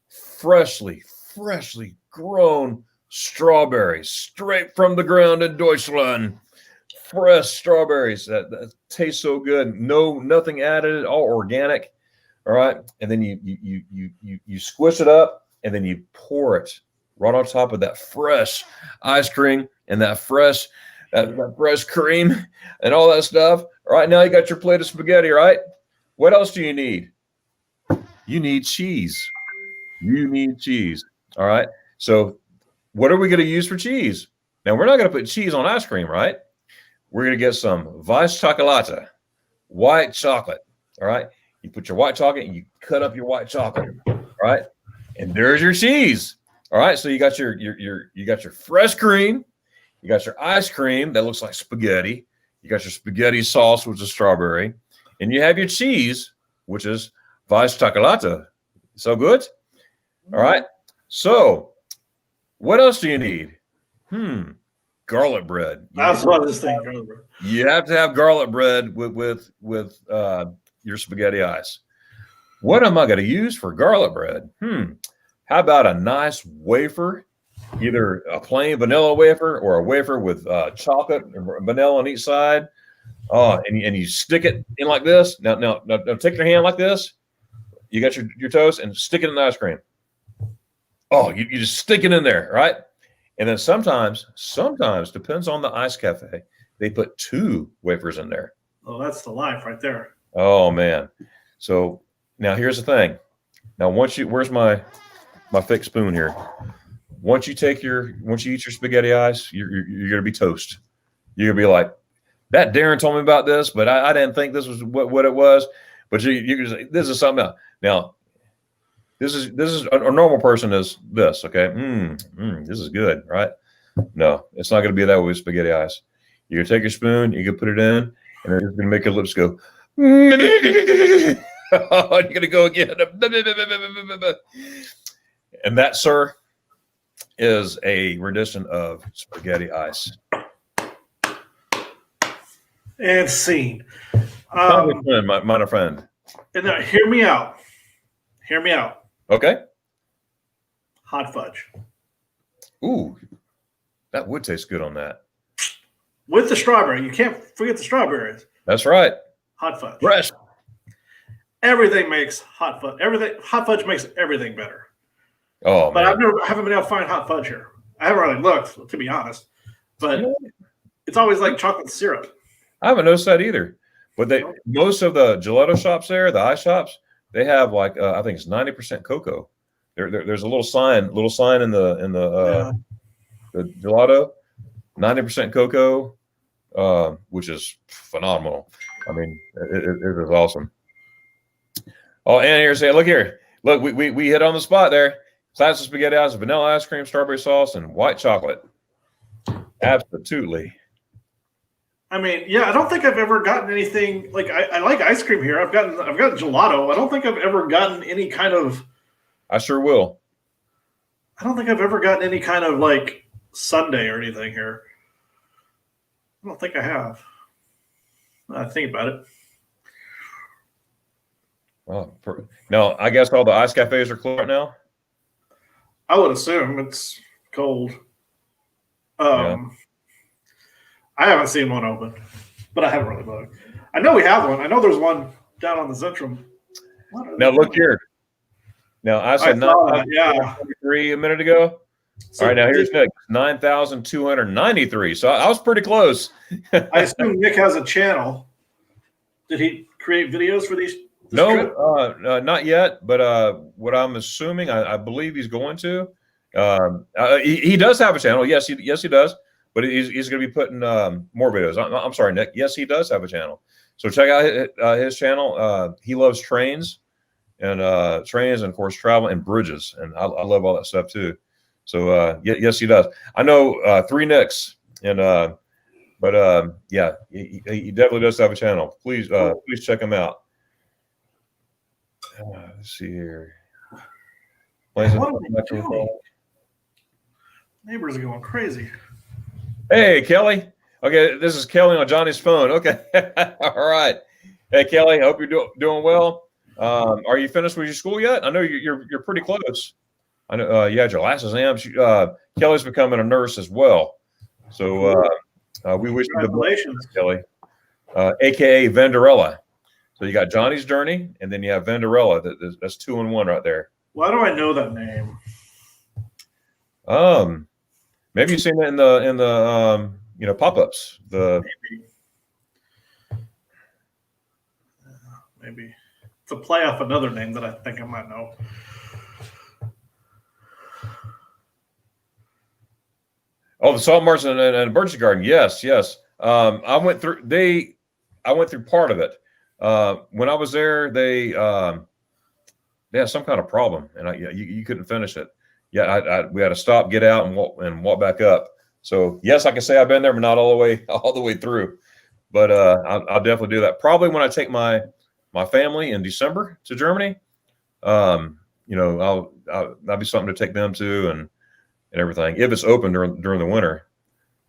Freshly grown strawberries straight from the ground in Deutschland. Fresh strawberries that taste so good. Nothing added, all organic. All right. And then you squish it up and then you pour it right on top of that fresh ice cream and that fresh cream and all that stuff. All right. Now you got your plate of spaghetti, right? What else do you need? You need cheese. All right. So what are we going to use for cheese? Now, we're not going to put cheese on ice cream, right? We're going to get some Weiss Chocolate, white chocolate. All right. You put your white chocolate and you cut up your white chocolate. All right. And there's your cheese. All right. So you got your fresh cream. You got your ice cream that looks like spaghetti. You got your spaghetti sauce, which is strawberry. And you have your cheese, which is Weiss Chocolate. So good. All right. So, what else do you need? Garlic bread. That's what this thing goes. You have to have garlic bread with your spaghetti ice. What am I going to use for garlic bread? How about a nice wafer, either a plain vanilla wafer or a wafer with chocolate and vanilla on each side. And you stick it in like this. Now, take your hand like this. You got your toast and stick it in the ice cream. Oh, you just stick it in there, right? And then sometimes depends on the ice cafe, they put 2 wafers in there. Oh, that's the life right there. Oh man. So now here's the thing. Now where's my thick spoon here? Once you eat your spaghetti ice, you're gonna be toast. You're gonna be like, that Darren told me about this, but I didn't think this was what it was. But you say, this is something else. Now, this is a normal person is this, okay? This is good, right? No, it's not going to be that way with spaghetti ice. You're going to take your spoon, you're going to put it in, and it's going to make your lips go. You're going to go again. And that, sir, is a rendition of spaghetti ice. And scene. My friend. And now, hear me out. Hear me out. Okay. Hot fudge. Ooh, that would taste good on that. With the strawberry. You can't forget the strawberries. That's right. Hot fudge. Fresh. Everything makes hot fudge. Hot fudge makes everything better. Oh, but man. I haven't been able to find hot fudge here. I haven't really looked, to be honest. But it's always like chocolate syrup. I haven't noticed that either. But most of the gelato shops there, the ice shops, they have like I think it's 90% cocoa. There's a little sign in the gelato, 90% cocoa, which is phenomenal. I mean, it is awesome. Oh, and here's look here. Look, we hit on the spot there. Classic spaghetti ice, vanilla ice cream, strawberry sauce, and white chocolate. Absolutely. I mean, yeah, I don't think I've ever gotten anything like I like ice cream here. I've gotten gelato. I don't think I've ever gotten any kind of. I sure will. I don't think I've ever gotten any kind of like sundae or anything here. I don't think I have. I think about it. Well, no, I guess all the ice cafes are closed right now. I would assume it's cold. Yeah. I haven't seen one open, but I haven't really looked. I know we have one. I know there's one down on the Zentrum. Now look here. Now I said 9,093 a minute ago. So all right, now here's Nick. 9,293. So I was pretty close. I assume Nick has a channel. Did he create videos for these? No, not yet. But what I'm assuming, I believe he's going to. He does have a channel. Yes, he does. But he's going to be putting more videos. I'm sorry, Nick. Yes, he does have a channel. So check out his channel. He loves trains and of course travel and bridges, and I love all that stuff too. So yes, he does. I know 3 Nicks, and yeah, he definitely does have a channel. Please check him out. Let's see here. Neighbors are going crazy. Hey, Kelly. Okay, this is Kelly on Johnny's phone. Okay. All right. Hey, Kelly, hope you're doing well. Are you finished with your school yet? I know you're pretty close. I know you had your last exam. Kelly's becoming a nurse as well. So we wish you the best, Kelly, a.k.a. Venderella. So you got Johnny's Journey, and then you have Venderella. That's 2 in 1 right there. Why do I know that name? Maybe you've seen it in the pop-ups. Maybe it's a play off another name that I think I might know. Oh, the Salt Marsh and Birch Garden. Yes. I went through part of it. When I was there, they had some kind of problem, and you couldn't finish it. Yeah, we had to stop, get out, and walk back up. So yes, I can say I've been there, but not all the way through. But I'll definitely do that. Probably when I take my family in December to Germany. that'll be something to take them to and everything. If it's open during the winter,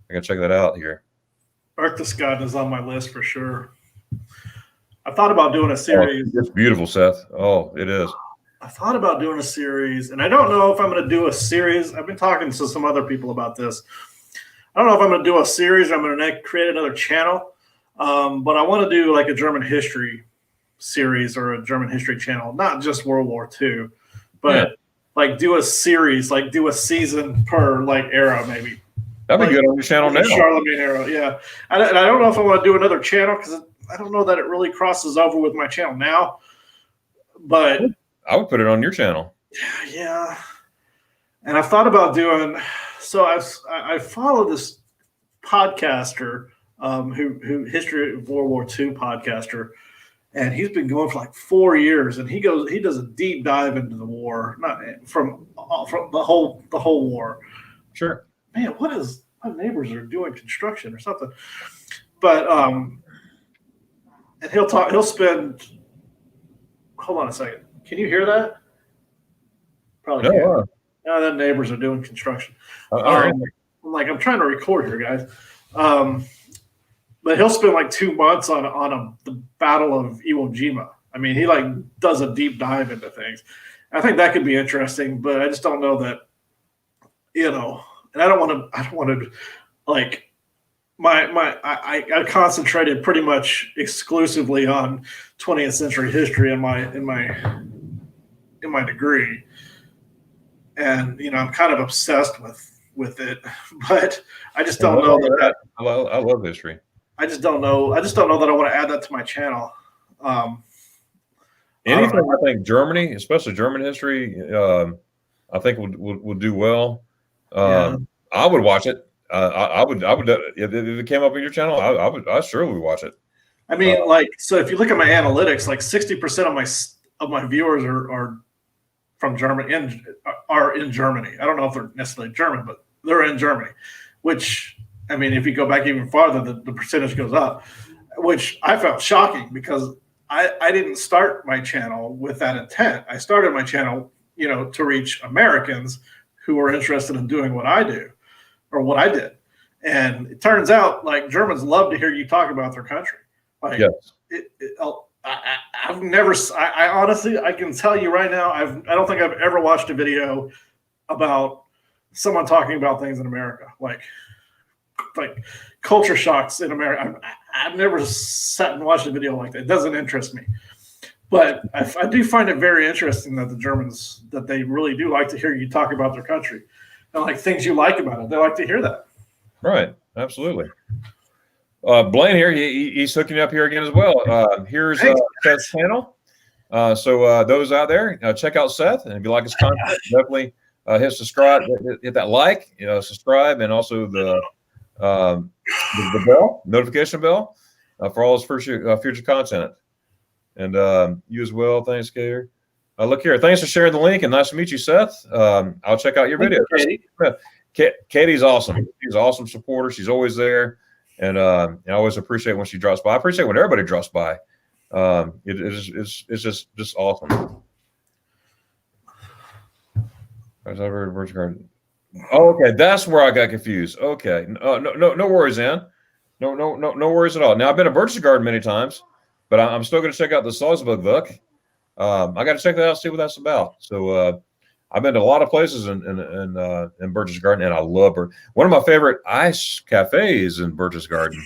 I can check that out here. Berchtesgaden is on my list for sure. I thought about doing a series. It's beautiful, Seth. Oh, it is. I thought about doing a series, and I don't know if I'm going to do a series. I've been talking to some other people about this. I don't know if I'm going to do a series or I'm going to create another channel, but I want to do like a German history series or a German history channel, not just World War II, but like do a series, like do a season per like era maybe. That'd be good on your channel now. Charlemagne era, yeah. And I don't know if I want to do another channel because I don't know that it really crosses over with my channel now, but I would put it on your channel. Yeah. And I've thought about doing, so I follow this podcaster who history of World War II podcaster, and he's been going for like 4 years, and he does a deep dive into the war, not from the whole war. Sure. Man, my neighbors are doing construction or something. But and he'll spend, hold on a second. Can you hear that? Probably can't. No, the neighbors are doing construction. I'm trying to record here, guys. But he'll spend like 2 months on the Battle of Iwo Jima. I mean, he like does a deep dive into things. I think that could be interesting, but I just don't know that, and I don't want to like I concentrated pretty much exclusively on 20th century history in my degree, and I'm kind of obsessed with it, but I just don't know that. I love history. I just don't know that I want to add that to my channel. Anything I think Germany, especially German history, I think would do well. I would watch it. I would if it came up on your channel, I surely would watch it. I mean, so if you look at my analytics, like 60% of my viewers are from Germany are in Germany. I don't know if they're necessarily German, but they're in Germany, which, I mean, if you go back even farther, the percentage goes up, which I found shocking because I didn't start my channel with that intent. I started my channel, to reach Americans who are interested in doing what I do or what I did. And it turns out like Germans love to hear you talk about their country. Like, yes. I've never, I honestly, I can tell you right now, I don't think I've ever watched a video about someone talking about things in America, like culture shocks in America. I've never sat and watched a video like that. It doesn't interest me. But I do find it very interesting that the Germans, that they really do like to hear you talk about their country and like things you like about it. They like to hear that. Right. Absolutely. Blaine here, he's hooking you up here again as well. Here's Seth's channel. So those out there, check out Seth, and if you like his content, definitely hit subscribe, hit that like, subscribe, and also the bell, notification bell, for all his future content. And you as well. Thanks, Katie. Look here. Thanks for sharing the link, and nice to meet you, Seth. I'll check out your video. Katie's awesome. She's an awesome supporter. She's always there. And I always appreciate when she drops by. I appreciate when everybody drops by. It's just awesome. Oh, okay, that's where I got confused. Okay, no worries, Ann. No worries at all. Now I've been to Berchtesgaden many times, but I'm still going to check out the Salzburg book. I got to check that out, see what that's about. So I've been to a lot of places in Berchtesgaden, and I love her. One of my favorite ice cafes in Berchtesgaden,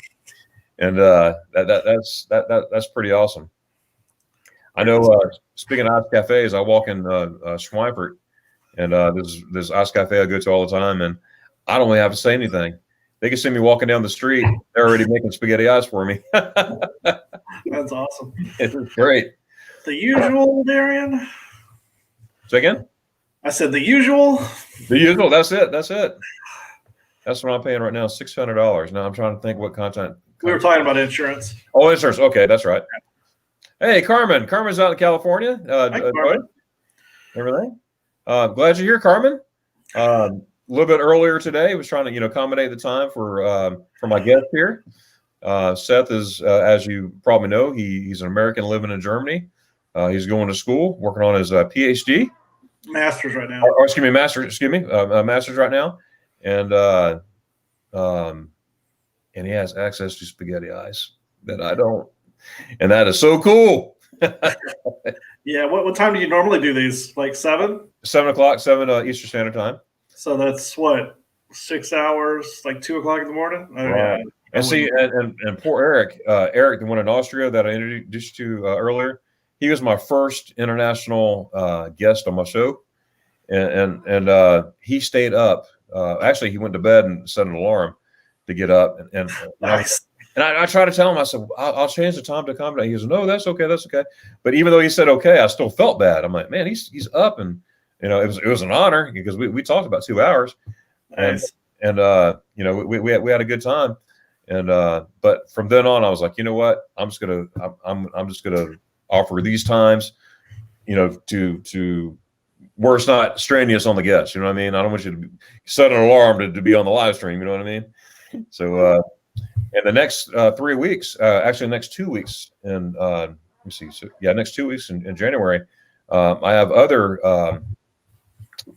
and that's pretty awesome. I know. Speaking of ice cafes, I walk in Schweinfurt, and there's ice cafe I go to all the time, and I don't really have to say anything. They can see me walking down the street; they're already making spaghetti ice for me. That's awesome. It's great. The usual, Darian. Say again? I said the usual. The usual. That's it. That's what I'm paying right now, $600. Now I'm trying to think what content. We were talking about insurance. Oh, insurance. Okay, that's right. Hey, Carmen. Carmen's out in California. Hi, Carmen. Everything. Glad you're here, Carmen. A little bit earlier today, was trying to accommodate the time for my guest here. Seth is, as you probably know, he's an American living in Germany. He's going to school, working on his PhD. Masters right now. Or excuse me, Masters right now, and he has access to spaghetti eyes that I don't, and that is so cool. Yeah. What time do you normally do these? Like 7? 7 o'clock, 7 Eastern Standard Time. So that's what, 6 hours, like 2 o'clock in the morning. Oh, Right. yeah. And see, and poor Eric, the one in Austria that I introduced you to earlier, he was my first international guest on my show, and he stayed up. Actually, he went to bed and set an alarm to get up, and Nice. I tried to tell him, I said, I'll change the time to accommodate. He goes, no, that's okay, that's okay. But even though he said okay, I still felt bad. I'm like, man, he's up, and it was an honor because we talked about 2 hours, Nice. and we had a good time. And but from then on, I was like, you know what? I'm just gonna offer these times, to where it's not strenuous on the guests. You know what I mean? I don't want you to set an alarm to be on the live stream. You know what I mean? So in the next 3 weeks, actually next 2 weeks, and let me see. So next 2 weeks in January, I have other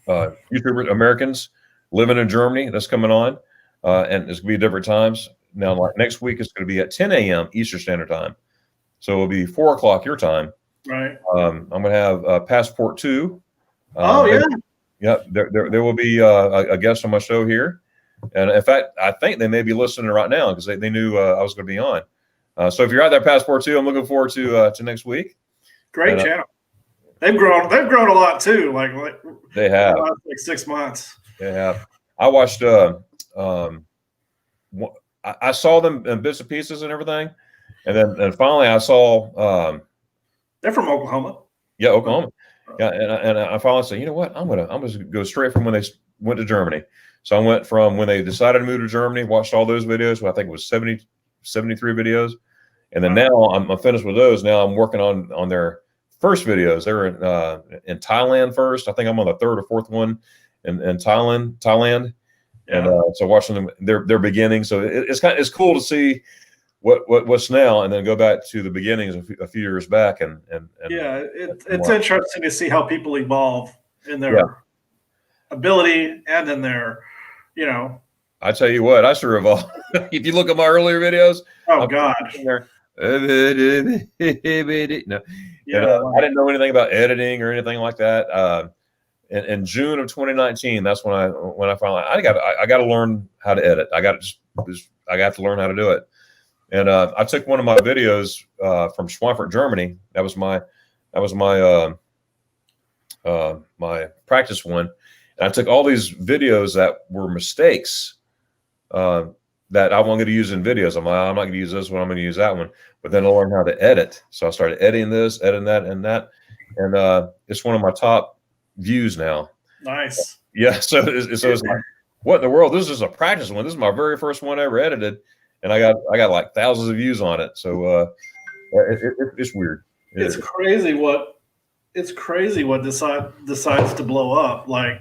YouTuber Americans living in Germany that's coming on, and it's gonna be different times. Now, like next week, it's going to be at 10 a.m. Eastern Standard Time. So it'll be 4 o'clock your time. Right. I'm going to have Passport 2. Oh, yeah. Yeah. There will be a guest on my show here. And in fact, I think they may be listening right now because they knew I was going to be on. So if you're out there, Passport 2, I'm looking forward to next week. Great channel. They've grown a lot too. Like they have. like 6 months. They have. I watched I saw them in bits and pieces and everything, and finally I saw. They're from Oklahoma. Yeah, Oklahoma. Yeah, and I finally said, you know what? I'm gonna go straight from when they went to Germany. So I went from when they decided to move to Germany, watched all those videos. Well, I think it was 73 videos, and then now I'm finished with those. Now I'm working on their first videos. They were in Thailand first. I think I'm on the third or fourth one in Thailand. And so watching them their beginning, so it's cool to see what's now, and then go back to the beginnings a few years back, and yeah, it's interesting to see how people evolve in their ability and in their, I tell you what, I sure evolved. If you look at my earlier videos, God, no, I didn't know anything about editing or anything like that. In June of 2019, that's when I finally I got to learn how to edit. I got to learn how to do it. And I took one of my videos from Schweinfurt, Germany. That was my my practice one. And I took all these videos that were mistakes that I wanted to use in videos. I'm not going to use this one. I'm going to use that one. But then I learned how to edit. So I started editing this, editing that, and that. And it's one of my top views now. Nice. Yeah. So it's like, what in the world? This is a practice one. This is my very first one I ever edited, and I got like thousands of views on it. So it's weird. It's crazy what decides to blow up. Like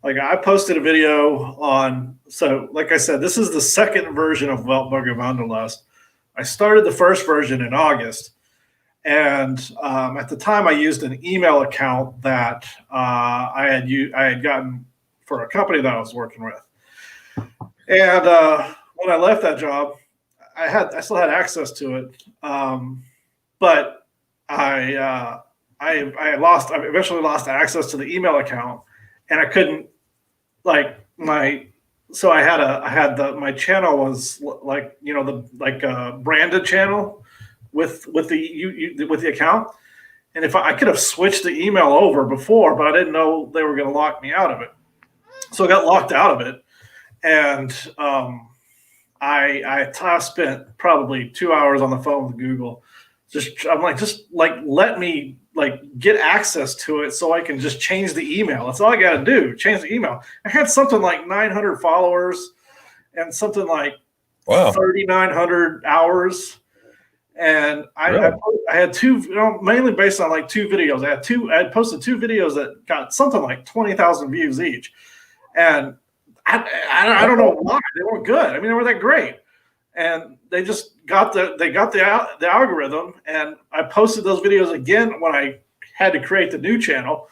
I posted a video on. So like I said, this is the second version of Weltburger Wonderlust. I started the first version in August. And at the time, I used an email account that I had gotten for a company that I was working with. And when I left that job, I still had access to it, but I eventually lost access to the email account, and I couldn't my channel was like branded channel with the account, and if I could have switched the email over before, but I didn't know they were going to lock me out of it, so I got locked out of it, and I spent probably 2 hours on the phone with Google. I'm like, let me get access to it so I can just change the email. That's all I got to do. Change the email. I had something like 900 followers and something like 3,900 hours. And I had two, mainly based on like two videos. I had posted two videos that got something like 20,000 views each. And I don't know why. They weren't good. I mean, they weren't that great. And they just got the algorithm. And I posted those videos again when I had to create the new channel.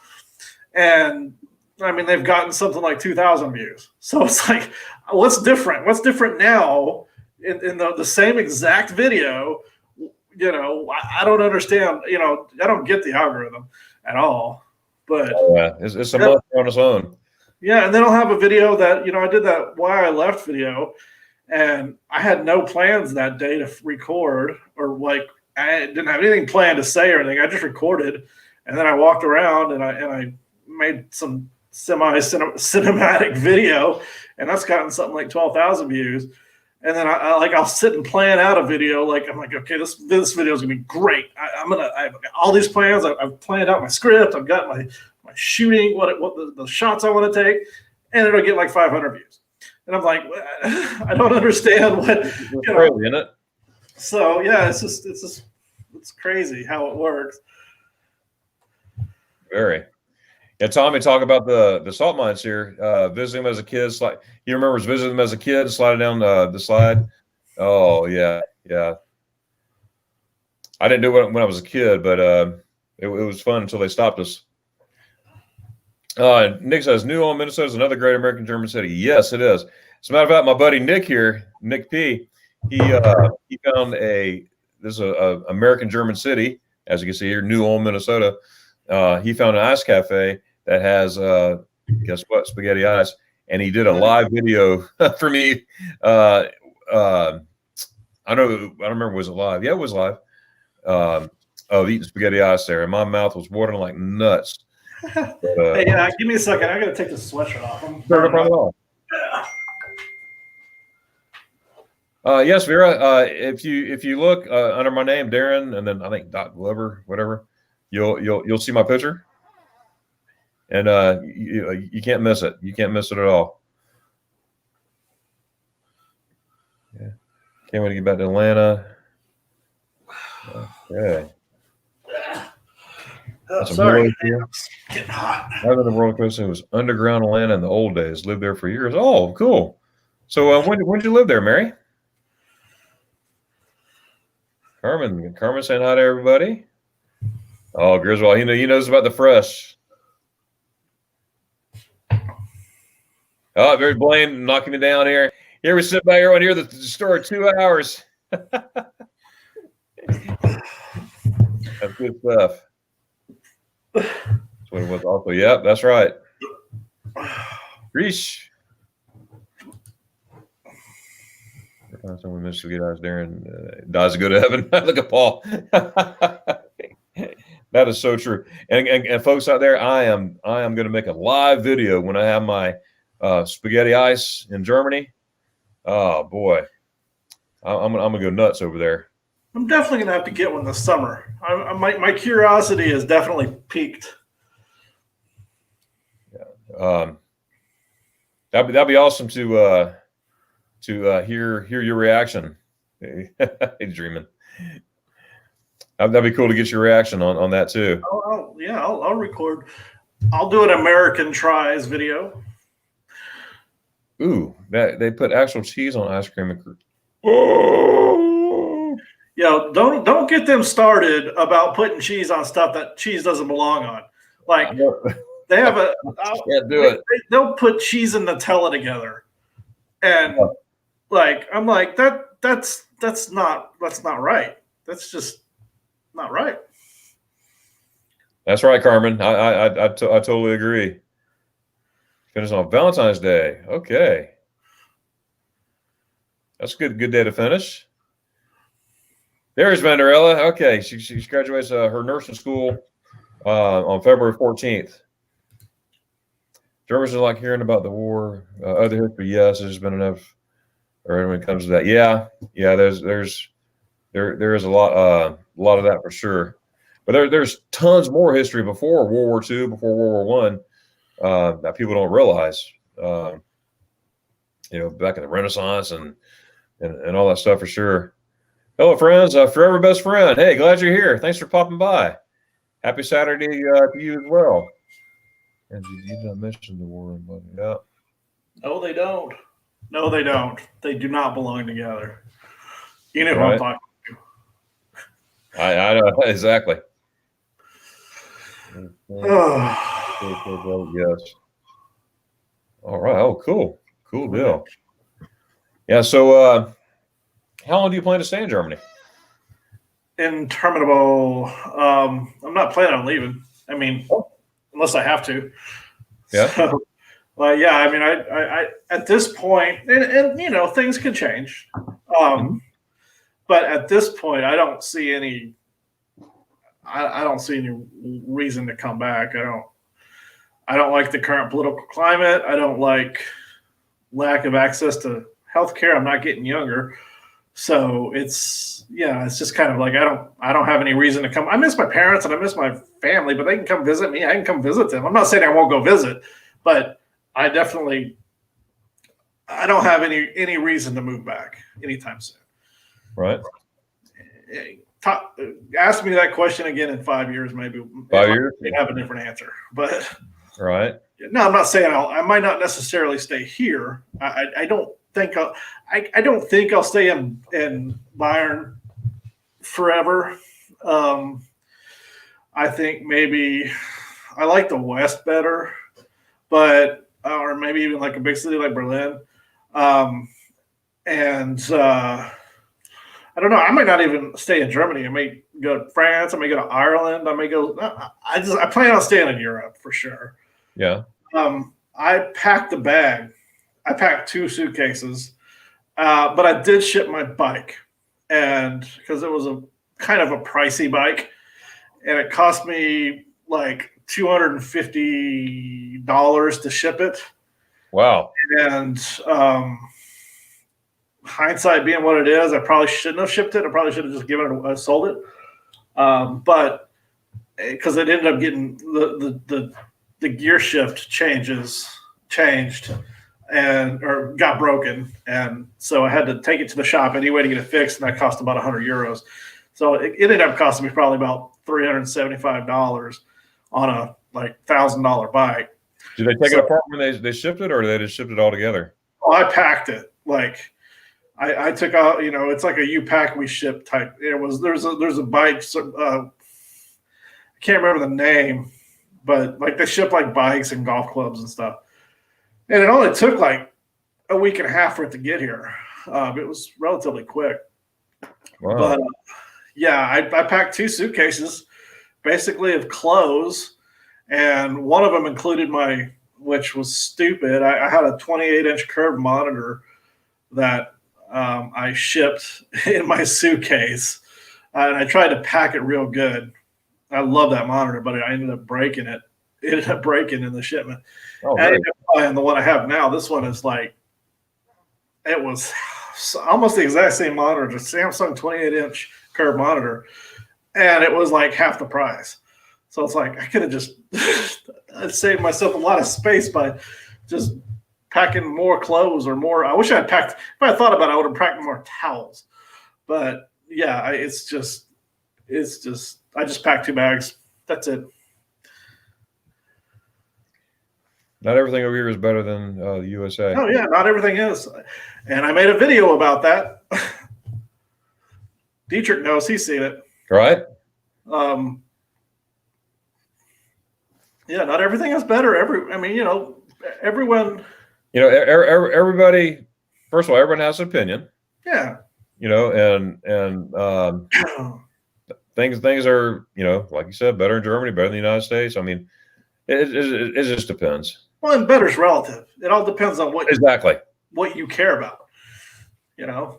and I mean they've gotten something like 2,000 views. So it's like, what's different? What's different now in the same exact video? You know, I don't understand. You know, I don't get the algorithm at all. But yeah, it's a month on its own. Yeah, and then I'll have a video that, you know, I did that why I left video, and I had no plans that day to record, or like I didn't have anything planned to say or anything. I just recorded, and then I walked around and I made some cinematic video, and that's gotten something like 12,000 views. And then I'll sit and plan out a video. Like I'm like, okay, this video is gonna be great. I've got all these plans. I've planned out my script. I've got my shooting, what the shots I want to take, and it'll get like 500 views. And I'm like, I don't understand what, you know. Crazy, isn't it? So yeah, it's crazy how it works. Very. Yeah, Tommy, talk about the salt mines here. Visiting them as a kid, he remembers visiting them as a kid, sliding down the slide. Oh yeah, yeah. I didn't do it when I was a kid, but it was fun until they stopped us. Nick says New Ulm, Minnesota is another great American German city. Yes, it is. As a matter of fact, my buddy Nick here, Nick P, he found this is a American German city, as you can see here, New Ulm, Minnesota. He found an ice cafe that has guess what, spaghetti ice, and he did a live video for me. I don't remember, was it live? Yeah, it was live. Of eating spaghetti ice there, and my mouth was watering like nuts. But, hey, give me a second. I got to take this sweatshirt off. No problem at all. Yes, Vera. If you look under my name, Darren, and then I think Doc Glover, whatever, you'll see my picture, and you can't miss it. You can't miss it at all. Yeah, can't wait to get back to Atlanta. Okay. Oh, sorry, it's getting hot. I lived in the roller coaster. It was underground Atlanta in the old days. Lived there for years. Oh, cool. So when did you live there, Mary? Carmen saying hi to everybody. Oh, Griswold, he knows about the fresh. Oh, there's Blaine knocking me down here. Here we sit back here and hear the story 2 hours. That's good stuff. That's what it was also. Yep, that's right. Reesh. Someone missed to get eyes there and dies to go to heaven. Look at Paul. That is so true. And folks out there, I am going to make a live video when I have my spaghetti ice in Germany. Oh boy, I'm gonna go nuts over there. I'm definitely gonna have to get one this summer. My curiosity has definitely peaked. Yeah, that'd be awesome to hear your reaction. He's dreaming. That'd be cool to get your reaction on that too. I'll record. I'll do an American tries video. Ooh, they put actual cheese on ice cream. Oh, yeah. Don't get them started about putting cheese on stuff that cheese doesn't belong on. Like they have can't do it. They'll put cheese and Nutella together, and like I'm like that's not right. That's just not right. That's right, Carmen. I totally agree. Finish on Valentine's Day. Okay. That's a good day to finish. There's Vanderella. Okay. She graduates her nursing school on February 14th. Germans are like hearing about the war. Other history, yes, there's been enough. Or when it comes to that, yeah. There is a lot of that for sure. But there's tons more history before World War II, before World War I. That people don't realize, back in the Renaissance and all that stuff for sure. Hello, friends. Forever best friend. Hey, glad you're here. Thanks for popping by. Happy Saturday to you as well. And you didn't mention the war, but yeah. No, they don't. No, they don't. They do not belong together. You know Right. who I'm talking to. I know exactly. Oh. Yes. All right. Oh, cool. Cool deal. Yeah. So, how long do you plan to stay in Germany? Interminable. I'm not planning on leaving. I mean, unless I have to. Yeah. So, yeah. I mean, I at this point, and you know, things can change. But at this point, I don't see any. I don't see any reason to come back. I don't like the current political climate. I don't like lack of access to healthcare. I'm not getting younger. So it's just kind of like I don't have any reason to come. I miss my parents and I miss my family, but they can come visit me. I can come visit them. I'm not saying I won't go visit, but I don't have any reason to move back anytime soon. Right. Ask me that question again in 5 years, maybe. 5 years, I have a different answer, but right. No, I'm not saying I might not necessarily stay here. I don't think I don't think I'll stay in Bayern forever. I think maybe I like the West better, but or maybe even like a big city like Berlin. I don't know. I might not even stay in Germany. I may go to France. I may go to Ireland. I may go. I plan on staying in Europe for sure. Yeah. I packed the bag. I packed 2 suitcases, but I did ship my bike, and because it was a kind of a pricey bike, and it cost me like $250 to ship it. Wow. And hindsight being what it is, I probably shouldn't have shipped it. I probably should have just sold it. But because it ended up getting the gear shift changed or got broken, and so I had to take it to the shop anyway to get it fixed, and that cost about €100. So it ended up costing me probably about $375 on a like $1,000 bike. Did they take it apart when they shipped it, or did they just shipped it all together? Oh, I packed it. Like I took out, it's like a you pack we ship type. There's a bike. I can't remember the name, but like they ship like bikes and golf clubs and stuff. And it only took like a week and a half for it to get here. It was relatively quick. Wow. But I packed 2 suitcases, basically of clothes, and one of them included which was stupid. I had a 28-inch curved monitor that I shipped in my suitcase, and I tried to pack it real good. I love that monitor, but I ended up breaking it. It ended up breaking in the shipment. I ended up buying the one I have now. This one is like, it was almost the exact same monitor, the Samsung 28-inch curved monitor, and it was like half the price. So it's like I could have just saved myself a lot of space by just packing more clothes or more. I wish I had packed. If I had thought about it, I would have packed more towels. But yeah, I just packed 2 bags. That's it. Not everything over here is better than the USA. Oh yeah, not everything is. And I made a video about that. Dietrich knows, he's seen it. Right. Yeah, not everything is better. Everyone. Everybody. First of all, everyone has an opinion. Yeah. And things are, like you said, better in Germany, better in the United States. I mean, it just depends. Well, and better's relative. It all depends on what you care about. Yeah.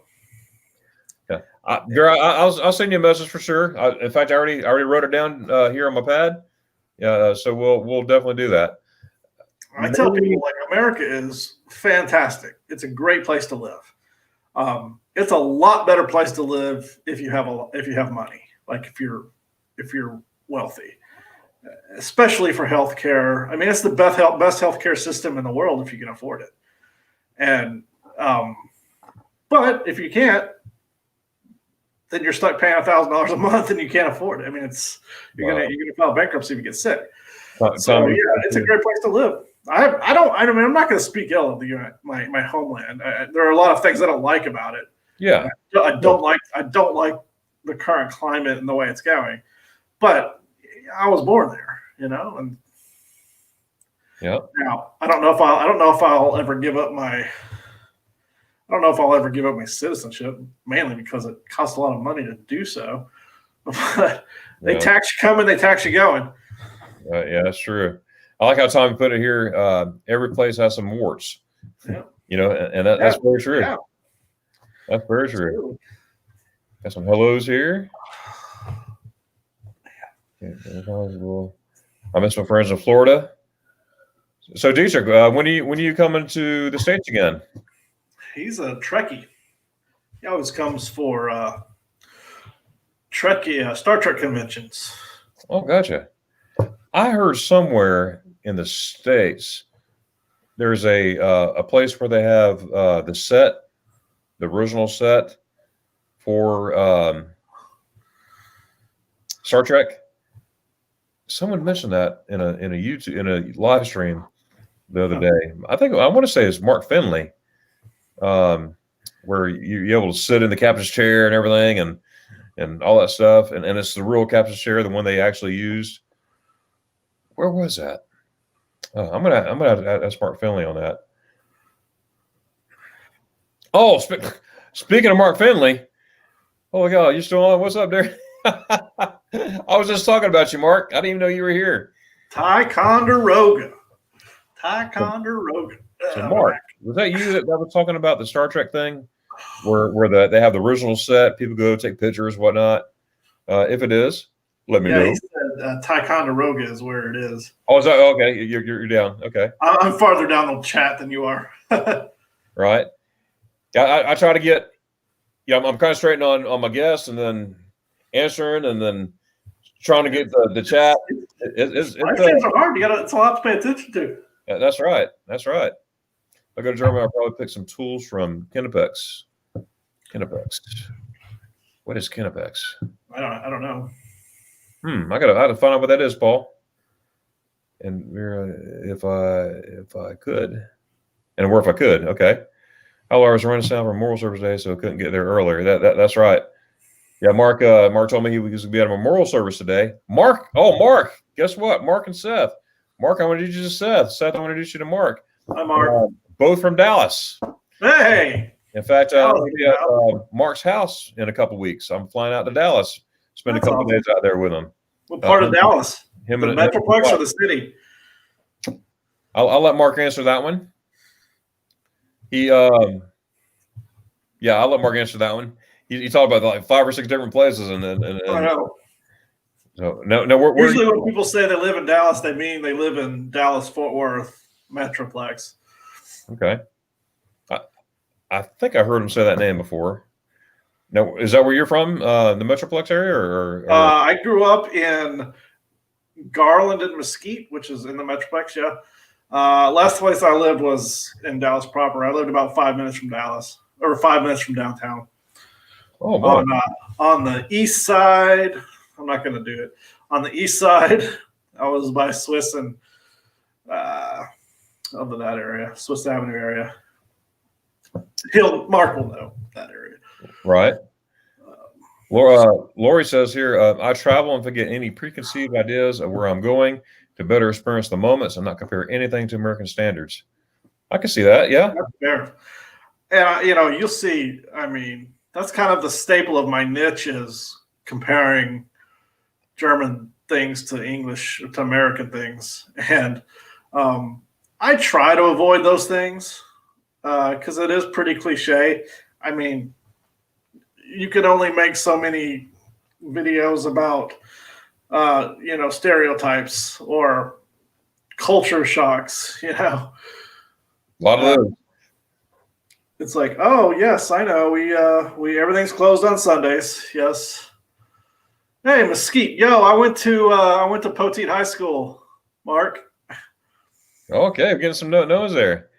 Girl, I'll send you a message for sure. In fact, I already wrote it down here on my pad. Yeah, so we'll definitely do that. I tell people, like, America is fantastic. It's a great place to live. It's a lot better place to live if you have money. Like if you're wealthy, especially for healthcare. I mean, it's the best healthcare system in the world if you can afford it. And but if you can't, then you're stuck paying $1,000 a month and you can't afford it. I mean, you're gonna file bankruptcy if you get sick. So yeah, it's a great place to live. I'm not going to speak ill of my homeland. There are a lot of things I don't like about it. Yeah, I don't like the current climate and the way it's going. But I was born there, and Yep. Now, I don't know if I'll ever give up my citizenship, mainly because it costs a lot of money to do so. But they Yeah. tax you coming, they tax you going. Yeah, that's true. I like how Tommy put it here. Every place has some warts. Yeah. And that's very true. Yeah. That's very true. Absolutely. Got some hellos here. I miss my friends in Florida. So Dietrich, when are you coming to the States again? He's a Trekkie. He always comes for Trekkie Star Trek conventions. Oh, gotcha. I heard somewhere in the States there's a place where they have the original set for Star Trek. Someone mentioned that in a live stream the other day. I want to say it's Mark Finley, where you're able to sit in the captain's chair and everything and all that stuff, and it's the real captain's chair, the one they actually used. Where was that? I'm gonna ask Mark Finley on that. Oh, speaking of Mark Finley, oh my God, you still on? What's up there? I was just talking about you, Mark. I didn't even know you were here. Ticonderoga. So, Mark, was that you that was talking about the Star Trek thing, where they have the original set? People go take pictures, whatnot. If it is, let me know. He said Ticonderoga is where it is. Oh, is that okay? You're down. Okay. I'm farther down the chat than you are. Right. Yeah, I try to get. Yeah, I'm concentrating on my guests and then answering and then trying to get the chat. It's hard. It's a lot to pay attention to. Yeah, that's right. That's right. If I go to Germany, I'll probably pick some tools from Kennepex. What is Kennepex? I don't know. I gotta find out what that is, Paul. And if I could, and where if I could, okay. How I was running sound for Memorial Service Day, so I couldn't get there earlier. That's right. Yeah, Mark told me he was gonna be at a memorial service today. Mark, guess what? Mark and Seth. Mark, I want to introduce you to Seth. Seth, I want to introduce you to Mark. Hi, Mark. Both from Dallas. Hey. In fact, I'll be at Mark's house in a couple of weeks. I'm flying out to Dallas. Spend a couple of days out there with him. What part of Dallas? The Metroplex or the city? I'll let Mark answer that one. I'll let Mark answer that one. He talked about like 5 or 6 different places, and I know. So no. Usually, when people say they live in Dallas, they mean they live in Dallas-Fort Worth Metroplex. Okay. I think I heard him say that name before. Now, is that where you're from, the Metroplex area, or? I grew up in Garland and Mesquite, which is in the Metroplex. Yeah. Last place I lived was in Dallas proper. I lived about 5 minutes from Dallas, or 5 minutes from downtown. Oh, boy. On the east side, I'm not going to do it. On the east side, I was by Swiss and over that area, Swiss Avenue area. Mark will know that area. Right. Lori says here, I travel and forget any preconceived ideas of where I'm going to better experience the moments and not compare anything to American standards. I can see that. Yeah. That's fair. And, you'll see, I mean, that's kind of the staple of my niche is comparing German things to English, to American things. And I try to avoid those things because it is pretty cliche. I mean, you can only make so many videos about, stereotypes or culture shocks, A lot of those. It's like, oh yes, I know. We everything's closed on Sundays. Yes. Hey, Mesquite. Yo, I went to Poteet High School. Mark. Okay, I'm getting some no's there.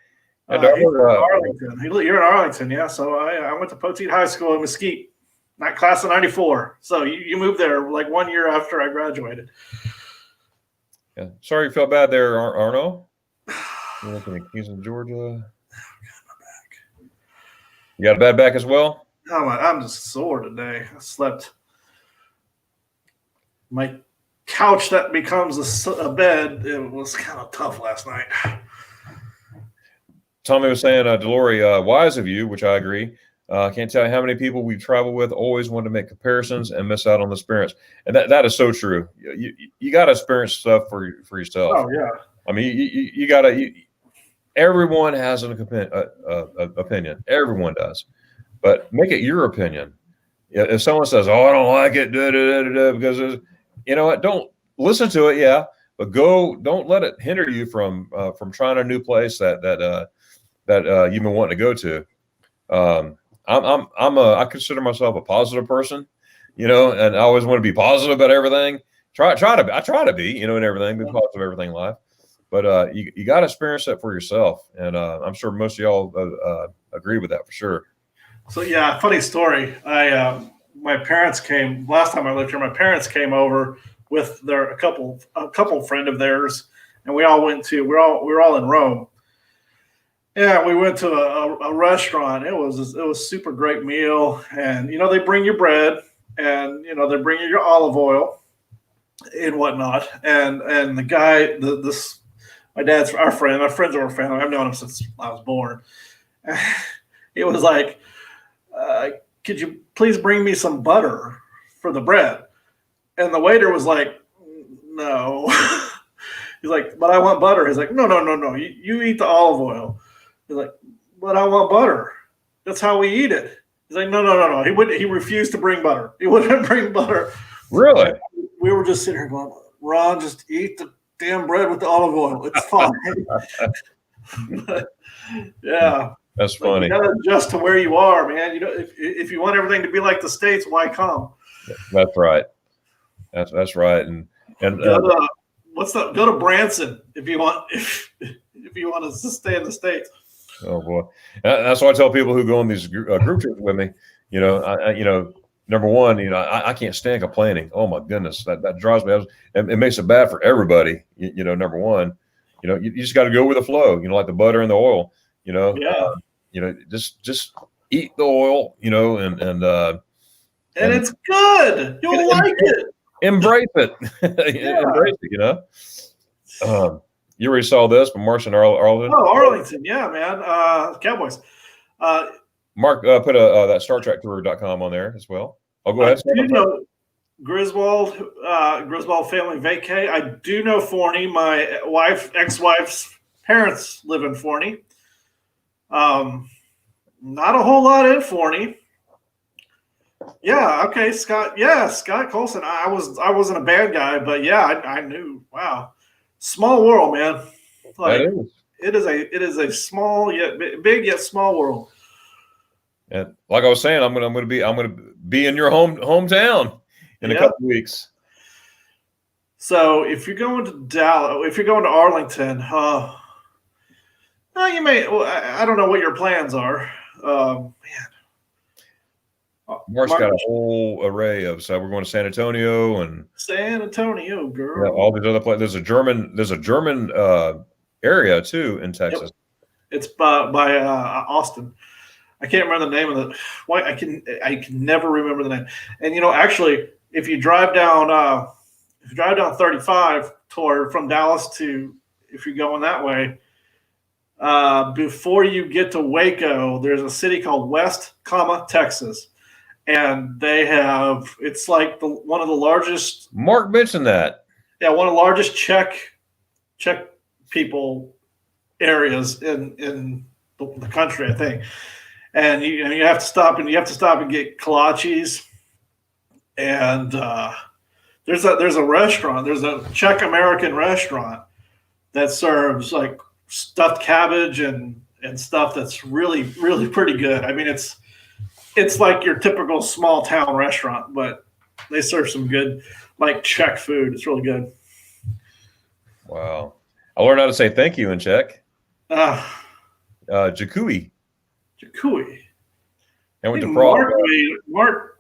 Arlington. You're in Arlington, yeah. So I went to Poteet High School in Mesquite, not class of '94. So you moved there like 1 year after I graduated. Yeah. Sorry you felt bad there, Arno. You're looking at Keys, Georgia. You got a bad back as well? Oh, I'm just sore today. I slept. My couch that becomes a bed, it was kind of tough last night. Tommy was saying, Delory, wise of you, which I agree. I can't tell you how many people we travel with always want to make comparisons and miss out on the experience. And that is so true. You got to experience stuff for yourself. Oh, yeah. I mean, you got to – everyone has an opinion. Everyone does. But make it your opinion. If someone says, "Oh, I don't like it," because you know what, don't listen to it. Yeah, but don't let it hinder you from trying a new place that you've been wanting to go to. I consider myself a positive person, you know, and I always want to be positive about everything. I try to be, you know, in everything, be positive everything in life. But you got to experience that for yourself, and I'm sure most of y'all agree with that for sure. So yeah, funny story. My parents came last time I lived here. My parents came over with a couple friend of theirs, and we all went to we were all in Rome. Yeah, we went to a restaurant. It was super great meal, and you know they bring you bread, and you know they bring you your olive oil and whatnot. And the guy, our friends are our family. I've known him since I was born. It was like, could you please bring me some butter for the bread? And the waiter was like, no. He's like, but I want butter. He's like, no. You eat the olive oil. He's like, but I want butter. That's how we eat it. He's like, no. He refused to bring butter. He wouldn't bring butter. Really? We were just sitting here going, Ron, just eat the damn bread with the olive oil. It's fine. Yeah. That's funny. You gotta adjust to where you are, man. You know, if you want everything to be like the States, why come? That's right. That's right. And go to Branson if you want to stay in the States. Oh boy, that's why I tell people who go on these group trips with me. You know, number one, you know, I can't stand complaining. Oh my goodness, that drives me. It makes it bad for everybody. You know, number one, you know, you just got to go with the flow. You know, like the butter and the oil. You know, yeah. You know, just eat the oil. You know, and it's good. You'll like it. Embrace it. Yeah. Embrace it. You know. You already saw this, but Marsh and Arlington. Oh, Arlington, yeah, man. Cowboys. Mark put that StarTrekTour.com on there as well. I'll go ahead. You know Griswold family vacay. I do know Forney. My ex-wife's parents live in Forney. Not a whole lot in Forney. Yeah, okay, Scott. Yeah, Scott Colson. I wasn't a bad guy, but yeah, I knew. Wow. Small world, man. Like, it is a small yet big yet small world. And like I was saying, I'm gonna be in your hometown in a couple of weeks. So if you're going to Dallas, if you're going to Arlington, you may. Well, I don't know what your plans are, man. Mark's got a whole array of stuff. We're going to San Antonio, girl. Yeah, all these other places. There's a German area too in Texas. Yep. It's by Austin. I can't remember the name of it. Why I can never remember the name. And you know, actually, if you drive down 35 from Dallas to, if you're going that way, before you get to Waco, there's a city called West, Texas. And they have, it's like one of the largest. Mark mentioned that. Yeah, one of the largest Czech people areas in the country, I think. And you have to stop and get kolaches. And there's a restaurant. There's a Czech American restaurant that serves like stuffed cabbage and stuff that's really, really pretty good. I mean, it's like your typical small town restaurant, but they serve some good, like, Czech food. It's really good. Wow. I learned how to say thank you in Czech. Dziękuję. I went to Prague. Mark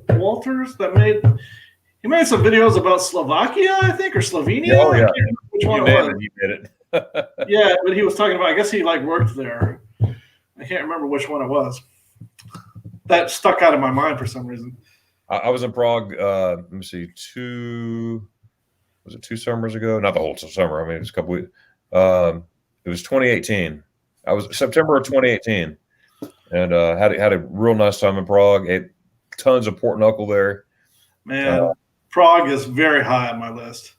Walters he made some videos about Slovakia, I think, or Slovenia. Oh, yeah. Which one you did it. Yeah, but he was talking about, I guess he worked there. I can't remember which one it was. That stuck out of my mind for some reason. I was in Prague. Let me see, was it 2 summers ago? Not the whole summer. I mean, it was a couple weeks. It was 2018. I was September of 2018, and had a real nice time in Prague. Ate tons of pork knuckle there. Man, Prague is very high on my list.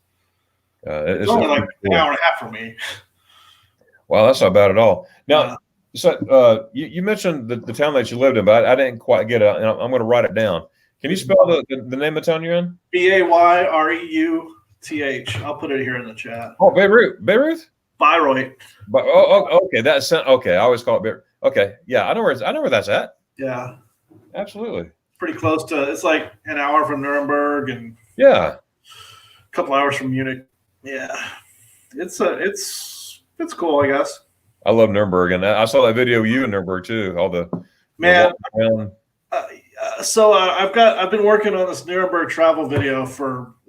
It's only like an hour and a half for me. Wow, that's not bad at all. Now, so you mentioned the town that you lived in, but I didn't quite get it. And I'm going to write it down. Can you spell the name of the town you're in? Bayruth. I'll put it here in the chat. Oh, Beirut. Bayreuth. But okay. That's okay. I always call it Beirut. Okay, yeah, I know where that's at. Yeah, absolutely. Pretty close to. It's like an hour from Nuremberg and a couple hours from Munich. Yeah, it's cool, I guess. I love Nuremberg, and I saw that video of you in Nuremberg too. All the man. So I've been working on this Nuremberg travel video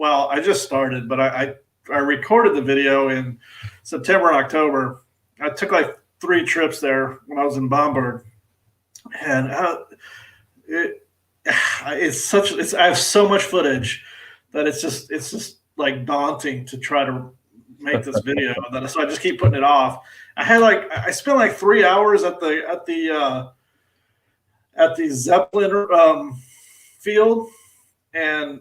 I just started, but I recorded the video in September and October. I took like 3 trips there when I was in Bamberg, and I have so much footage that it's just like daunting to try to make this video. So I just keep putting it off. I spent like 3 hours at the Zeppelin field, and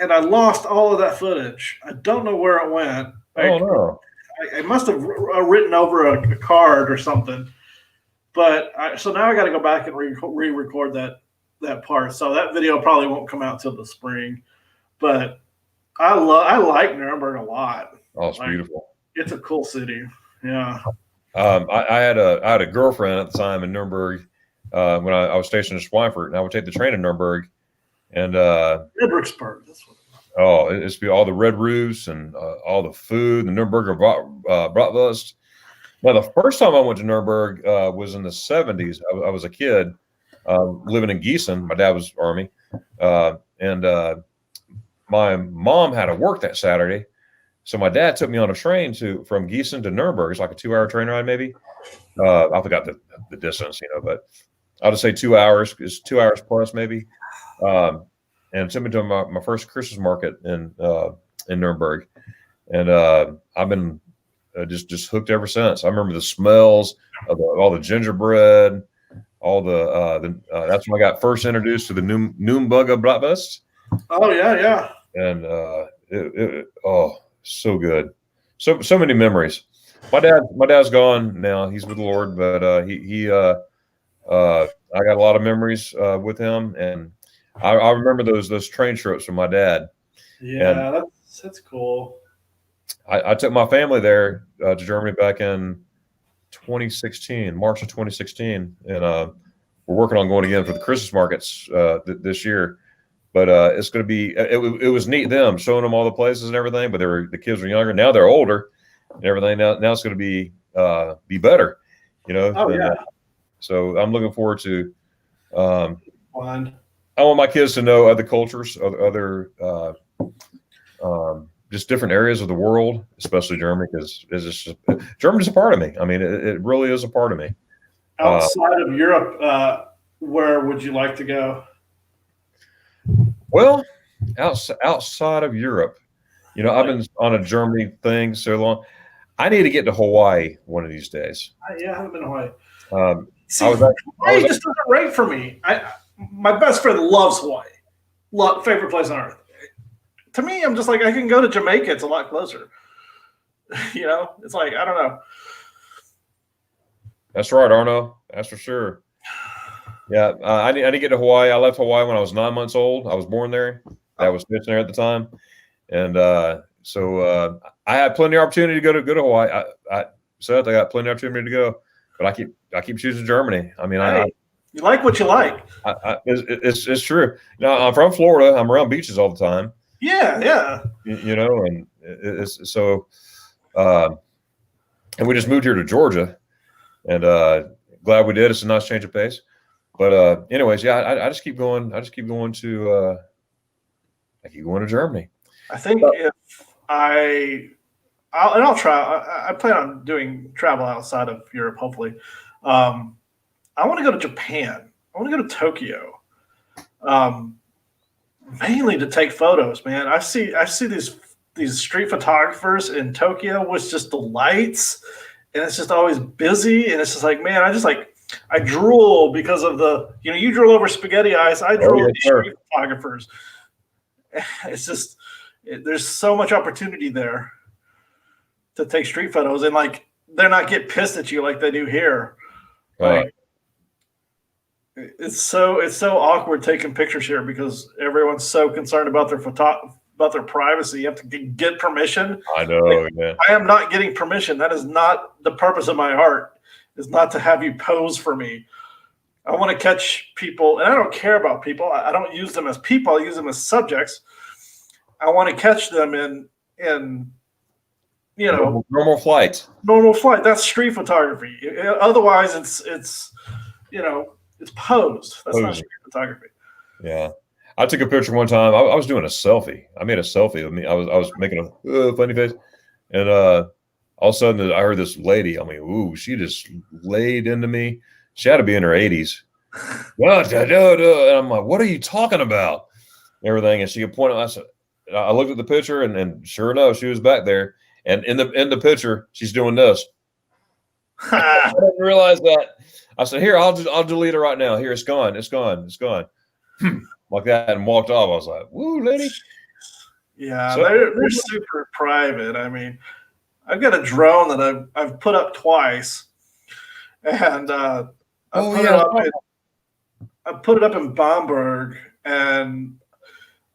I lost all of that footage. I don't know where it went. No. I must have written over a card or something. But so now I got to go back and re-record that part. So that video probably won't come out till the spring. But I like Nuremberg a lot. Oh, it's beautiful. It's a cool city. Yeah. I had a girlfriend at the time in Nuremberg when I was stationed in Schweinfurt, and I would take the train to Nuremberg, and Fredericksburg. That's what. Oh, it's all the red roofs and all the food, the Nuremberger bratwurst. Now, the first time I went to Nuremberg was in the 70s. I was a kid living in Gießen. My dad was Army, and my mom had to work that Saturday. So my dad took me on a train from Gießen to Nuremberg. It's like a 2-hour train ride, maybe. I forgot the distance, but I'll just say 2 hours. It's 2 hours plus, maybe. And took me to my first Christmas market in Nuremberg, and I've been just hooked ever since. I remember the smells of all the gingerbread, all that's when I got first introduced to the Nürnberger Bratwurst. Oh yeah. And so good, so many memories. My dad's gone now; he's with the Lord, but I got a lot of memories with him, and I remember those train trips from my dad. Yeah, and that's cool. I took my family there to Germany back in 2016, March of 2016, and we're working on going again for the Christmas markets this year. But it's going to be it was neat them showing them all the places and everything. But the kids were younger. Now they're older and everything. Now it's going to be better, Oh yeah. So I'm looking forward to. Fun. I want my kids to know other cultures, other just different areas of the world, especially Germany, because Germany's a part of me. I mean, it really is a part of me. Outside of Europe, where would you like to go? Well, outside of Europe, I've been on a Germany thing so long. I need to get to Hawaii one of these days. Yeah, I haven't been to Hawaii. Hawaii just doesn't rate for me. My best friend loves Hawaii. Favorite place on earth. To me, I'm just like, I can go to Jamaica. It's a lot closer. It's like, I don't know. That's right, Arno. That's for sure. Yeah, I need to get to Hawaii. I left Hawaii when I was 9 months old. I was born there. I was stationed there at the time. And so I had plenty of opportunity to go to Hawaii. Seth, I got plenty of opportunity to go. But I keep choosing Germany. I mean, you like what you like. It's true. Now I'm from Florida. I'm around beaches all the time. Yeah. And it's so. And we just moved here to Georgia, and glad we did. It's a nice change of pace. But anyways, yeah, I just keep going. I keep going to Germany. I think I'll try. I plan on doing travel outside of Europe. Hopefully, I want to go to Japan. I want to go to Tokyo. mainly to take photos, man. I see these street photographers in Tokyo with just the lights, and it's just always busy, and it's just like, man, I drool because of you drool over spaghetti eyes. I drool at these street photographers. It's just there's so much opportunity there to take street photos, and like they're not get pissed at you like they do here. Like it's so awkward taking pictures here because everyone's so concerned about their privacy. You have to get permission. I know. Yeah. I am not getting permission. That is not the purpose of my art. Is not to have you pose for me. I want to catch people, and I don't care about people. I don't use them as people. I use them as subjects. I want to catch them in normal flight. Normal flight. That's street photography. Otherwise, it's posed. That's not street photography. Yeah. I took a picture one time. I was doing a selfie. I made a selfie of me. I was making a funny face, and all of a sudden I heard this lady. I mean, ooh, she just laid into me. She had to be in her 80s. And I'm like, what are you talking about? And everything. And she pointed. I looked at the picture, and sure enough, she was back there. And in the picture, she's doing this. I didn't realize that. I said, "Here, I'll delete it right now. Here, it's gone. It's gone. It's gone." Like that, and walked off. I was like, "Woo, lady." Yeah, so, they're super private. I mean, I've got a drone that I've put up twice, and I put it up in Bamberg, and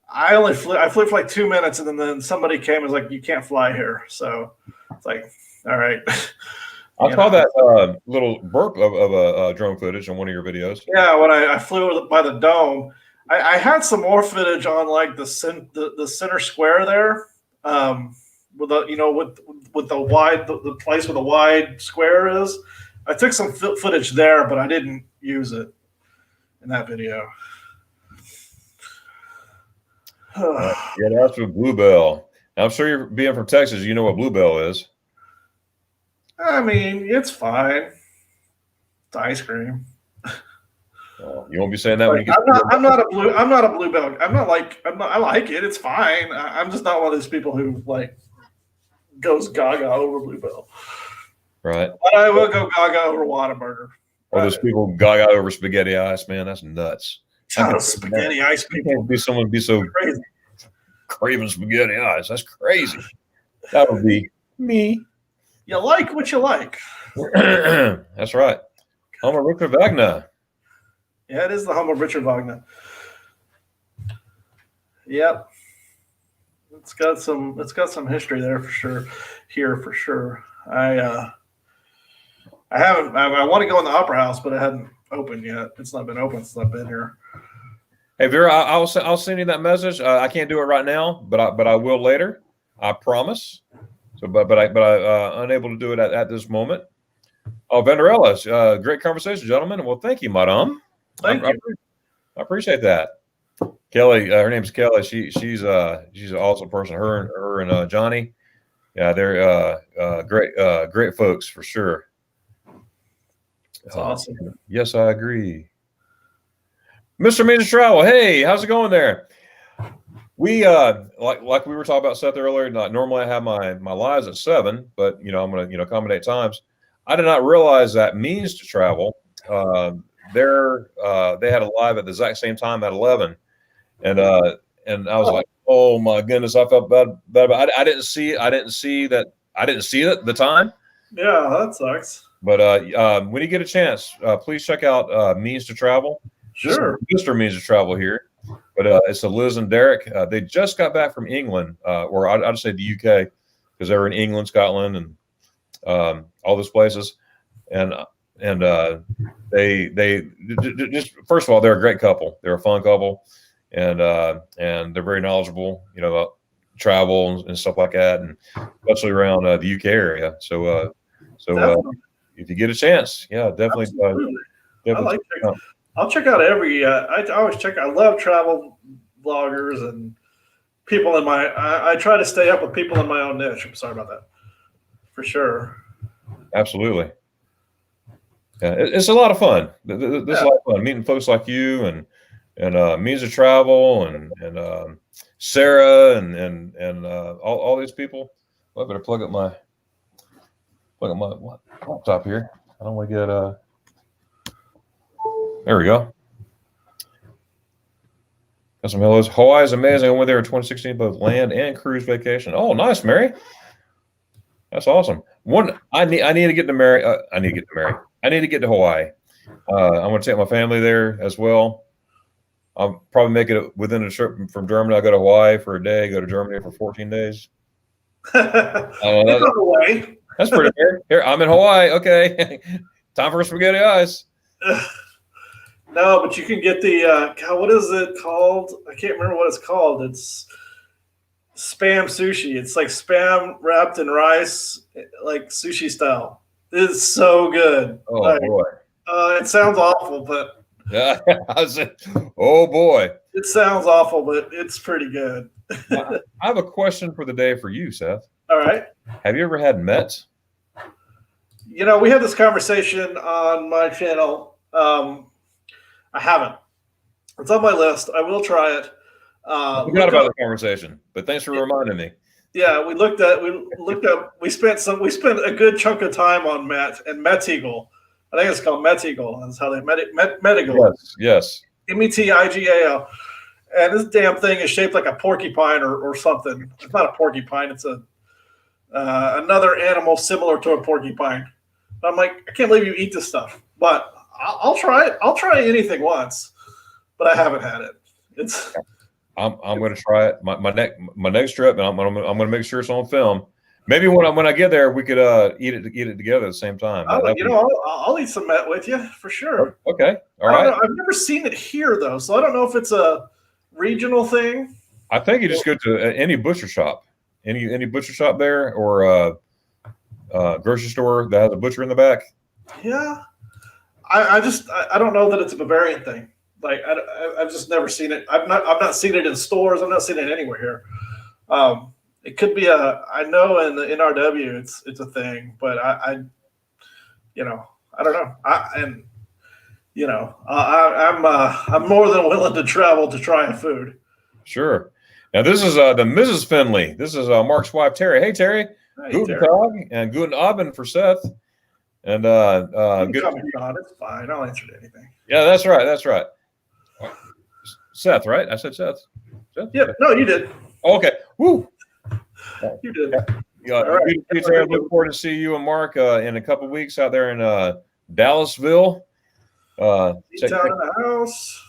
I flew for like 2 minutes, and then somebody came and was like, "You can't fly here." So it's like, all right. I saw that little burp of a drone footage on one of your videos. Yeah, when I flew by the dome, I had some more footage on like the center square there, with the place where the wide square is. I took some footage there, but I didn't use it in that video. Yeah, that's with Bluebell. Now, I'm sure you're being from Texas. You know what Bluebell is. I mean, it's fine. It's ice cream. You won't be saying that when you get. I'm not a Bluebell. I like it. It's fine. I'm just not one of those people who like goes gaga over Bluebell. Right. But I will go gaga over Whataburger. Or those people gaga over spaghetti ice, man. That's nuts. Spaghetti ice people. Can't be someone be so crazy craving spaghetti ice. That's crazy. That would be me. You like what you like. That's right. Homer Richard Wagner. Yeah, it is the humble Richard Wagner. Yep. It's got some history there for sure. Here for sure. I want to go in the Opera House, but it hadn't opened yet. It's not been open since I've been here. Hey Vera, I'll send you that message. I can't do it right now, but I will later. I promise. So, but I unable to do it at this moment. Oh, Vanderella, great conversation, gentlemen. Well, thank you, madam. Thank you. I appreciate that. Kelly, her name's Kelly. She's an awesome person. Her and Johnny, yeah, they're great folks for sure. That's awesome. Yes, I agree. Mr. Means Travel, hey, how's it going there? We like we were talking about Seth earlier. Normally I have my lives at 7, but I'm going to accommodate times. I did not realize that Means to Travel. They had a live at the exact same time at 11, and I was like, oh my goodness, I felt bad. I didn't see it at the time. Yeah, that sucks. But when you get a chance, please check out Means to Travel. Sure, Mr. Means to Travel here, but it's a Liz and Derek. They just got back from England, or I'd say the UK, because they were in England, Scotland, and all those places, and they just, first of all, they're a great couple. They're a fun couple, and they're very knowledgeable, about travel and stuff like that, and especially around the UK area. So if you get a chance, yeah, definitely. I like it. I'll check out every. I always check. I love travel bloggers and people in my. I try to stay up with people in my own niche. I'm sorry about that. For sure. Absolutely. Yeah, it's a lot of fun. This is a lot of fun meeting folks like you and Means of Travel and Sarah and all these people. Well, I better plug up my laptop here. I don't want to get there we go. Got some hellos. Hawaii is amazing. I went there in 2016, both land and cruise vacation. Oh, nice, Mary. That's awesome. I need to get to Mary. I need to get to Hawaii. I'm going to take my family there as well. I'll probably make it within a trip from Germany. I'll go to Hawaii for a day, go to Germany for 14 days. That's pretty fair. Here, I'm in Hawaii. Okay. Time for spaghetti eyes. No, but you can get the God, what is it called? I can't remember what it's called. It's spam sushi. It's like spam wrapped in rice, like sushi style. It's so good. Oh boy. It sounds awful, but yeah, oh boy. It sounds awful, but it's pretty good. I have a question for the day for you, Seth. All right. Have you ever had Mets? You know, we had this conversation on my channel. I haven't. It's on my list. I will try it. I forgot about the conversation, but thanks for reminding me. Yeah, we spent a good chunk of time on Met and Metigal. I think it's called Metigal. That's how they Metigal. Yes. Metigal. And this damn thing is shaped like a porcupine or something. It's not a porcupine. It's another animal similar to a porcupine. But I'm like, I can't believe you eat this stuff. But I'll try it. I'll try anything once, but I haven't had it. I'm going to try it. My next trip, and I'm going to make sure it's on film. Maybe when I get there, we could eat it together at the same time. I'll eat some Met with you for sure. Okay, all right. I've never seen it here though, so I don't know if it's a regional thing. I think you just go to any butcher shop, any butcher shop there, or grocery store that has a butcher in the back. Yeah. I don't know that it's a Bavarian thing. Like I've just never seen it. I've not seen it in stores. I've not seen it anywhere here. It could be I know in the NRW it's a thing, but I don't know. I'm more than willing to travel to try a food. Sure. Now this is the Mrs. Finley. This is Mark's wife Terry. Hey Terry. Guten Tag and Guten Abend for Seth. And good. It's fine. I'll answer to anything. Yeah, that's right. Seth, right? I said Seth. Yep. No, you did. Okay. Woo. You did. All right. I look forward to see you and Mark in a couple of weeks out there in Dallasville. Down in the house.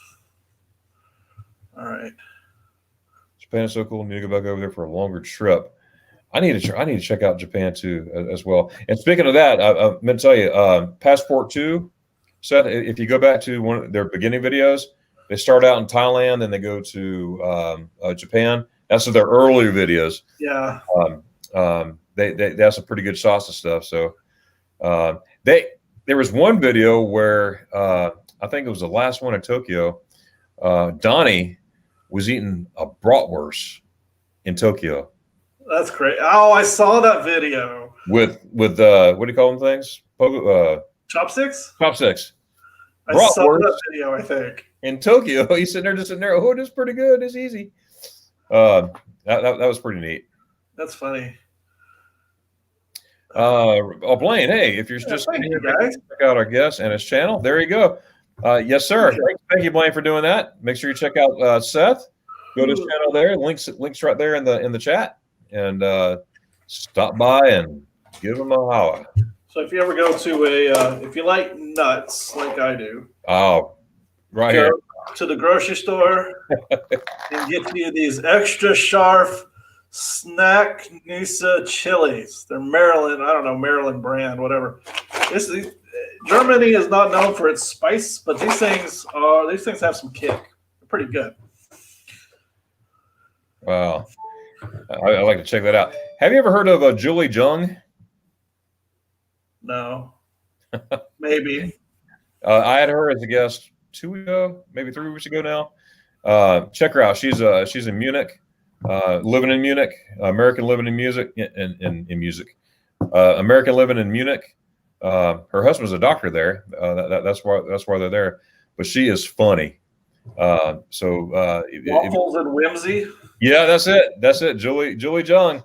All right. Japan is so cool. Need to go back over there for a longer trip. I need to check out Japan too as well. And speaking of that, I meant to tell you, Passport 2, Seth, if you go back to one of their beginning videos, they start out in Thailand and they go to Japan. That's their earlier videos. Yeah. They have some pretty good shots and stuff. So there was one video where I think it was the last one in Tokyo. Donnie was eating a bratwurst in Tokyo. That's great. Oh, I saw that video. With what do you call them things? Chopsticks? Chopsticks. I saw that video, I think. In Tokyo, he's sitting there. Oh, this is pretty good. It's easy. That was pretty neat. That's funny. Blaine, hey, if you're just sitting here, guys, check out our guest and his channel. There you go. Yes, sir. Thank you, Blaine, for doing that. Make sure you check out Seth. Go to his channel there. Links right there in the chat. And stop by and give them a holler. So if you ever go to if you like nuts like I do, right here to the grocery store and get you these extra sharp snack Noosa chilies. They're Maryland brand, whatever. Germany is not known for its spice, but these things have some kick. They're pretty good. Wow. I like to check that out. Have you ever heard of Julie Jung? No. Maybe. I had her as a guest 2 weeks ago, maybe 3 weeks ago now. Check her out. She's in Munich, living in Munich, American living in music in music. American living in Munich. Her husband's a doctor there. That's why they're there. But she is funny. Waffles and Whimsy. Yeah, that's it. Julie Jung,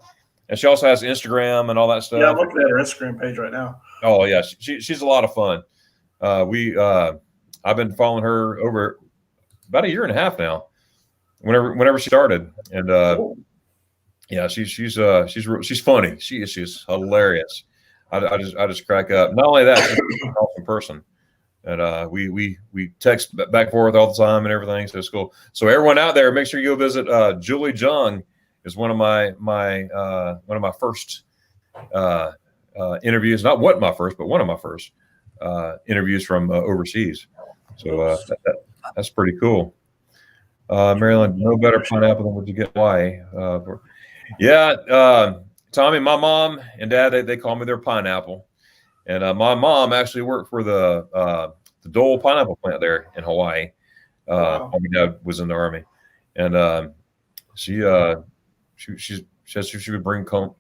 and she also has Instagram and all that stuff. Yeah, I'm looking at her Instagram page right now. Oh yeah, she's a lot of fun. I've been following her over about a year and a half now. Whenever she started, and Cool. yeah, she's funny. She's hilarious. I just crack up. Not only that, she's an awesome person, and we text back and forth all the time and everything. So it's cool. So everyone out there, make sure you go visit Julie Jung. Is one of my first interviews. Not what my first, but one of my first interviews from overseas. So that's pretty cool. Maryland, no better pineapple than what you get in Hawaii. Tommy, my mom and dad, they call me their pineapple. And my mom actually worked for the Dole pineapple plant there in Hawaii. Wow. My dad was in the Army. And she said she would bring home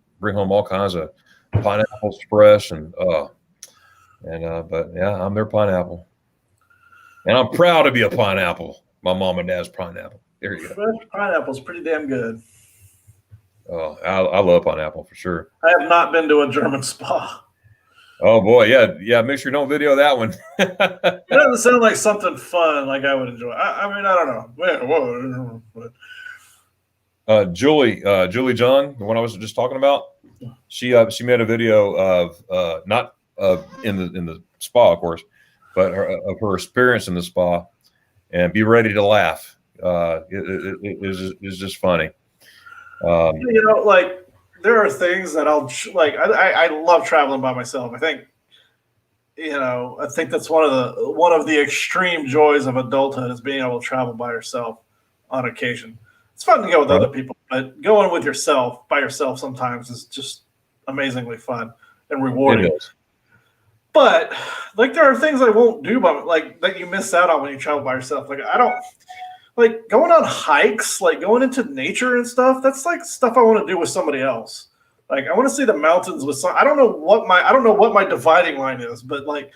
all kinds of pineapples fresh but yeah, I'm their pineapple. And I'm proud to be a pineapple. My mom and dad's pineapple. There you go. Fresh pineapple's pretty damn good. Oh, I love pineapple for sure. I have not been to a German spa. Oh boy, yeah. Make sure you don't video that one. It doesn't sound like something fun like I would enjoy. I mean, I don't know. But Julie Jung, the one I was just talking about, she made a video of not in the spa, of course, but of her experience in the spa, and be ready to laugh. It is just funny. Like there are things that I'll like. I love traveling by myself. I think that's one of the extreme joys of adulthood is being able to travel by yourself on occasion. It's fun to go with other people, but going with yourself by yourself sometimes is just amazingly fun and rewarding. But like there are things I won't do that you miss out on when you travel by yourself. Like I don't like going on hikes, like going into nature and stuff. That's like stuff I want to do with somebody else. Like I want to see the mountains with some. I don't know what my dividing line is, but like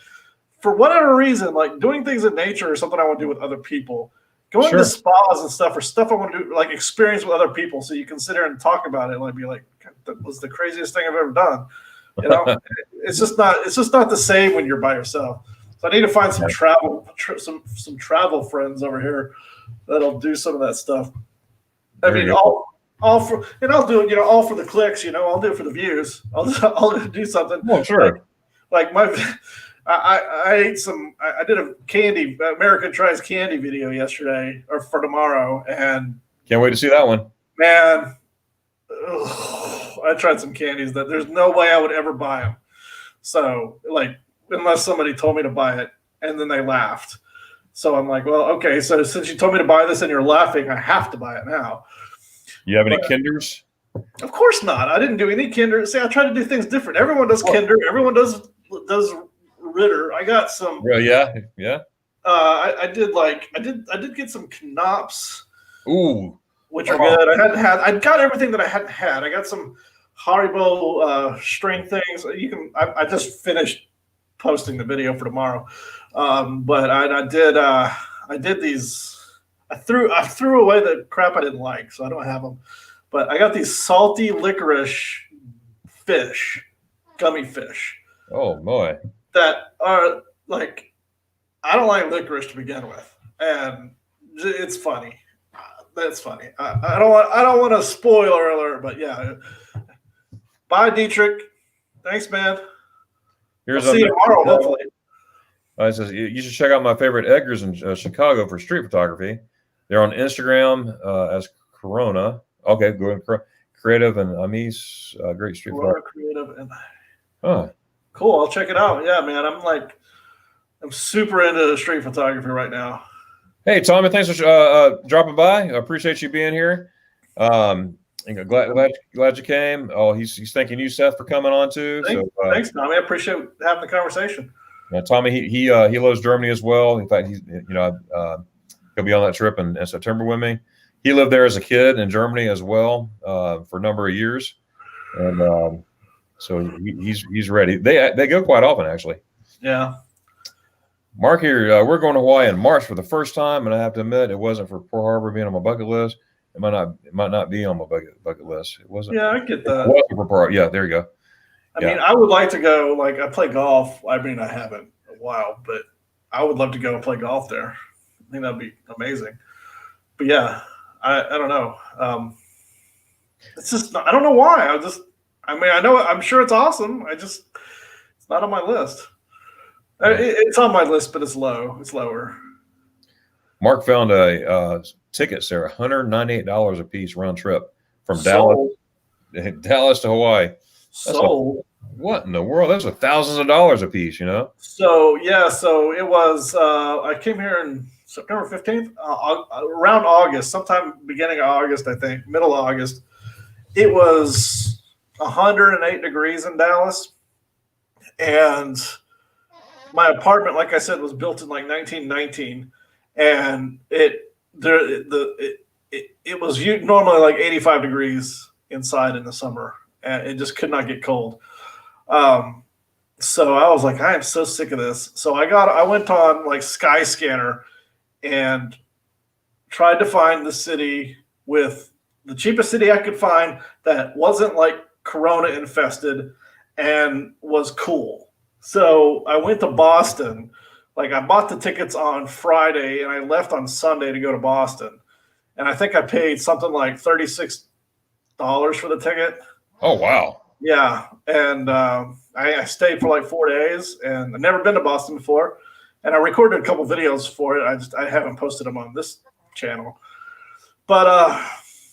for whatever reason, like doing things in nature is something I want to do with other people. Going to spas and stuff or stuff I want to do, like experience with other people, so you can sit there and talk about it, and like be like, that was the craziest thing I've ever done. It's just not the same when you're by yourself. So I need to find some travel friends over here that'll do some of that stuff. I mean, all for, and I'll do it, all for the clicks. I'll do it for the views. I'll do something. Well, sure. Like I ate some. I did a candy American Tries Candy video yesterday or for tomorrow, and can't wait to see that one. Man, I tried some candies that there's no way I would ever buy them. So like, unless somebody told me to buy it, and then they laughed. So I'm like, well, okay. So since you told me to buy this and you're laughing, I have to buy it now. You have any Kinders? Of course not. I didn't do any Kinder. See, I try to do things different. Everyone does Kinder. Everyone does Ritter. I got some. Yeah. I did get some Knops. Ooh, which are good. I got everything that I hadn't had. I got some Haribo string things. I just finished posting the video for tomorrow, but I did these. I threw away the crap I didn't like, so I don't have them. But I got these salty licorice gummy fish. Oh boy. That are like, I don't like licorice to begin with, and it's funny. That's funny. I don't want to spoiler alert, but yeah. Bye, Dietrich. Thanks, man. I'll see you tomorrow, hopefully. It says you should check out my favorite Edgar's in Chicago for street photography. They're on Instagram as Corona. Okay, go ahead. Creative and Amis, great street photography. Creative and cool. I'll check it out. Yeah, man. I'm super into street photography right now. Hey, Tommy, thanks for dropping by. I appreciate you being here. Glad you came. Oh, he's thanking you, Seth, for coming on too. Thanks, Tommy. I appreciate having the conversation. Tommy, he loves Germany as well. In fact, he'll be on that trip in September with me. He lived there as a kid in Germany as well for a number of years, and so he's ready. They go quite often, actually. Yeah. Mark here, we're going to Hawaii in March for the first time, and I have to admit, it wasn't for Pearl Harbor being on my bucket list. It might not be on my bucket list. It wasn't. Yeah, I get that. It wasn't for Pearl Harbor. Yeah, there you go. I mean, I would like to go. Like, I play golf. I mean, I haven't in a while, but I would love to go and play golf there. I think that'd be amazing. But yeah, I don't know. It's just I don't know why. I mean, I'm sure it's awesome. It's not on my list. It's on my list, but it's low. It's lower. Mark found tickets there, $198 a piece round trip from Dallas to Hawaii. What in the world? Those are thousands of dollars a piece, you know? So it was, I came here in September 15th, around August, sometime beginning of August, I think, middle of August. It was 108 degrees in Dallas. And my apartment, like I said, was built in like 1919. And it was normally like 85 degrees inside in the summer. And it just could not get cold. So I was like, I am so sick of this. So I went on like Skyscanner and tried to find the city with the cheapest city I could find that wasn't like Corona infested and was cool. So I went to Boston. Like, I bought the tickets on Friday and I left on Sunday to go to Boston. And I think I paid something like $36 for the ticket. Oh, wow. Yeah, and I stayed for like 4 days, and I've never been to Boston before, and I recorded a couple videos for it. I haven't posted them on this channel, but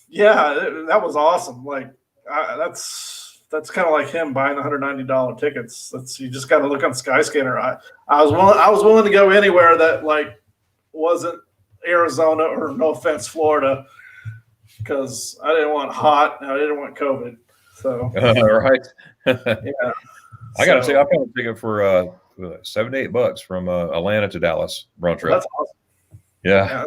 yeah, that was awesome. Like that's kind of like him buying $190 tickets. You just got to look on Skyscanner. I was willing to go anywhere that like wasn't Arizona or, no offense, Florida, because I didn't want hot and I didn't want COVID. So right. Yeah. I got to say, I found a ticket for $7 to $8 from Atlanta to Dallas round trip. That's awesome. Yeah.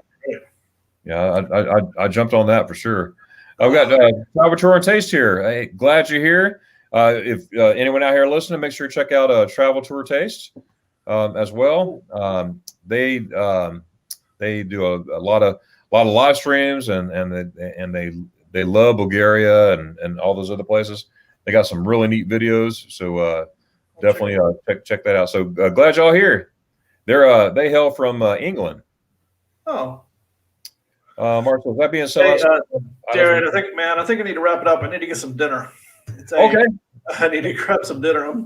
I jumped on that for sure. I've got Travel Tour and Taste here. Hey, glad you're here. If anyone out here listening, make sure you check out Travel Tour Taste as well. They do a lot of live streams and they love Bulgaria and all those other places. They got some really neat videos, so definitely check that out. So glad y'all here. They hail from England. Oh, Marshall, that being said, Darren, I think I need to wrap it up. I need to get some dinner. Okay. I need to grab some dinner.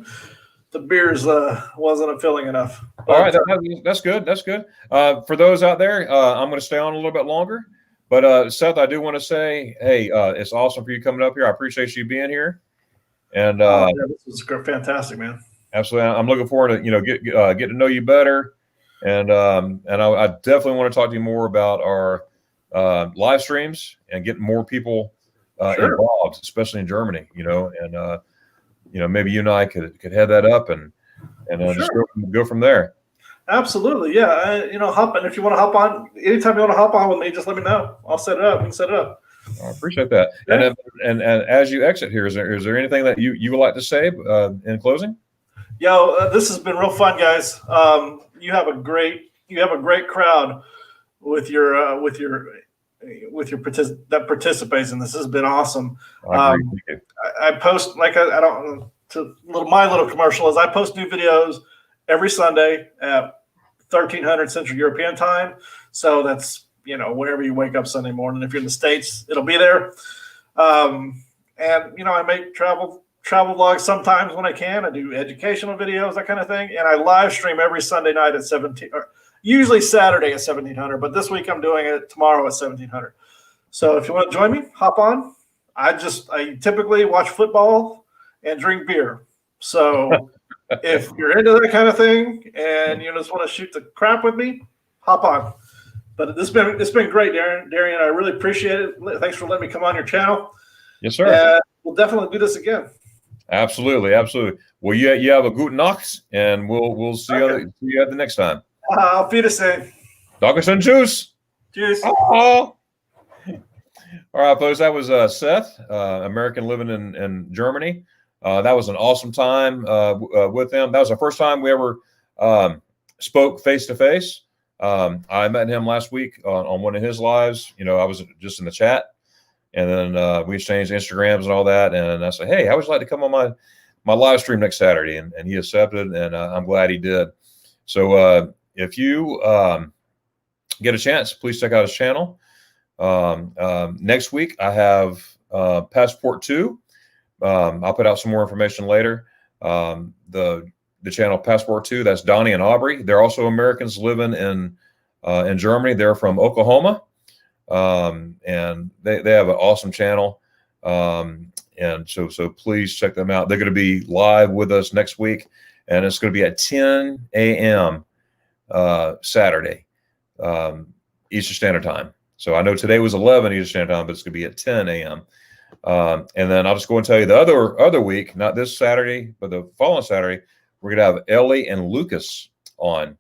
The beers wasn't filling enough. All right, that's good. That's good. For those out there, I'm going to stay on a little bit longer. But Seth, I do want to say, hey, it's awesome for you coming up here. I appreciate you being here. And this was fantastic, man. Absolutely, I'm looking forward to get to know you better, and I definitely want to talk to you more about our live streams and getting more people involved, especially in Germany. And maybe you and I could head that up and just go from there. Absolutely, yeah. Hop in if you want to hop on. Anytime you want to hop on with me, just let me know. I'll set it up. We can set it up. I appreciate that. Yeah. And as you exit here, is there anything that you would like to say in closing? This has been real fun, guys. You have a great crowd with your that participates in this. This has been awesome. I post my little commercial is I post new videos every Sunday at 1300 Central European time. So that's, whenever you wake up Sunday morning. If you're in the States, it'll be there. And I make travel vlogs sometimes when I can. I do educational videos, that kind of thing. And I live stream every Sunday night at 17, or usually Saturday at 1700. But this week I'm doing it tomorrow at 1700. So if you want to join me, hop on. I typically watch football and drink beer. So if you're into that kind of thing and you just want to shoot the crap with me, hop on. But it's been great, Darian. I really appreciate it. Thanks for letting me come on your channel. Yes, sir. We'll definitely do this again. Absolutely. Well, you have a good Nacht, and we'll see you at the next time. Auf Wiedersehen. Dankeschön. Tschüss. Cheers. Oh. All right, folks. That was Seth, American living in Germany. That was an awesome time with them. That was the first time we ever spoke face to face. I met him last week on one of his lives. You know, I was just in the chat, and then we exchanged Instagrams and all that. And I said, hey, I would like to come on my live stream next Saturday, and he accepted, and I'm glad he did. So if you get a chance, please check out his channel. Next week I have Passport 2. I'll put out some more information later. The channel Passport 2, that's Donnie and Aubrey. They're also Americans living in Germany. They're from Oklahoma, and they have an awesome channel. And so please check them out. They're going to be live with us next week, and it's going to be at 10 a.m. Saturday, Eastern Standard Time. So I know today was 11 Eastern Standard Time, but it's going to be at 10 a.m. And then I'll just go and tell you the other week, not this Saturday, but the following Saturday, we're going to have Ellie and Lucas on.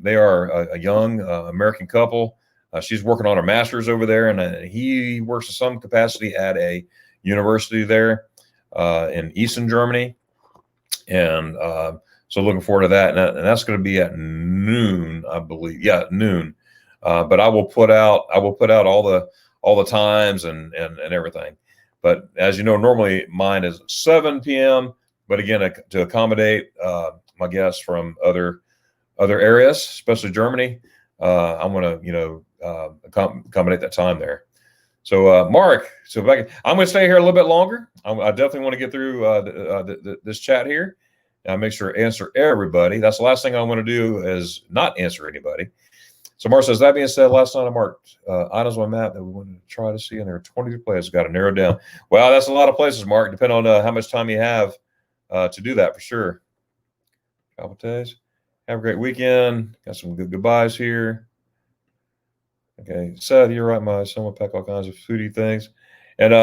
They are a young American couple. She's working on her master's over there, and he works in some capacity at a university there in Eastern Germany. And so looking forward to that. And that's going to be at noon, I believe. Yeah, noon. But I will put out all the times and everything. But as you know, normally mine is 7 p.m. But again, to accommodate my guests from other areas, especially Germany, I'm going to accommodate that time there. So Mark, I'm going to stay here a little bit longer. I definitely want to get through this chat here. And make sure to answer everybody. That's the last thing I want to do is not answer anybody. So Mark says, that being said, last night I marked items on my map that we wanted to try to see, and there are 22 places. Got to narrow down. Well, that's a lot of places, Mark, depending on how much time you have to do that for sure. Couple days. Have a great weekend. Got some good goodbyes here. Okay, Seth, you're right. My son will pack all kinds of foodie things. And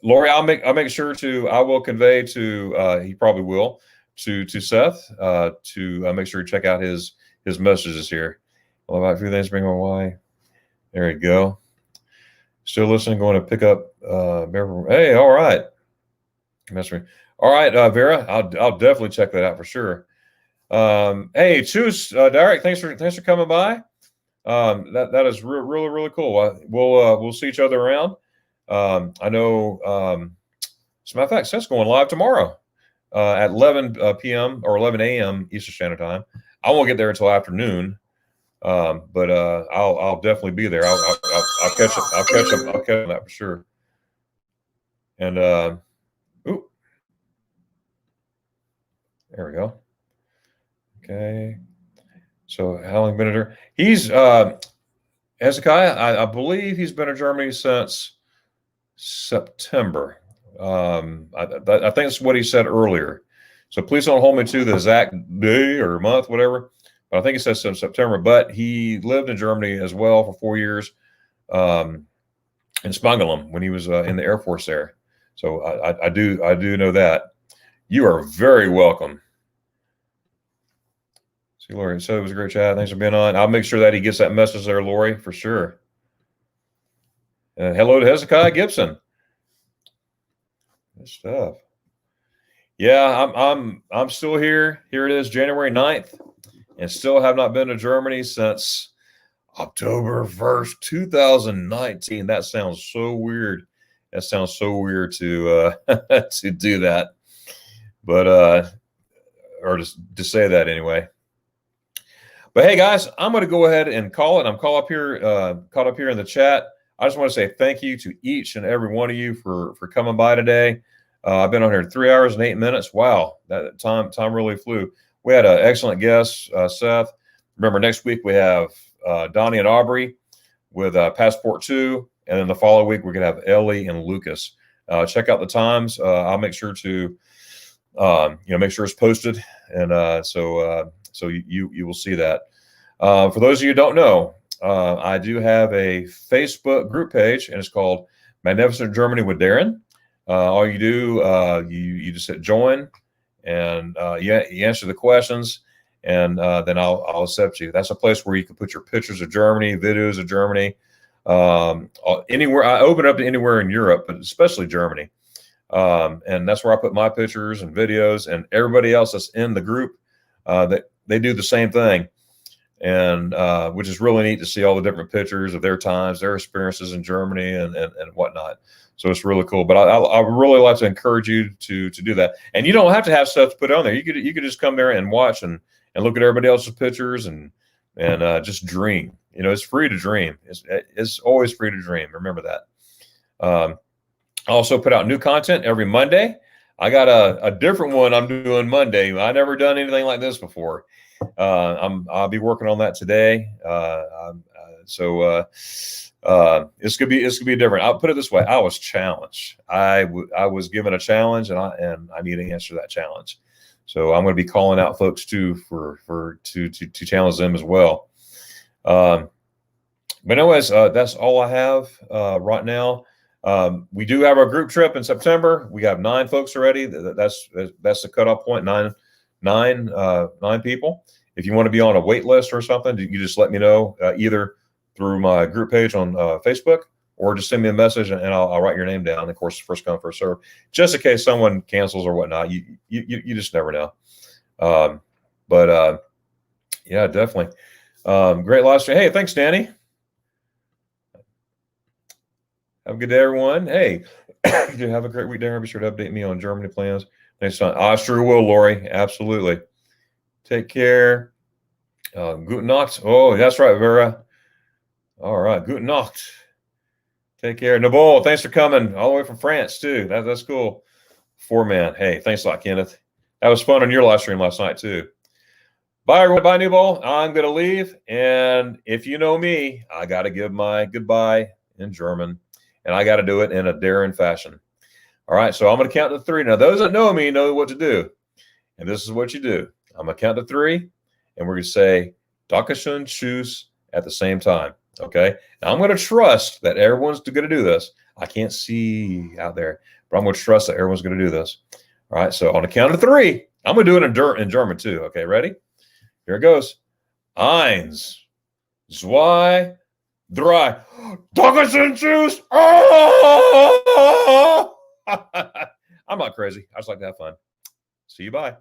Lori, I will convey to he probably will to Seth to make sure you check out his messages here. All about a few things bring my wife. There you go. Still listening, going to pick up hey, all right. All right, Vera, I'll definitely check that out for sure. Hey, choose Derek, thanks for coming by. That is really, really cool. We'll see each other around. I know as a matter of fact, Seth's going live tomorrow at 11 p.m. or 11 a.m. Eastern Standard Time. I won't get there until afternoon. But I'll definitely be there. I'll catch him. I'll catch him that for sure. And ooh, there we go. Okay. So how long been there? He's Hezekiah. I believe he's been in Germany since September. I think that's what he said earlier. So please don't hold me to the exact day or month, whatever. I think it says since September, but he lived in Germany as well for 4 years in Spangelum when he was in the Air Force there. So I do know that. You are very welcome. See, Lori, so it was a great chat. Thanks for being on. I'll make sure that he gets that message there, Lori, for sure. And hello to Hezekiah Gibson. Good stuff. Yeah, I'm still here. Here it is, January 9th. And still have not been to Germany since October 1st, 2019. That sounds so weird. That sounds so weird to to do that, but or to say that anyway. But hey, guys, I'm going to go ahead and call it. I'm caught up here in the chat. I just want to say thank you to each and every one of you for coming by today. I've been on here 3 hours and 8 minutes. Wow, that time really flew. We had an excellent guest, Seth. Remember, next week we have Donnie and Aubrey with Passport 2. And then the following week, we're going to have Ellie and Lucas. Check out the times. I'll make sure to, make sure it's posted. And so you will see that. For those of you who don't know, I do have a Facebook group page, and it's called Magnificent Germany with Darren. All you do, you just hit join. And you answer the questions, and then I'll accept you. That's a place where you can put your pictures of Germany, videos of Germany, anywhere. I open up to anywhere in Europe, but especially Germany. And that's where I put my pictures and videos, and everybody else that's in the group that they do the same thing. and which is really neat to see all the different pictures of their times, their experiences in Germany and whatnot. So it's really cool. But I really like to encourage you to do that. And you don't have to have stuff to put on there. You could just come there and watch and look at everybody else's pictures and just dream. It's free to dream. It's always free to dream. Remember that. I also put out new content every Monday. I got a different one I'm doing Monday. I never done anything like this before. I'll be working on that today. So it's gonna be different. I'll put it this way: I was challenged. I was given a challenge, and I need to answer that challenge. So I'm going to be calling out folks too to challenge them as well. But anyways, that's all I have right now. We do have our group trip in September. We have 9 folks already. That's the cutoff point. Nine people. If you want to be on a wait list or something, you just let me know either through my group page on Facebook, or just send me a message and I'll write your name down. Of course, first come, first serve, just in case someone cancels or whatnot. You just never know. But yeah, definitely. Great live stream. Hey, thanks, Danny. Have a good day, everyone. Hey, you have a great week there. Be sure to update me on Germany plans next time. I sure will, Lori. Absolutely. Take care. Guten Nacht. Oh, that's right, Vera. All right. Guten Nacht. Take care. Nabol, thanks for coming all the way from France, too. That's cool. 4-man. Hey, thanks a lot, Kenneth. That was fun on your live stream last night, too. Bye, everyone. Bye, Nabol. I'm going to leave. And if you know me, I got to give my goodbye in German. And I got to do it in a Darren fashion. All right, so I'm going to count to 3. Now, those that know me know what to do. And this is what you do. I'm going to count to 3, and we're going to say, Dankeschön, tschüss, at the same time. Okay? Now, I'm going to trust that everyone's going to do this. I can't see out there, but I'm going to trust that everyone's going to do this. All right, so on the count of 3, I'm going to do it in German, too. Okay, ready? Here it goes. 1, 2, 3. Dankeschön, tschüss. Oh! I'm not crazy. I just like to have fun. See you. Bye.